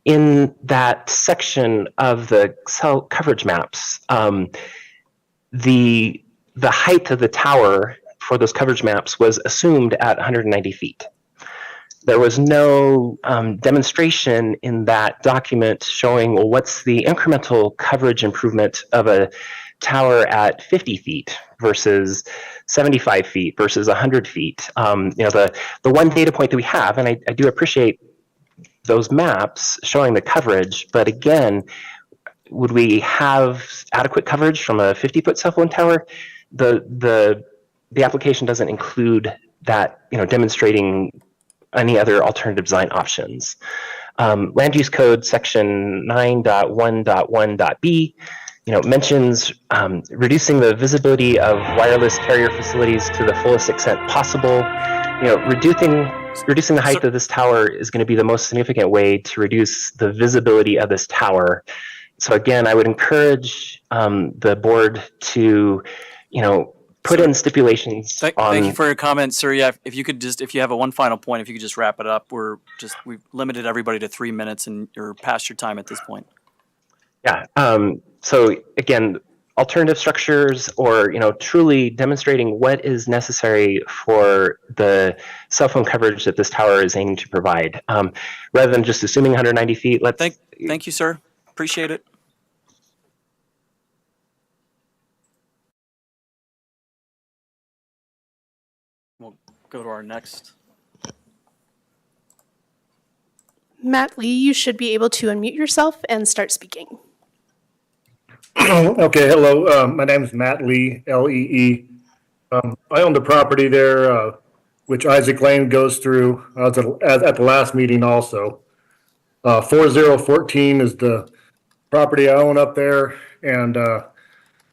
[SPEAKER 21] In that section of the cell coverage maps, the height of the tower for those coverage maps was assumed at 190 feet. There was no demonstration in that document showing, well, what's the incremental coverage improvement of a tower at 50 feet versus 75 feet versus 100 feet. The one data point that we have, and I do appreciate those maps showing the coverage, but again, would we have adequate coverage from a 50-foot cell phone tower? The application doesn't include that, demonstrating any other alternative design options. Land Use Code section 9.1.1.b mentions reducing the visibility of wireless carrier facilities to the fullest extent possible. Reducing the height of this tower is going to be the most significant way to reduce the visibility of this tower. So again, I would encourage the board to, put in stipulations on.
[SPEAKER 1] Thank you for your comment, sir. Yeah, if you have one final point, if you could just wrap it up. We've limited everybody to 3 minutes, and you're past your time at this point.
[SPEAKER 21] Yeah. So again, alternative structures, or truly demonstrating what is necessary for the cell phone coverage that this tower is aiming to provide, rather than just assuming 190 feet.
[SPEAKER 1] Thank you, sir. Appreciate it. We'll go to our next.
[SPEAKER 14] Matt Lee, you should be able to unmute yourself and start speaking.
[SPEAKER 22] Okay, hello. My name is Matt Lee, L-E-E. I own the property there, which Isaac Lane goes through. I was at the last meeting also. 4014 is the property I own up there. And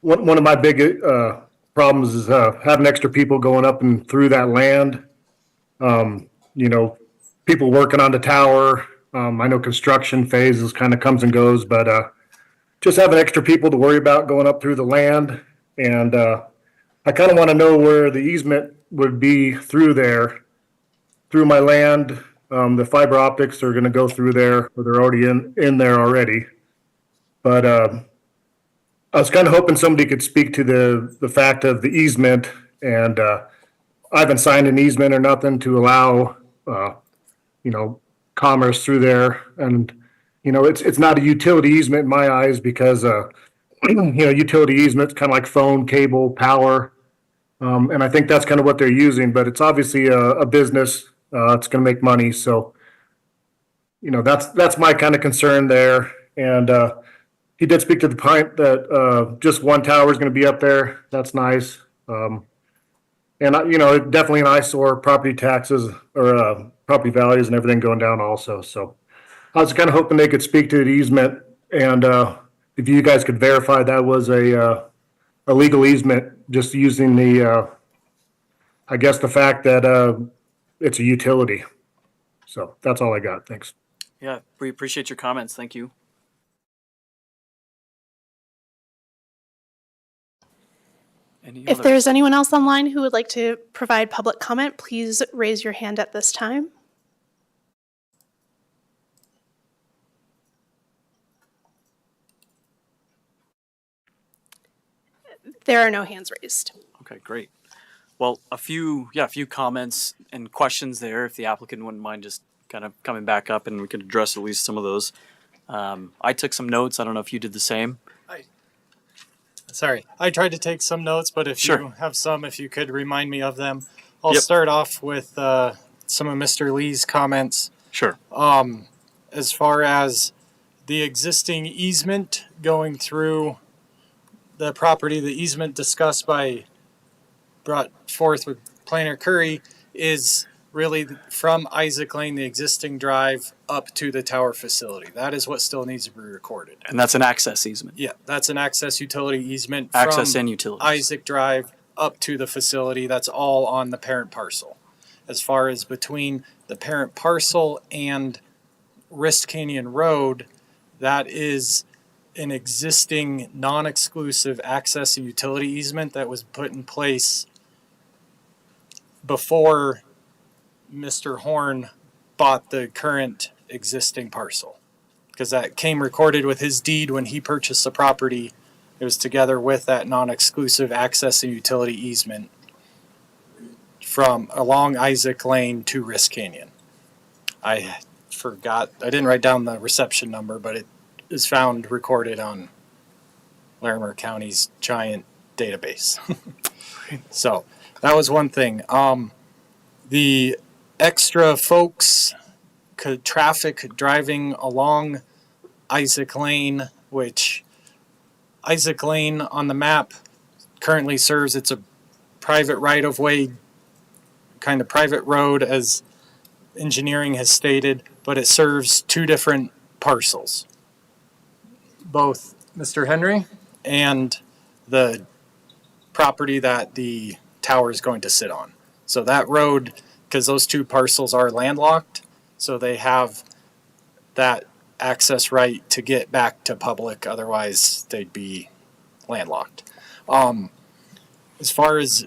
[SPEAKER 22] one of my big problems is having extra people going up and through that land. You know, people working on the tower. I know construction phases kind of comes and goes, but just having extra people to worry about going up through the land. And I kind of want to know where the easement would be through there, through my land. The fiber optics are going to go through there, or they're already in there already. But I was kind of hoping somebody could speak to the fact of the easement, and I haven't signed an easement or nothing to allow, you know, commerce through there. And, you know, it's not a utility easement in my eyes because, you know, utility easement's kind of like phone, cable, power. And I think that's kind of what they're using, but it's obviously a business. It's going to make money. So, you know, that's my kind of concern there. And he did speak to the point that just one tower is going to be up there. That's nice. And, you know, definitely an eyesore, property taxes or property values and everything going down also. So I was kind of hoping they could speak to the easement. And if you guys could verify that was a legal easement, just using the, I guess, the fact that it's a utility. So that's all I got. Thanks.
[SPEAKER 1] Yeah, we appreciate your comments. Thank you.
[SPEAKER 14] If there's anyone else online who would like to provide public comment, please raise your hand at this time. There are no hands raised.
[SPEAKER 1] Okay, great. Well, a few comments and questions there. If the applicant wouldn't mind just kind of coming back up, and we could address at least some of those. I took some notes. I don't know if you did the same.
[SPEAKER 18] Sorry, I tried to take some notes, but if
[SPEAKER 1] Sure.
[SPEAKER 18] you have some, if you could remind me of them. I'll start off with some of Mr. Lee's comments.
[SPEAKER 1] Sure.
[SPEAKER 18] As far as the existing easement going through the property, the easement discussed brought forth with Planner Curry is really from Isaac Lane, the existing drive up to the tower facility. That is what still needs to be recorded.
[SPEAKER 1] And that's an access easement.
[SPEAKER 18] Yeah, that's an access utility easement.
[SPEAKER 1] Access
[SPEAKER 18] from
[SPEAKER 1] and utilities.
[SPEAKER 18] Isaac Drive up to the facility. That's all on the parent parcel. As far as between the parent parcel and Wrist Canyon Road, that is an existing non-exclusive access and utility easement that was put in place before Mr. Horn bought the current existing parcel, because that came recorded with his deed when he purchased the property. It was together with that non-exclusive access and utility easement from along Isaac Lane to Wrist Canyon. I forgot, I didn't write down the reception number, but it is found recorded on Larimer County's giant database. So that was one thing. The extra folks, traffic driving along Isaac Lane, which Isaac Lane on the map currently serves, it's a private right-of-way, kind of private road as engineering has stated, but it serves two different parcels. Both Mr. Henry and the property that the tower is going to sit on. So that road, because those two parcels are landlocked, so they have that access right to get back to public, otherwise they'd be landlocked. As far as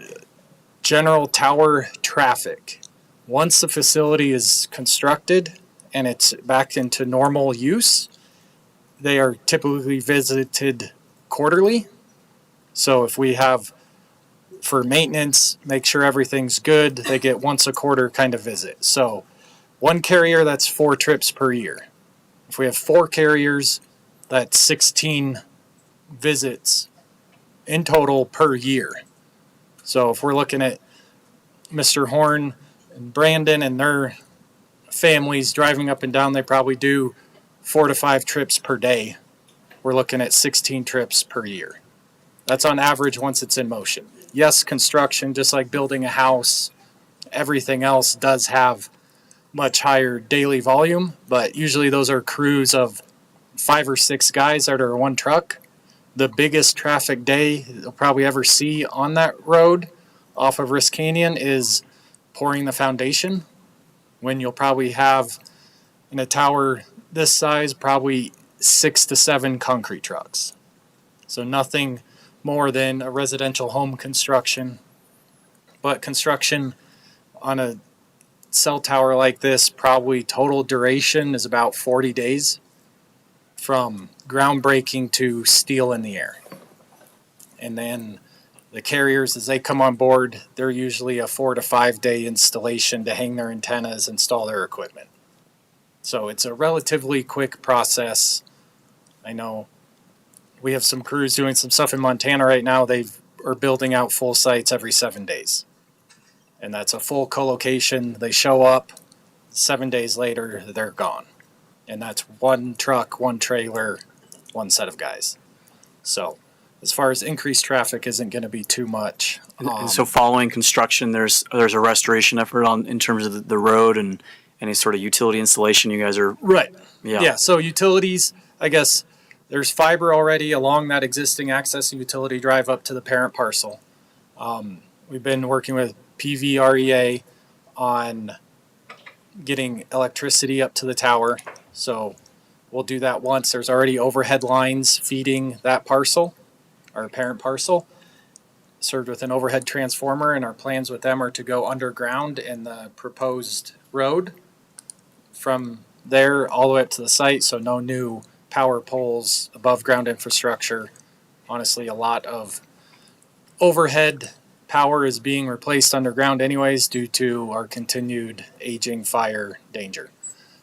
[SPEAKER 18] general tower traffic, once the facility is constructed and it's back into normal use, they are typically visited quarterly. So if we have, for maintenance, make sure everything's good, they get once a quarter kind of visit. So one carrier, that's 4 trips per year. If we have 4 carriers, that's 16 visits in total per year. So if we're looking at Mr. Horn and Brandon and their families driving up and down, they probably do 4 to 5 trips per day. We're looking at 16 trips per year. That's on average once it's in motion. Yes, construction, just like building a house, everything else does have much higher daily volume, but usually those are crews of 5 or 6 guys that are one truck. The biggest traffic day you'll probably ever see on that road off of Risk Canyon is pouring the foundation, when you'll probably have in a tower this size probably 6 to 7 concrete trucks. So nothing more than a residential home construction. But construction on a cell tower like this, probably total duration is about 40 days from groundbreaking to steel in the air. And then the carriers, as they come on board, they're usually a 4 to 5 day installation to hang their antennas, install their equipment. So it's a relatively quick process. I know we have some crews doing some stuff in Montana right now. They are building out full sites every 7 days. And that's a full co-location. They show up, 7 days later, they're gone. And that's one truck, one trailer, one set of guys. So as far as increased traffic isn't going to be too much.
[SPEAKER 1] And so following construction, there's a restoration effort in terms of the road and any sort of utility installation you guys are.
[SPEAKER 18] Right.
[SPEAKER 1] Yeah.
[SPEAKER 18] Yeah. So utilities, I guess there's fiber already along that existing access and utility drive up to the parent parcel. We've been working with PVREA on getting electricity up to the tower. So we'll do that once. There's already overhead lines feeding that parcel, our parent parcel, served with an overhead transformer, and our plans with them are to go underground in the proposed road from there all the way up to the site. So no new power poles, above ground infrastructure. Honestly, a lot of overhead power is being replaced underground anyways due to our continued aging fire danger.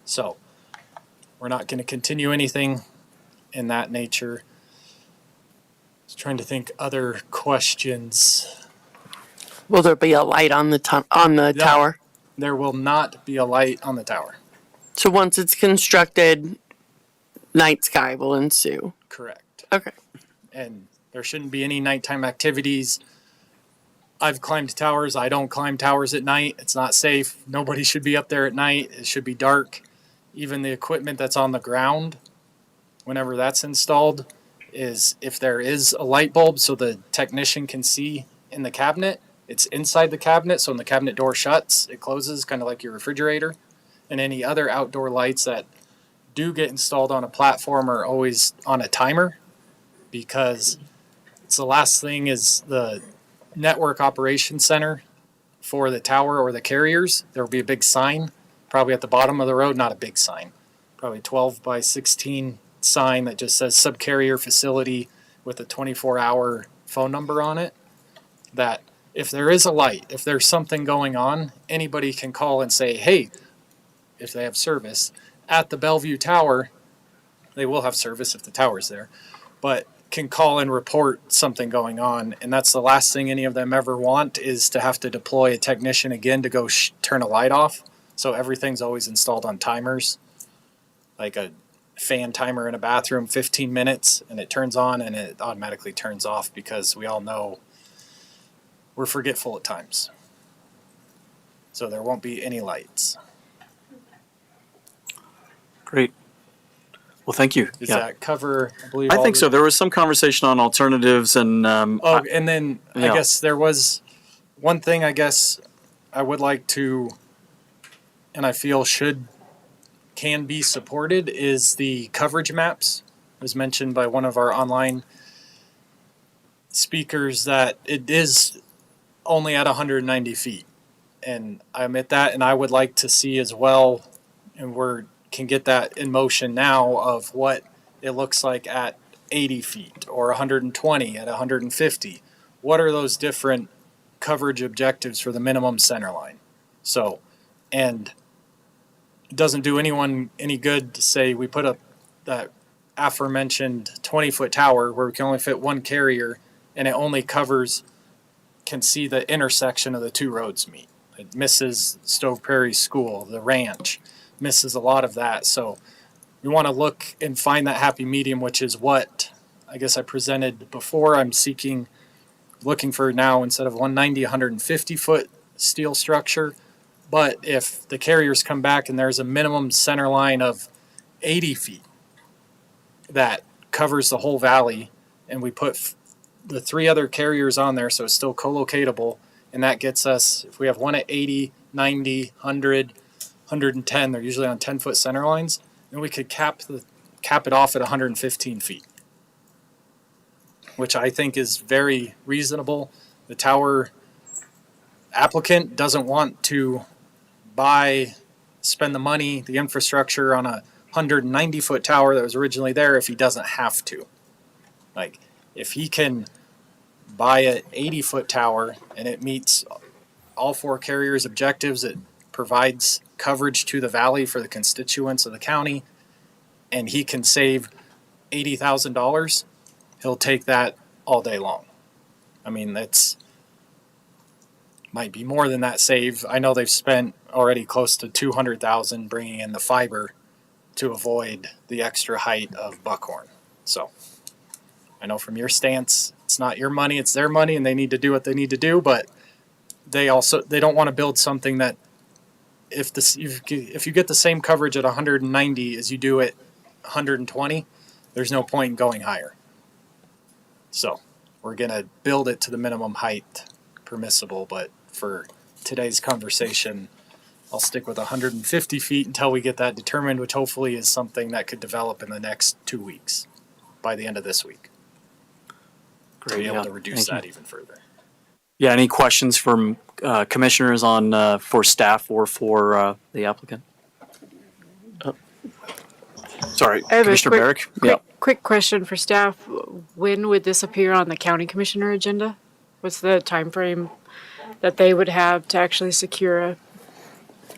[SPEAKER 18] So we're not going to continue anything in that nature. Just trying to think other questions.
[SPEAKER 3] Will there be a light on the tower?
[SPEAKER 18] There will not be a light on the tower.
[SPEAKER 3] So once it's constructed, night sky will ensue.
[SPEAKER 18] Correct.
[SPEAKER 3] Okay.
[SPEAKER 18] And there shouldn't be any nighttime activities. I've climbed towers. I don't climb towers at night. It's not safe. Nobody should be up there at night. It should be dark. Even the equipment that's on the ground, whenever that's installed, is if there is a light bulb so the technician can see in the cabinet, it's inside the cabinet. So when the cabinet door shuts, it closes, kind of like your refrigerator. And any other outdoor lights that do get installed on a platform are always on a timer, because it's the last thing is the network operations center for the tower or the carriers. There will be a big sign probably at the bottom of the road, not a big sign, probably 12 by 16 sign that just says subcarrier facility with a 24-hour phone number on it, that if there is a light, if there's something going on, anybody can call and say, hey, if they have service at the Bellevue Tower, they will have service if the tower's there, but can call and report something going on. And that's the last thing any of them ever want, is to have to deploy a technician again to go turn a light off. So everything's always installed on timers, like a fan timer in a bathroom, 15 minutes, and it turns on and it automatically turns off, because we all know we're forgetful at times. So there won't be any lights.
[SPEAKER 1] Great. Well, thank you.
[SPEAKER 18] Does that cover, I believe?
[SPEAKER 1] I think so. There was some conversation on alternatives and.
[SPEAKER 18] And then I guess there was one thing I guess I would like to, and I feel can be supported, is the coverage maps. It was mentioned by one of our online speakers that it is only at 190 feet. And I admit that, and I would like to see as well, and can get that in motion now, of what it looks like at 80 feet or 120 at 150. What are those different coverage objectives for the minimum center line? So, and it doesn't do anyone any good to say we put up that aforementioned 20-foot tower where we can only fit one carrier, and it only can see the intersection of the two roads meet. It misses Stove Prairie School, the ranch, misses a lot of that. So we want to look and find that happy medium, which is what I guess I presented before. I'm looking for now, instead of 190, 150 foot steel structure, But if the carriers come back and there's a minimum center line of 80 feet that covers the whole valley, and we put the 3 other carriers on there so it's still co-locatable, and that gets us, if we have one at 80, 90, 100, 110, they're usually on 10-foot center lines, then we could cap it off at 115 feet, which I think is very reasonable. The tower applicant doesn't want to spend the money, the infrastructure on a 190-foot tower that was originally there if he doesn't have to. Like, if he can buy an 80-foot tower and it meets all 4 carriers' objectives, it provides coverage to the valley for the constituents of the county, and he can save $80,000, he'll take that all day long. I mean, that's might be more than that save. I know they've spent already close to $200,000 bringing in the fiber to avoid the extra height of Buckhorn. So I know from your stance, it's not your money, it's their money, and they need to do what they need to do, but they don't want to build something that if you get the same coverage at 190 as you do at 120, there's no point in going higher. So we're going to build it to the minimum height permissible, but for today's conversation, I'll stick with 150 feet until we get that determined, which hopefully is something that could develop in the next 2 weeks, by the end of this week. To be able to reduce that even further.
[SPEAKER 1] Yeah, any questions from commissioners on for staff or for the applicant? Sorry,
[SPEAKER 7] I have
[SPEAKER 1] Commissioner Barrick?
[SPEAKER 7] Quick question for staff. When would this appear on the county commissioner agenda? What's the time frame that they would have to actually secure a?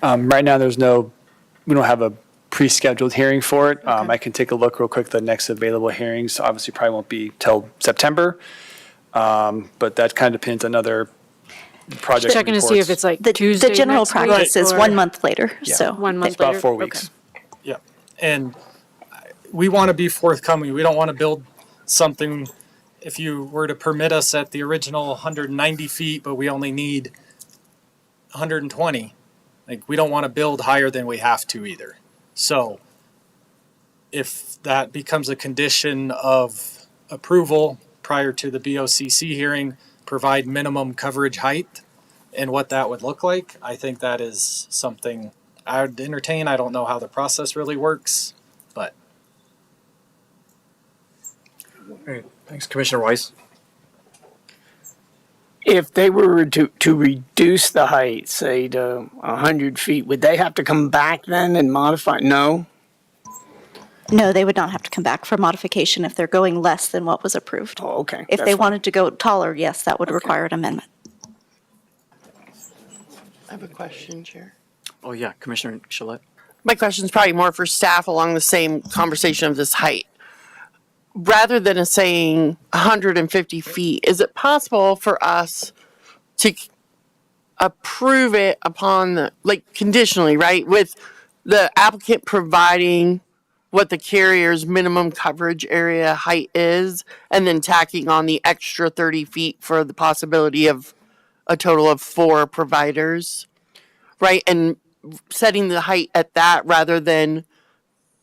[SPEAKER 16] Right now, we don't have a pre-scheduled hearing for it. I can take a look real quick. The next available hearings obviously probably won't be till September, but that kind of depends on other project
[SPEAKER 7] Checking
[SPEAKER 16] reports.
[SPEAKER 7] to see if it's like
[SPEAKER 10] The
[SPEAKER 7] Tuesday
[SPEAKER 10] general
[SPEAKER 7] next week,
[SPEAKER 10] practice is
[SPEAKER 7] or-
[SPEAKER 10] 1 month later,
[SPEAKER 16] Yeah.
[SPEAKER 10] so.
[SPEAKER 7] 1 month
[SPEAKER 16] It's about
[SPEAKER 7] later?
[SPEAKER 16] 4 weeks.
[SPEAKER 7] Okay.
[SPEAKER 18] Yeah, and we want to be forthcoming. We don't want to build something, if you were to permit us at the original 190 feet, but we only need 120. Like, we don't want to build higher than we have to either. So if that becomes a condition of approval prior to the BOCC hearing, provide minimum coverage height and what that would look like, I think that is something I would entertain. I don't know how the process really works, but.
[SPEAKER 1] Great. Thanks, Commissioner Weiss.
[SPEAKER 2] If they were to reduce the height, say to 100 feet, would they have to come back then and modify? No?
[SPEAKER 10] No, they would not have to come back for modification if they're going less than what was approved.
[SPEAKER 2] Oh, okay.
[SPEAKER 10] If
[SPEAKER 2] That's
[SPEAKER 10] they
[SPEAKER 2] fine.
[SPEAKER 10] wanted to go taller, yes, that would require an amendment.
[SPEAKER 3] I have a question, Chair.
[SPEAKER 1] Oh, yeah, Commissioner Gillette.
[SPEAKER 3] My question is probably more for staff along the same conversation of this height. Rather than saying 150 feet, is it possible for us to approve it upon the, like, conditionally, right? With the applicant providing what the carrier's minimum coverage area height is, and then tacking on the extra 30 feet for the possibility of a total of 4 providers, right? And setting the height at that rather than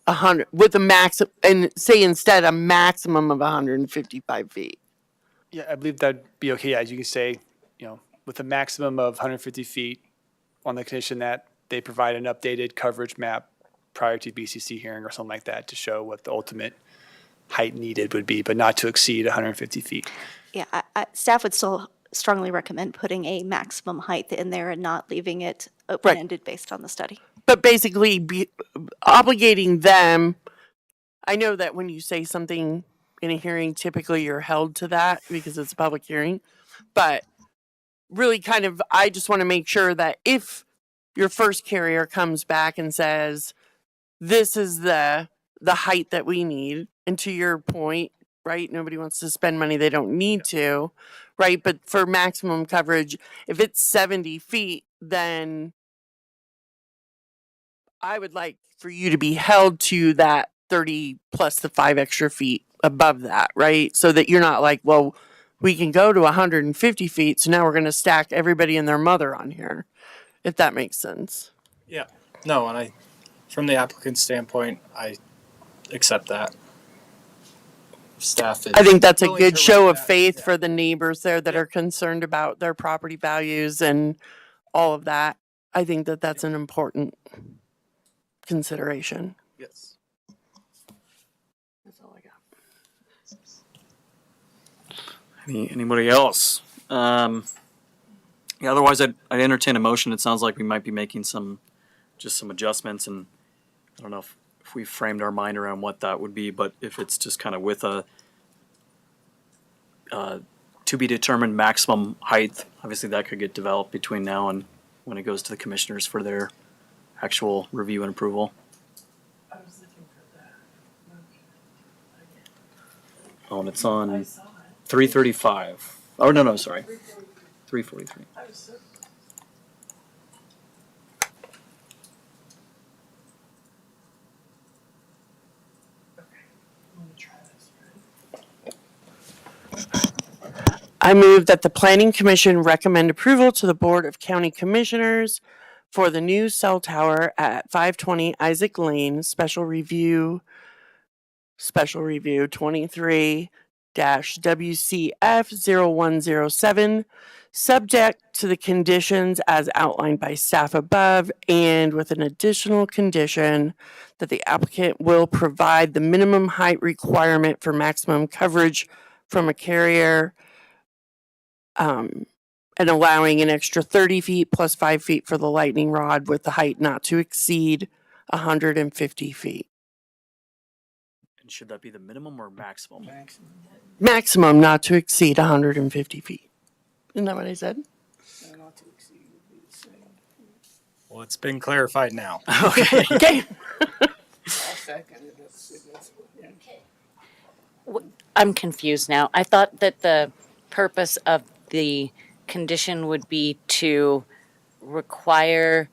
[SPEAKER 3] 100 with a max, and say instead a maximum of 155 feet.
[SPEAKER 16] Yeah, I believe that'd be okay. As you can say, with a maximum of 150 feet on the condition that they provide an updated coverage map prior to BCC hearing or something like that to show what the ultimate height needed would be, but not to exceed 150 feet.
[SPEAKER 10] Yeah, staff would still strongly recommend putting a maximum height in there and not leaving it open-ended based on the study.
[SPEAKER 3] But basically obligating them, I know that when you say something in a hearing, typically you're held to that because it's a public hearing, but really kind of, I just want to make sure that if your first carrier comes back and says, this is the height that we need, and to your point, right, nobody wants to spend money they don't need to, right, but for maximum coverage, if it's 70 feet, then I would like for you to be held to that 30 plus the 5 extra feet above that, right? So that you're not like, well, we can go to 150 feet, so now we're going to stack everybody and their mother on here. if that makes sense.
[SPEAKER 18] Yeah. No, and from the applicant's standpoint, I accept that. Staff is.
[SPEAKER 3] I think that's a
[SPEAKER 18] willing
[SPEAKER 3] good
[SPEAKER 18] to
[SPEAKER 3] show
[SPEAKER 18] write
[SPEAKER 3] of
[SPEAKER 18] that.
[SPEAKER 3] faith
[SPEAKER 18] Yeah.
[SPEAKER 3] for the neighbors there that are concerned about their property values and all of that. I think that that's an important consideration.
[SPEAKER 18] Yes.
[SPEAKER 3] That's all I got.
[SPEAKER 1] Anybody else? Yeah, otherwise, I'd entertain a motion. It sounds like we might be making some adjustments, and I don't know if we framed our mind around what that would be, but if it's just kind of with a to be determined maximum height, obviously that could get developed between now and when it goes to the commissioners for their actual review and approval. Oh, and it's on 335. Oh, no, sorry. 343.
[SPEAKER 3] I move that the Planning Commission recommend approval to the Board of County Commissioners for the new cell tower at 520 Isaac Lane, special review 23-WCF-0107, subject to the conditions as outlined by staff above, and with an additional condition that the applicant will provide the minimum height requirement for maximum coverage from a carrier, and allowing an extra 30 feet plus 5 feet for the lightning rod with the height not to exceed 150 feet.
[SPEAKER 1] And should that be the minimum or maximum?
[SPEAKER 3] Maximum not to exceed 150 feet. Isn't that what I said?
[SPEAKER 2] Not to exceed would be the same.
[SPEAKER 18] Well, it's been clarified now.
[SPEAKER 1] Okay.
[SPEAKER 3] Okay.
[SPEAKER 2] I'll second it. Yeah.
[SPEAKER 8] I'm confused now. I thought that the purpose of the condition would be to require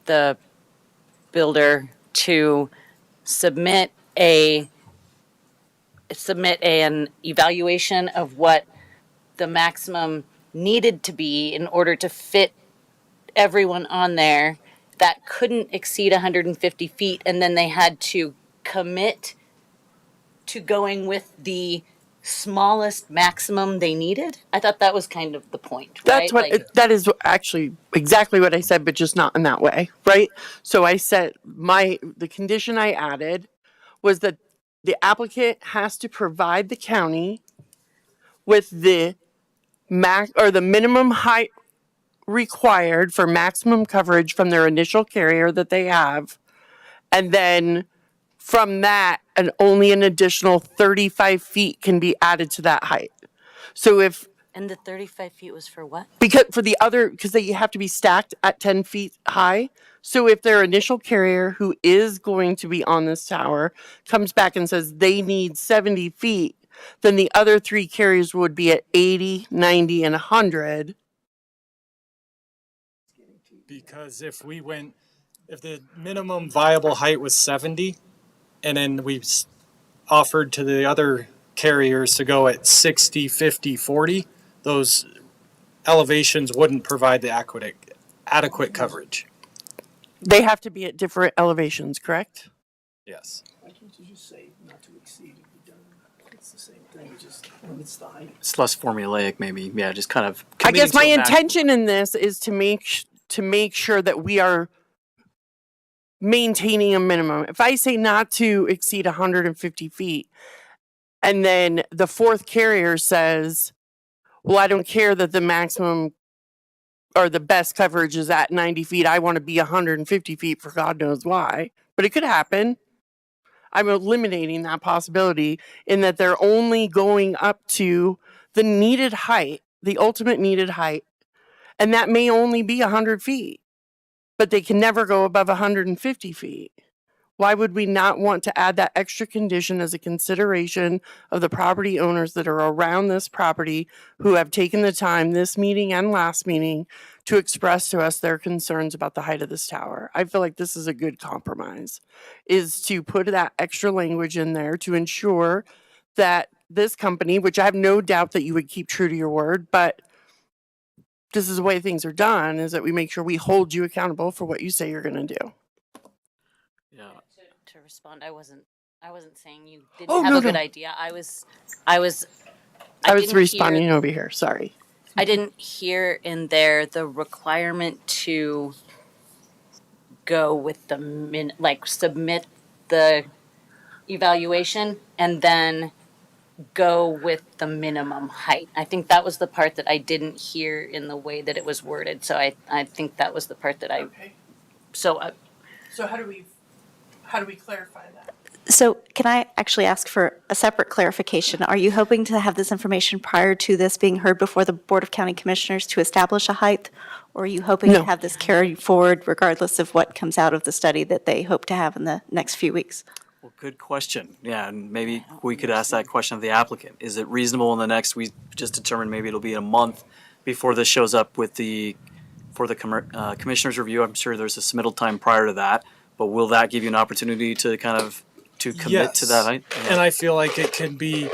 [SPEAKER 8] the builder to submit an evaluation of what the maximum needed to be in order to fit everyone on there that couldn't exceed 150 feet, and then they had to commit to going with the smallest maximum they needed. I thought that was kind of the point,
[SPEAKER 3] That's
[SPEAKER 8] right?
[SPEAKER 3] what that is actually exactly what I said, but just not in that way, right? So I said the condition I added was that the applicant has to provide the county with the the minimum height required for maximum coverage from their initial carrier that they have, and then from that, and only an additional 35 feet can be added to that height. So if
[SPEAKER 8] And the 35 feet was for what?
[SPEAKER 3] because they have to be stacked at 10 feet high. So if their initial carrier, who is going to be on this tower, comes back and says they need 70 feet, then the other three carriers would be at 80, 90, and 100.
[SPEAKER 18] Because if the minimum viable height was 70, and then we offered to the other carriers to go at 60, 50, 40, those elevations wouldn't provide the adequate coverage.
[SPEAKER 3] They have to be at different elevations, correct?
[SPEAKER 18] Yes.
[SPEAKER 2] Why can't you just say not to exceed and be done? It's the same thing, just it's the height.
[SPEAKER 1] It's less formulaic, maybe. Yeah, just kind of.
[SPEAKER 3] I guess my
[SPEAKER 1] committing to a
[SPEAKER 3] intention in this is to make sure that we are maintaining a minimum. If I say not to exceed 150 feet, and then the fourth carrier says, well, I don't care that the maximum or the best coverage is at 90 feet. I want to be 150 feet for God knows why. But it could happen. I'm eliminating that possibility in that they're only going up to the needed height, the ultimate needed height. And that may only be 100 feet, but they can never go above 150 feet. Why would we not want to add that extra condition as a consideration of the property owners that are around this property who have taken the time this meeting and last meeting to express to us their concerns about the height of this tower? I feel like this is a good compromise, is to put that extra language in there to ensure that this company, which I have no doubt that you would keep true to your word, but this is the way things are done, is that we make sure we hold you accountable for what you say you're going to do.
[SPEAKER 1] Yeah.
[SPEAKER 8] To respond, I wasn't saying you didn't
[SPEAKER 3] Oh,
[SPEAKER 8] have
[SPEAKER 3] no,
[SPEAKER 8] a good
[SPEAKER 3] no.
[SPEAKER 8] idea. I was
[SPEAKER 3] was responding over here. Sorry.
[SPEAKER 8] I didn't hear in there the requirement to go with the submit the evaluation and then go with the minimum height. I think that was the part that I didn't hear in the way that it was worded. So I think that was the part that I.
[SPEAKER 3] Okay.
[SPEAKER 8] So
[SPEAKER 3] So how do we clarify that?
[SPEAKER 10] So can I actually ask for a separate clarification? Are you hoping to have this information prior to this being heard before the Board of County Commissioners to establish a height? Or are you hoping
[SPEAKER 3] No.
[SPEAKER 10] to have this carried forward regardless of what comes out of the study that they hope to have in the next few weeks?
[SPEAKER 1] Well, good question. Yeah, and maybe we could ask that question of the applicant. Is it reasonable in the next, we just determined maybe it'll be a month before this shows up for the commissioner's review? I'm sure there's a submittal time prior to that, but will that give you an opportunity to commit to that height?
[SPEAKER 18] And I feel like it could be,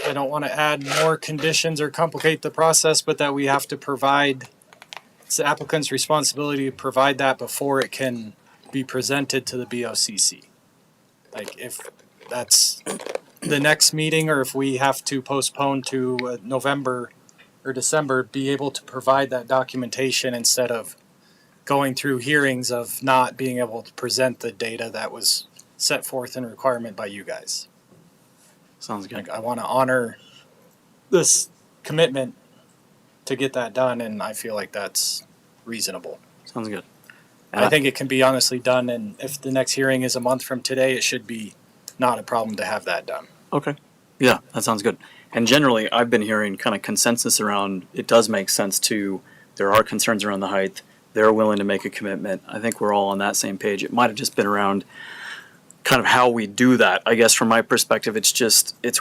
[SPEAKER 18] I don't want to add more conditions or complicate the process, but that we have to provide, it's the applicant's responsibility to provide that before it can be presented to the BOCC. Like if that's the next meeting, or if we have to postpone to November or December, be able to provide that documentation instead of going through hearings of not being able to present the data that was set forth in requirement by you guys.
[SPEAKER 1] Sounds good.
[SPEAKER 18] Like I want to honor this commitment to get that done, and I feel like that's reasonable.
[SPEAKER 1] Sounds good.
[SPEAKER 18] I think it can be honestly done, and if the next hearing is a month from today, it should be not a problem to have that done.
[SPEAKER 1] Okay. Yeah, that sounds good. And generally, I've been hearing kind of consensus around, it does make sense there are concerns around the height. They're willing to make a commitment. I think we're all on that same page. It might have just been around kind of how we do that. I guess from my perspective,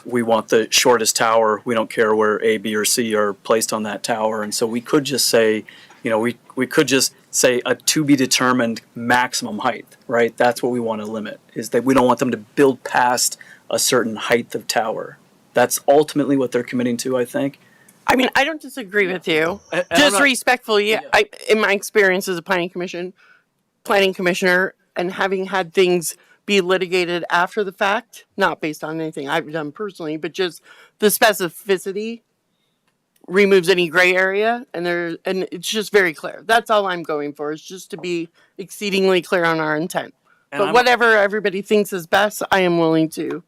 [SPEAKER 1] we want the shortest tower. We don't care where A, B, or C are placed on that tower. And so we could just say, we could just say a to be determined maximum height, right? That's what we want to limit, is that we don't want them to build past a certain height of tower. That's ultimately what they're committing to, I think.
[SPEAKER 3] I mean, I don't disagree with you.
[SPEAKER 1] And
[SPEAKER 3] Just respectfully, in my experience as a planning commissioner, and having had things be litigated after the fact, not based on anything I've done personally, but just the specificity removes any gray area, and it's just very clear. That's all I'm going for, is just to be exceedingly clear on our intent. But whatever everybody thinks is best, I am willing to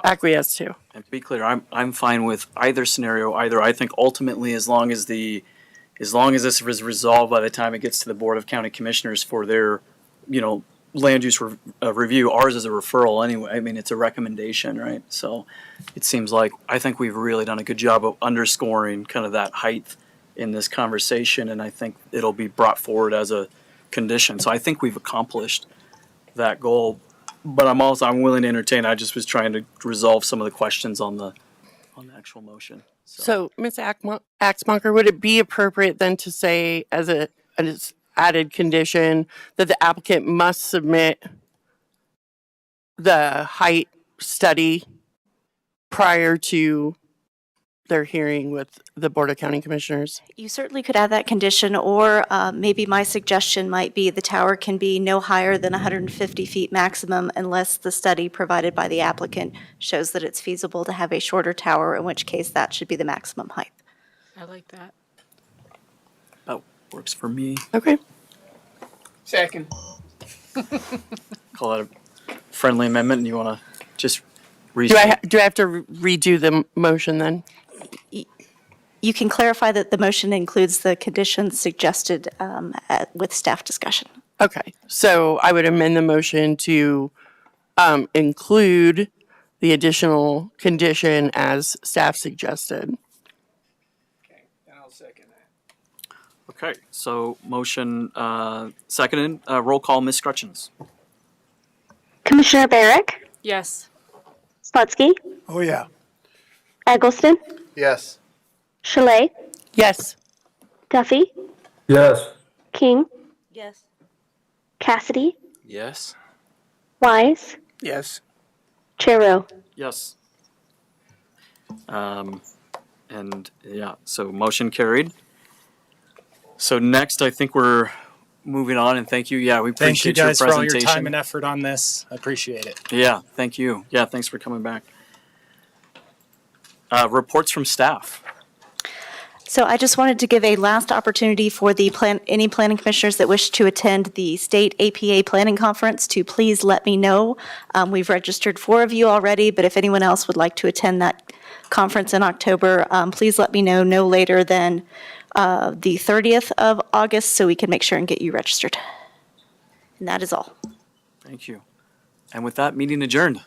[SPEAKER 3] acquiesce to.
[SPEAKER 1] And to be clear, I'm fine with either scenario. I think ultimately, as long as this is resolved by the time it gets to the Board of County Commissioners for their, land use review, ours is a referral anyway. I mean, it's a recommendation, right? So it seems like I think we've really done a good job of underscoring kind of that height in this conversation, and I think it'll be brought forward as a condition. So I think we've accomplished that goal. But I'm willing to entertain. I just was trying to resolve some of the questions on the actual motion.
[SPEAKER 3] So Ms. Axmonger, would it be appropriate then to say as an added condition that the applicant must submit the height study prior to their hearing with the Board of County Commissioners?
[SPEAKER 10] You certainly could add that condition, or maybe my suggestion might be the tower can be no higher than 150 feet maximum unless the study provided by the applicant shows that it's feasible to have a shorter tower, in which case that should be the maximum height.
[SPEAKER 7] I like that.
[SPEAKER 1] That works for me.
[SPEAKER 3] Okay.
[SPEAKER 2] Second.
[SPEAKER 1] Call that a friendly amendment, and you want to just
[SPEAKER 3] do I have to redo the motion then?
[SPEAKER 10] You can clarify that the motion includes the conditions suggested with staff discussion.
[SPEAKER 3] Okay, so I would amend the motion to include the additional condition as staff suggested.
[SPEAKER 2] Okay, and I'll second that.
[SPEAKER 1] Okay, so motion seconded. Roll call, Ms. Scrutchins.
[SPEAKER 15] Commissioner Barrick,
[SPEAKER 7] Yes.
[SPEAKER 15] Slutsky,
[SPEAKER 4] Oh, yeah.
[SPEAKER 15] Eggleston,
[SPEAKER 5] Yes.
[SPEAKER 15] Chalet,
[SPEAKER 3] Yes.
[SPEAKER 15] Duffy,
[SPEAKER 9] Yes.
[SPEAKER 15] King,
[SPEAKER 8] yes.
[SPEAKER 15] Cassidy,
[SPEAKER 6] Yes.
[SPEAKER 15] Wise,
[SPEAKER 2] Yes.
[SPEAKER 15] Chair Rowe.
[SPEAKER 1] Yes. So motion carried. So next, I think we're moving on, and thank you. Yeah, we
[SPEAKER 18] Thank you
[SPEAKER 1] appreciate your
[SPEAKER 18] guys for all your
[SPEAKER 1] presentation.
[SPEAKER 18] time and effort on this. I appreciate it.
[SPEAKER 1] Yeah, thank you. Yeah, thanks for coming back. Reports from staff.
[SPEAKER 10] So I just wanted to give a last opportunity for any planning commissioners that wish to attend the state APA planning conference to please let me know. We've registered 4 of you already, but if anyone else would like to attend that conference in October, please let me know no later than the 30th of August so we can make sure and get you registered. And that is all.
[SPEAKER 1] Thank you. And with that, meeting adjourned.